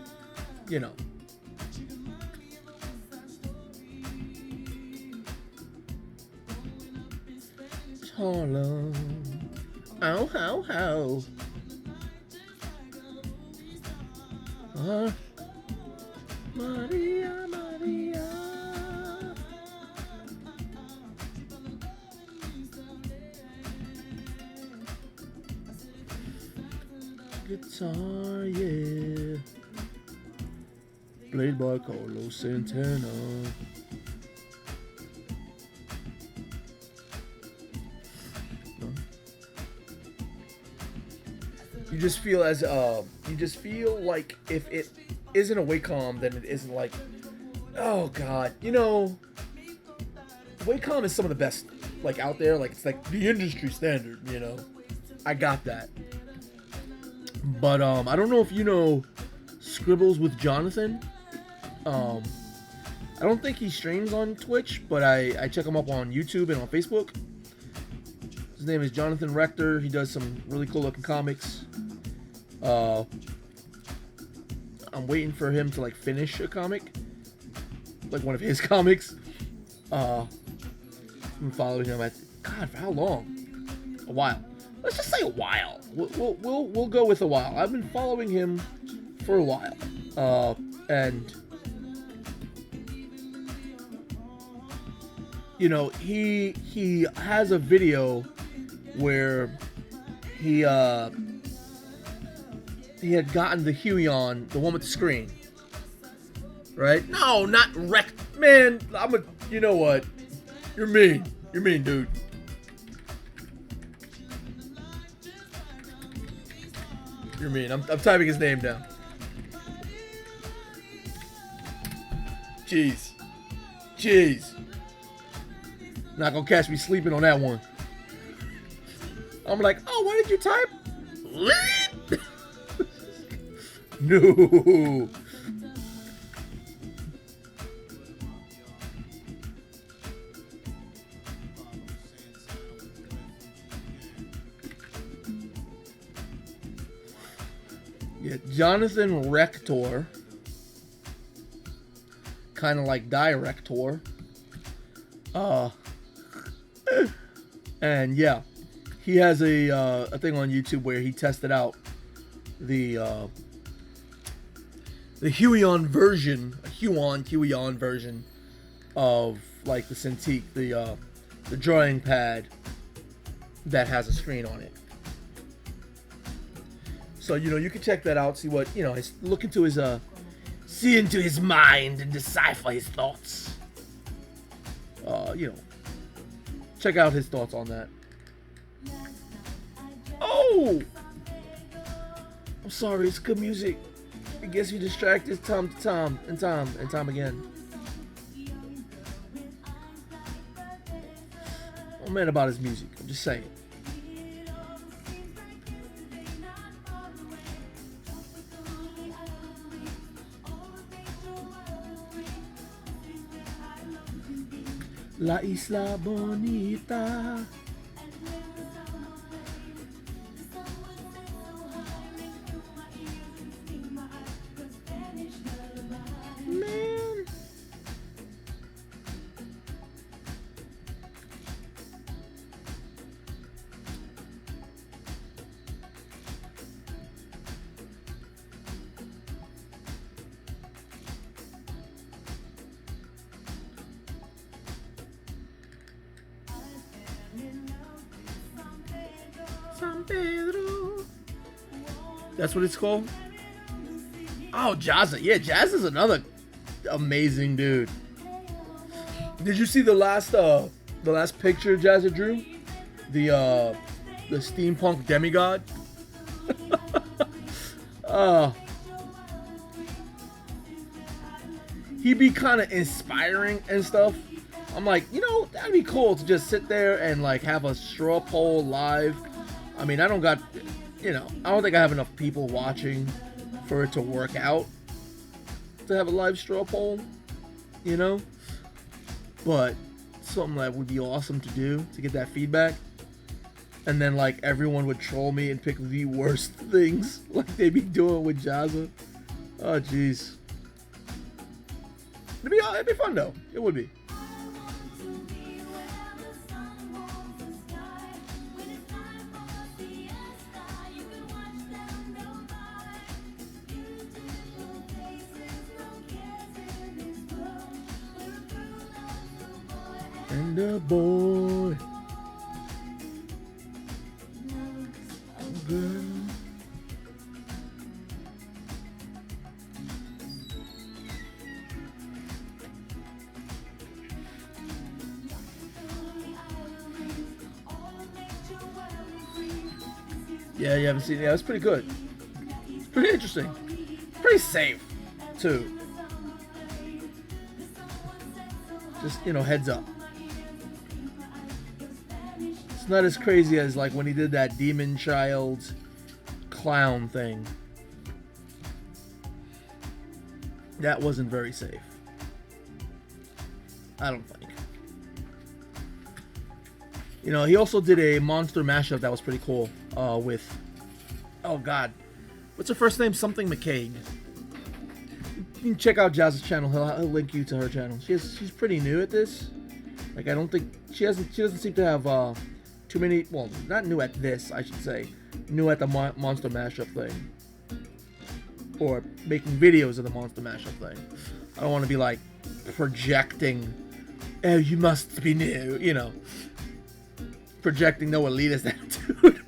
Hello. Ow, how, how. Maria. Guitar, yeah. Played by Carlos Santana. You just feel like if it isn't a Wacom, then it isn't like, oh god, Wacom is some of the best out there. It's like the industry standard, I got that. But I don't know if you know Scribbles with Jonathan. I don't think he streams on Twitch, but I check him up on YouTube and on Facebook. His name is Jonathan Rector. He does some really cool looking comics. I'm waiting for him to finish a comic, one of his comics. Been following him at God for how long? A while. Let's just say a while. We'll go with a while. I've been following him for a while, and you know, he has a video where he had gotten the Huion, the one with the screen, right? No, not wreck. Man, you know what? You're mean. You're mean, dude. You're mean. I'm typing his name down. Jeez. Not gonna catch me sleeping on that one. I'm like, oh, what did you type? No. Yeah, Jonathan Rector. Kind of like Director. And yeah, he has a thing on YouTube where he tested out the Huion version of like the Cintiq, the drawing pad that has a screen on it. So, you know, you can check that out, see what, you know, look into his see into his mind and decipher his thoughts. You know, check out his thoughts on that. Oh! I'm sorry, it's good music. It gets you distracted time to time and time again. I'm mad about his music, I'm just saying. La Isla Bonita. Man. San Pedro. That's what it's called? Oh, Jazza. Yeah, Jazza's another amazing dude. Did you see the last picture Jazza drew? The steampunk demigod? He'd be kind of inspiring and stuff. I'm like, you know, that'd be cool to just sit there and like have a straw poll live. I mean, I don't think I have enough people watching for it to work out to have a live straw poll, you know? But something that would be awesome to do to get that feedback. And then like everyone would troll me and pick the worst things like they be doing with Jazza. Oh jeez. It'd be fun though. It would be. And the boy. Girl. Yeah, you haven't seen it. Yeah, it's pretty good. It's pretty interesting. Pretty safe, too. Just, you know, heads up. It's not as crazy as like when he did that Demon Child clown thing. That wasn't very safe. I don't think. You know, he also did a monster mashup that was pretty cool with, oh god, what's her first name? Something McCaig. You can check out Jazz's channel. He'll link you to her channel. She's pretty new at this. Like, I don't think she doesn't seem to have too many. Well, not new at this, I should say. New at the monster mashup thing, or making videos of the monster mashup thing. I don't want to be like projecting. Oh, you must be new, you know. Projecting no elitist attitude.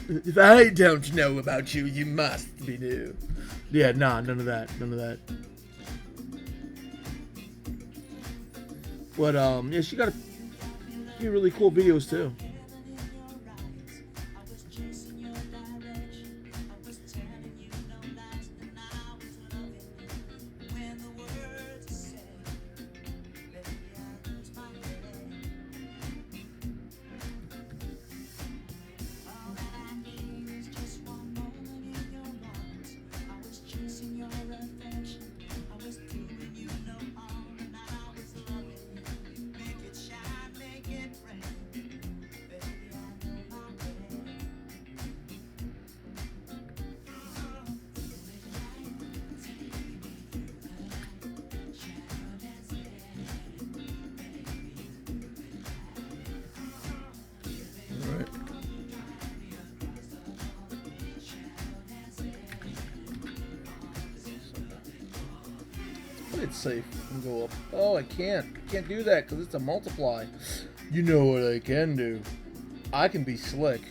If I don't know about you, you must be new. Yeah, nah, none of that. None of that. But, yeah, she got a few really cool videos, too. It's safe and go up. Oh, I can't do that because it's a multiply. You know what I can do? I can be slick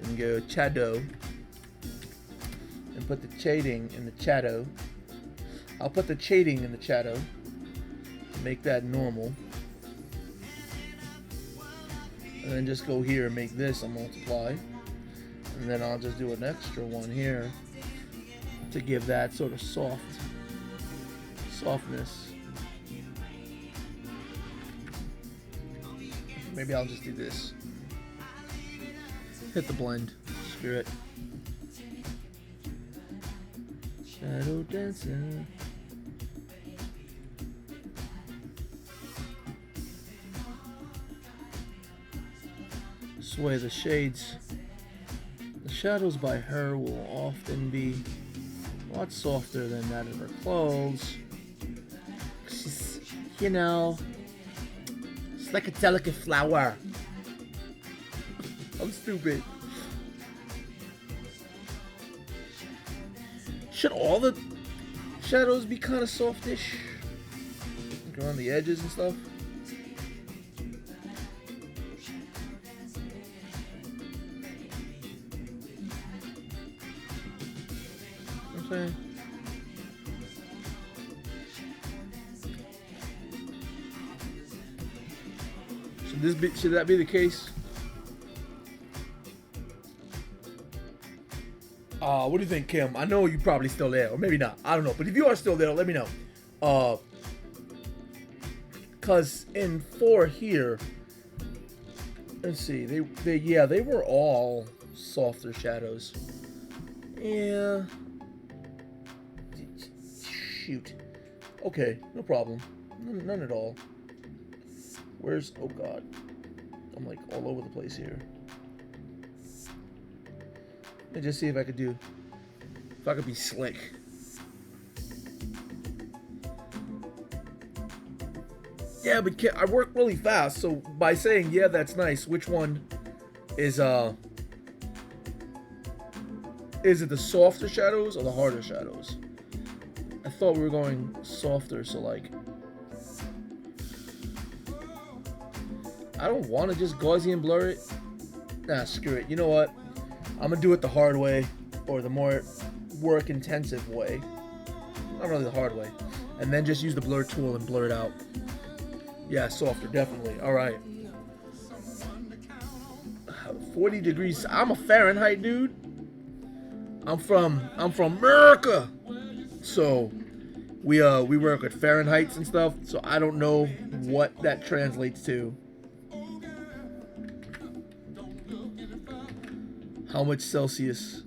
and go shadow and put the shading in the shadow. I'll put the shading in the shadow. Make that normal. And then just go here and make this a multiply. And then I'll just do an extra one here to give that sort of softness. Maybe I'll just do this. Hit the blend. Screw it. Shadow dancer. Sway the shades. The shadows by her will often be a lot softer than that of her clothes. She's, you know, it's like a delicate flower. I'm stupid. Should all the shadows be kind of softish? Like around the edges and stuff? Okay. Should that be the case? What do you think, Kim? I know you're probably still there, or maybe not. I don't know. But if you are still there, let me know. Cause in 4 here, let's see, they were all softer shadows. Yeah. Shoot. Okay, no problem. None at all. Where's... Oh, God. I'm, like, all over the place here. Let me just see if I could do... If I could be slick. Yeah, but I work really fast, so by saying, yeah, that's nice, which one is it the softer shadows or the harder shadows? I thought we were going softer, so like... I don't want to just Gaussian blur it. Nah, screw it. You know what? I'm gonna do it the hard way, or the more work-intensive way. Not really the hard way. And then just use the blur tool and blur it out. Yeah, softer, definitely. All right. 40 degrees. I'm a Fahrenheit dude. I'm from America. So we work with Fahrenheits and stuff. So I don't know what that translates to. How much Celsius?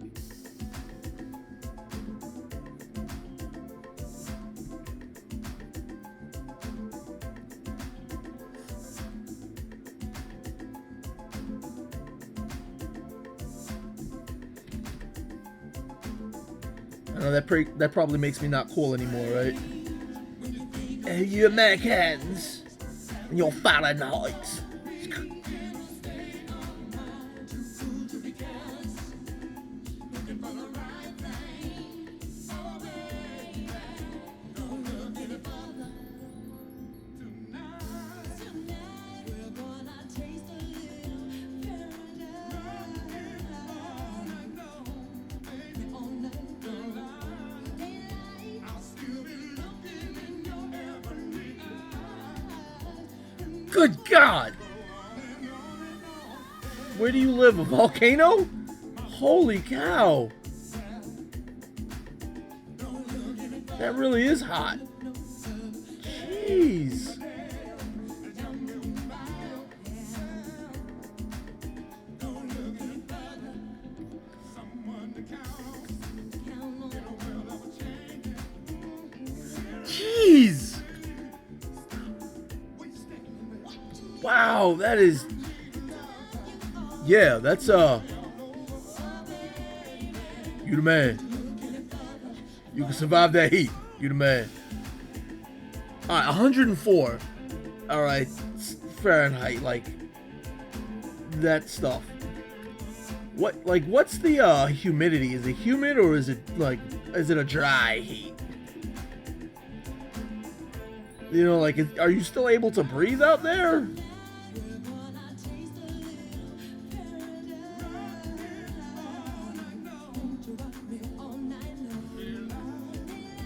I know that probably makes me not cool anymore, right? Hey, you Americans! and your Fahrenheit. Good God! Where do you live? A volcano? Holy cow! That really is hot. Jeez. Jeez. Wow, that is... Yeah, that's, you the man. You can survive that heat. You the man. Alright, 104. Alright, Fahrenheit, like, that stuff. What's the, humidity? Is it humid or is it, like, is it a dry heat? You know, like, are you still able to breathe out there?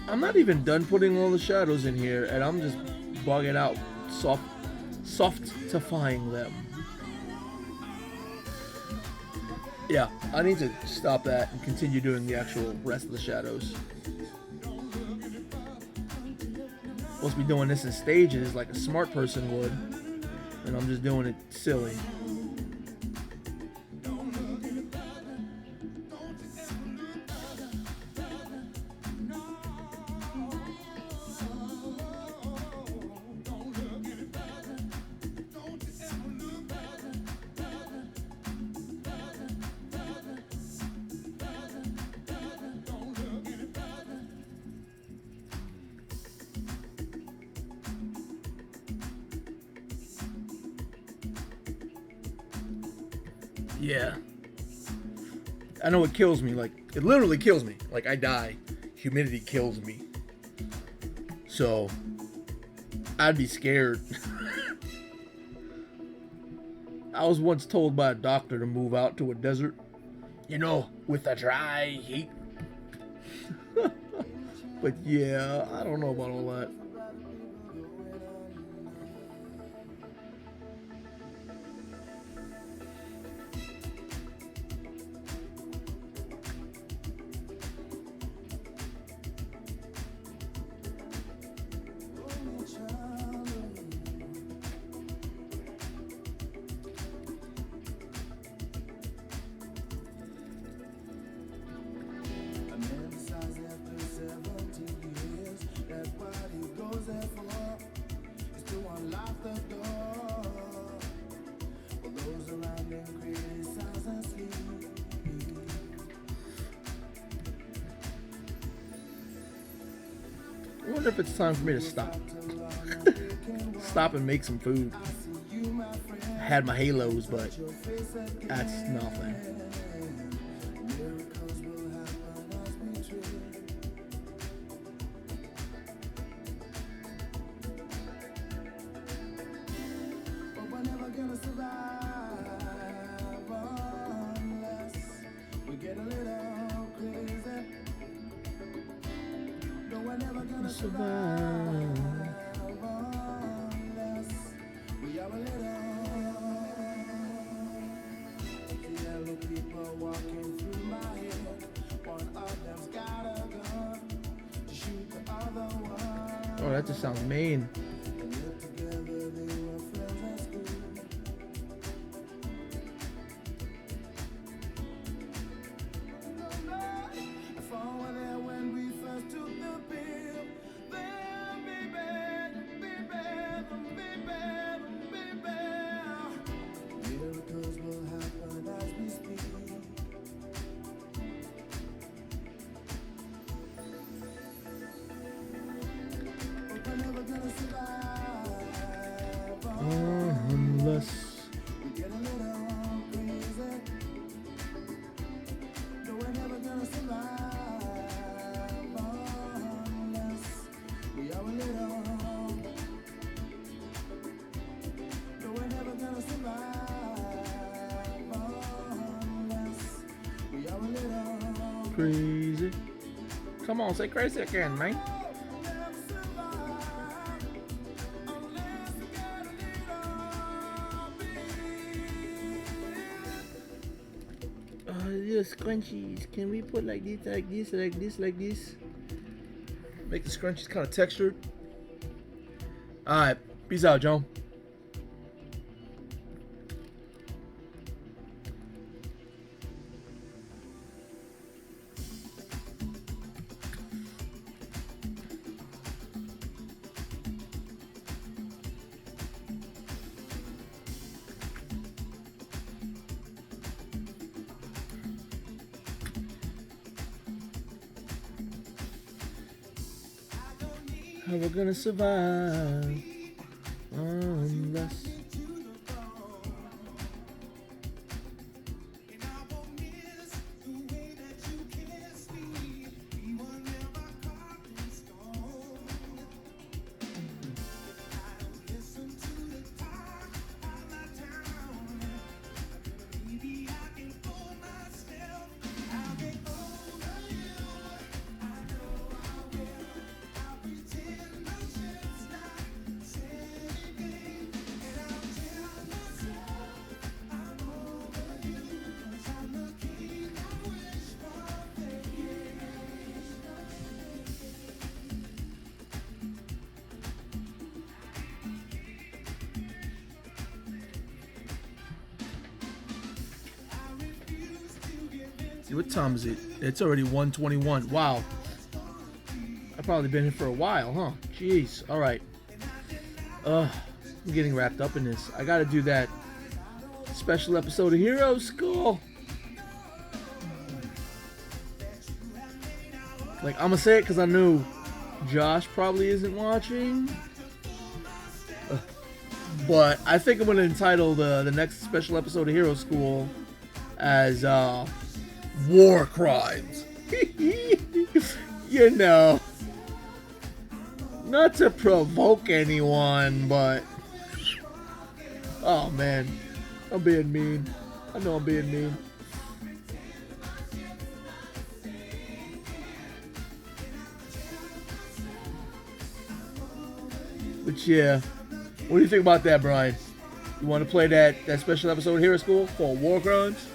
I'm not even done putting all the shadows in here, and I'm just bugging out, softifying them. Yeah, I need to stop that and continue doing the actual rest of the shadows. Supposed to be doing this in stages like a smart person would, and I'm just doing it silly. Yeah. I know it kills me. Like, it literally kills me. Like, I die. Humidity kills me. So, I'd be scared. I was once told by a doctor to move out to a desert. You know, with a dry heat. But yeah, I don't know about all that. I wonder if it's time for me to stop. Stop and make some food. I had my halos, but that's nothing. Oh, that just sounds mean. crazy. Come on, say crazy again, man. Little scrunchies. Can we put like this, like this, like this, like this? Make the scrunchies kind of textured. Alright, peace out, Joe. How we're gonna survive unless see what time is it? It's already 1:21. Wow. I've probably been here for a while, huh? Jeez. Alright. I'm getting wrapped up in this. I gotta do that special episode of Hero School. Like, I'm gonna say it because I know Josh probably isn't watching. But I think I'm gonna entitle the next special episode of Hero School as War Crimes. You know, not to provoke anyone, but oh man, I'm being mean. I know I'm being mean. But yeah, what do you think about that, Brian? You want to play that special episode of Hero School called War Crimes?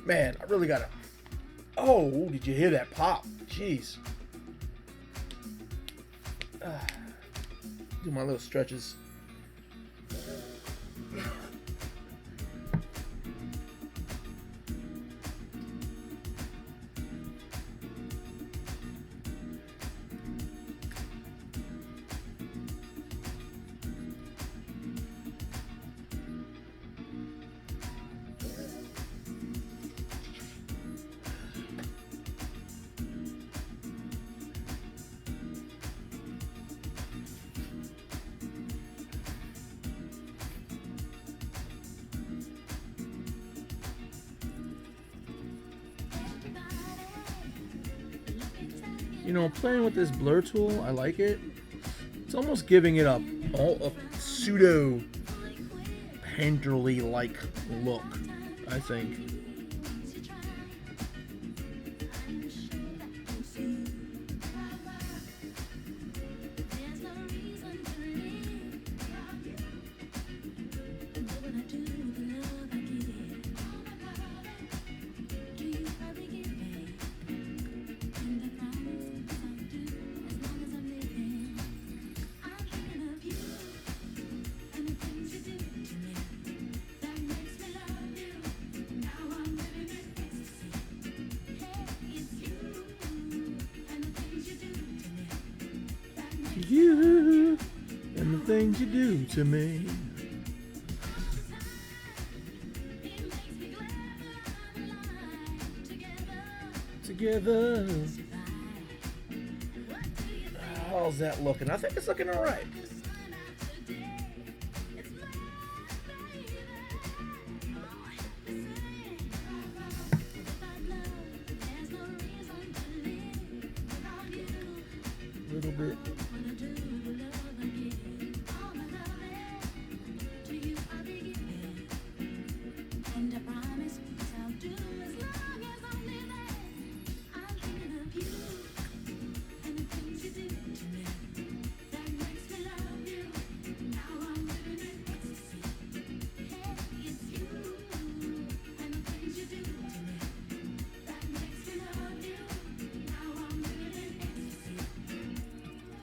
Man, I really gotta. Oh, did you hear that pop? Jeez. Do my little stretches. You know, playing with this blur tool, I like it. It's almost giving it a pseudo painterly like look, I think. You and the things you do to me. Together. How's that looking? I think it's looking alright. bit.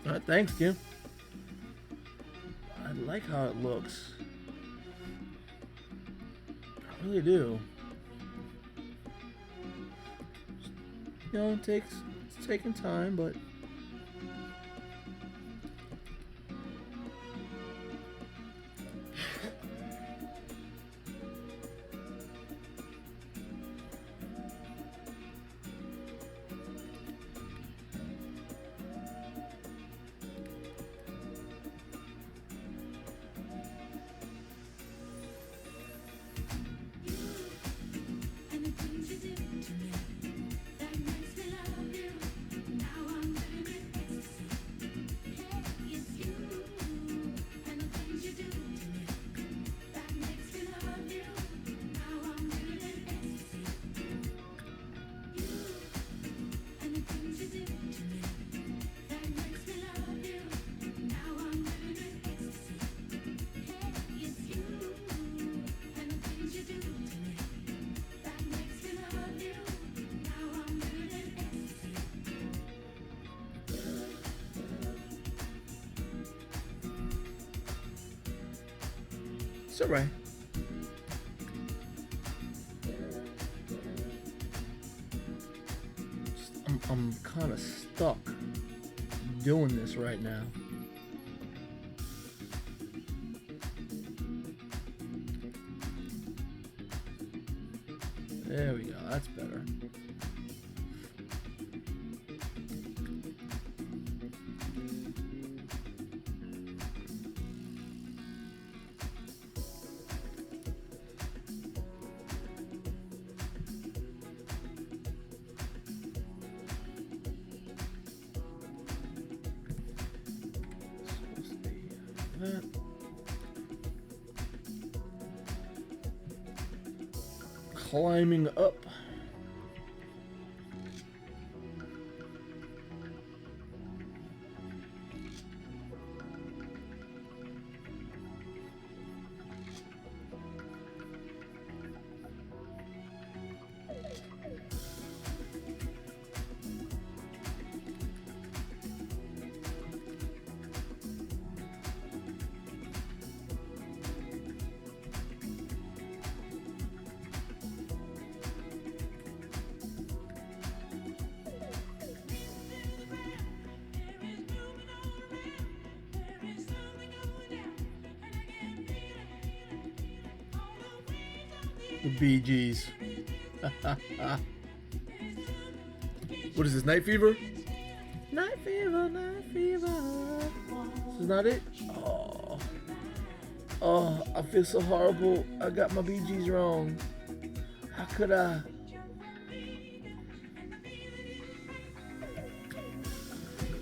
All right, thanks, Kim. I like how it looks. I really do. You know, it's taking time, but it's alright. I'm kind of stuck doing this right now. There we go. That's better. That. Climbing up. The Bee Gees. What is this, Night Fever? Night Fever, Night Fever. This is not it? Oh. Oh, I feel so horrible. I got my Bee Gees wrong. How could I?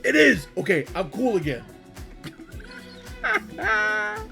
It is! Okay, I'm cool again. Yeah!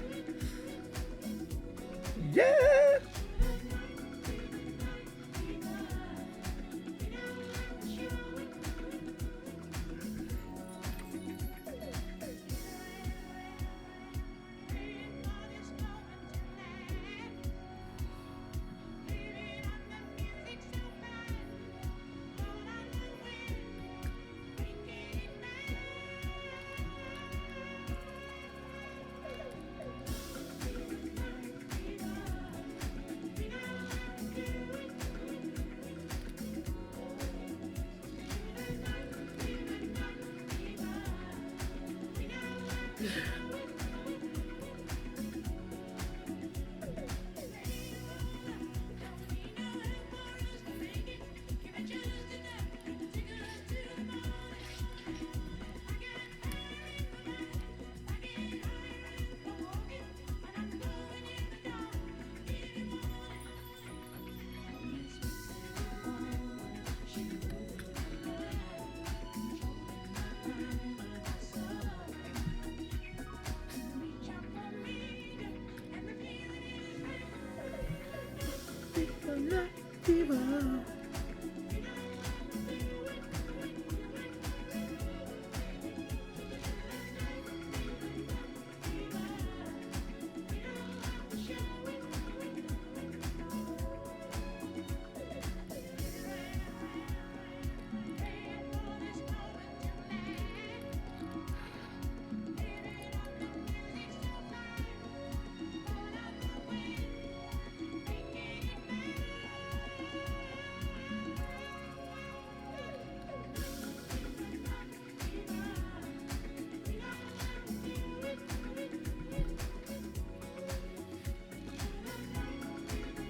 fever.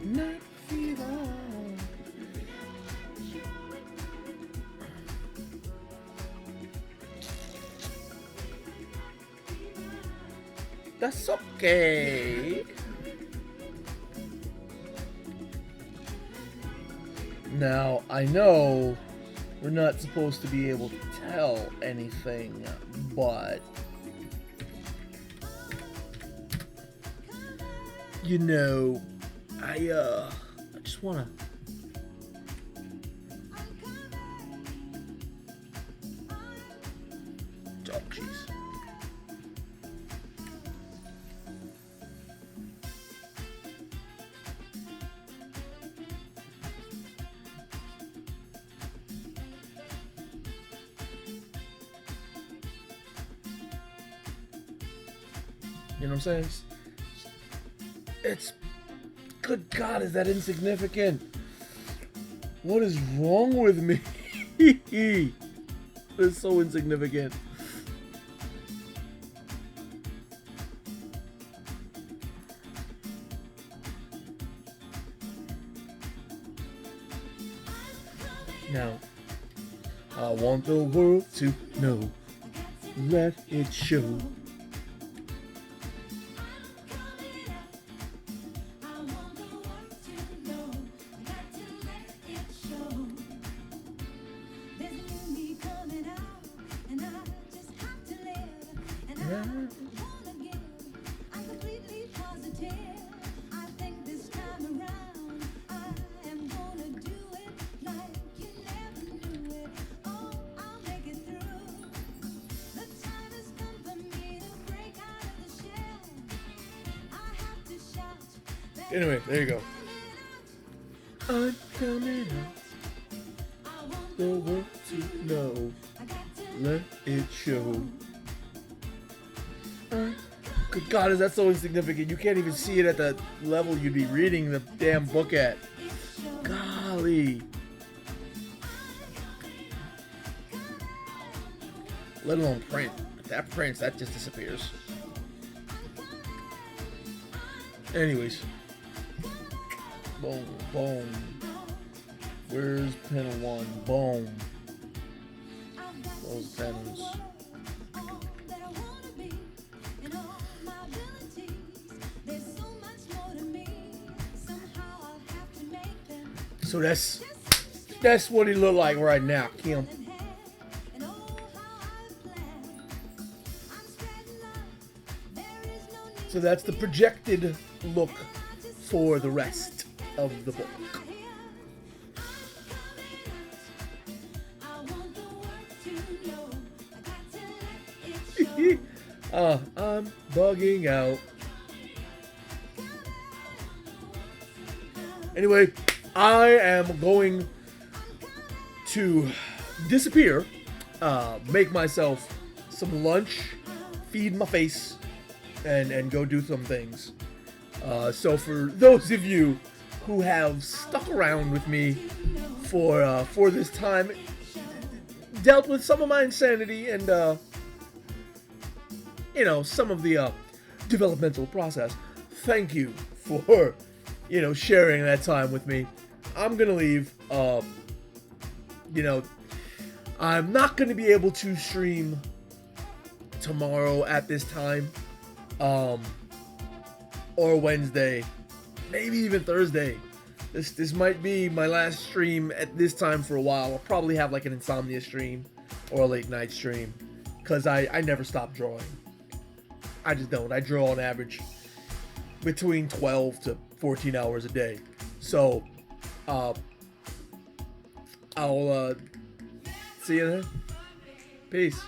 Night fever. That's okay. Now, I know we're not supposed to be able to tell anything, but you know, I just wanna. Oh, jeez. You know what I'm saying? It's good God, is that insignificant? What is wrong with me? It's so insignificant. Now, I want the world to know. Let it show. Anyway, there you go. I'm coming out. The world to know. Let it show. Good God, is that so insignificant? You can't even see it at the level you'd be reading the damn book at. Golly. Let alone print. If that prints, that just disappears. Anyways. Boom, boom. Where's pen 1? Boom. Those pens. So that's what he look like right now, Kim. So that's the projected look for the rest of the book. I'm bugging out. Anyway, I am going to disappear, make myself some lunch, feed my face, and go do some things. So for those of you who have stuck around with me for this time, dealt with some of my insanity and some of the developmental process, thank you for sharing that time with me. I'm gonna leave. I'm not gonna be able to stream tomorrow at this time, or Wednesday, maybe even Thursday. This might be my last stream at this time for a while. I'll probably have like an insomnia stream or a late night stream, because I never stop drawing. I just don't. I draw on average between 12 to 14 hours a day. So I'll see you then. Peace.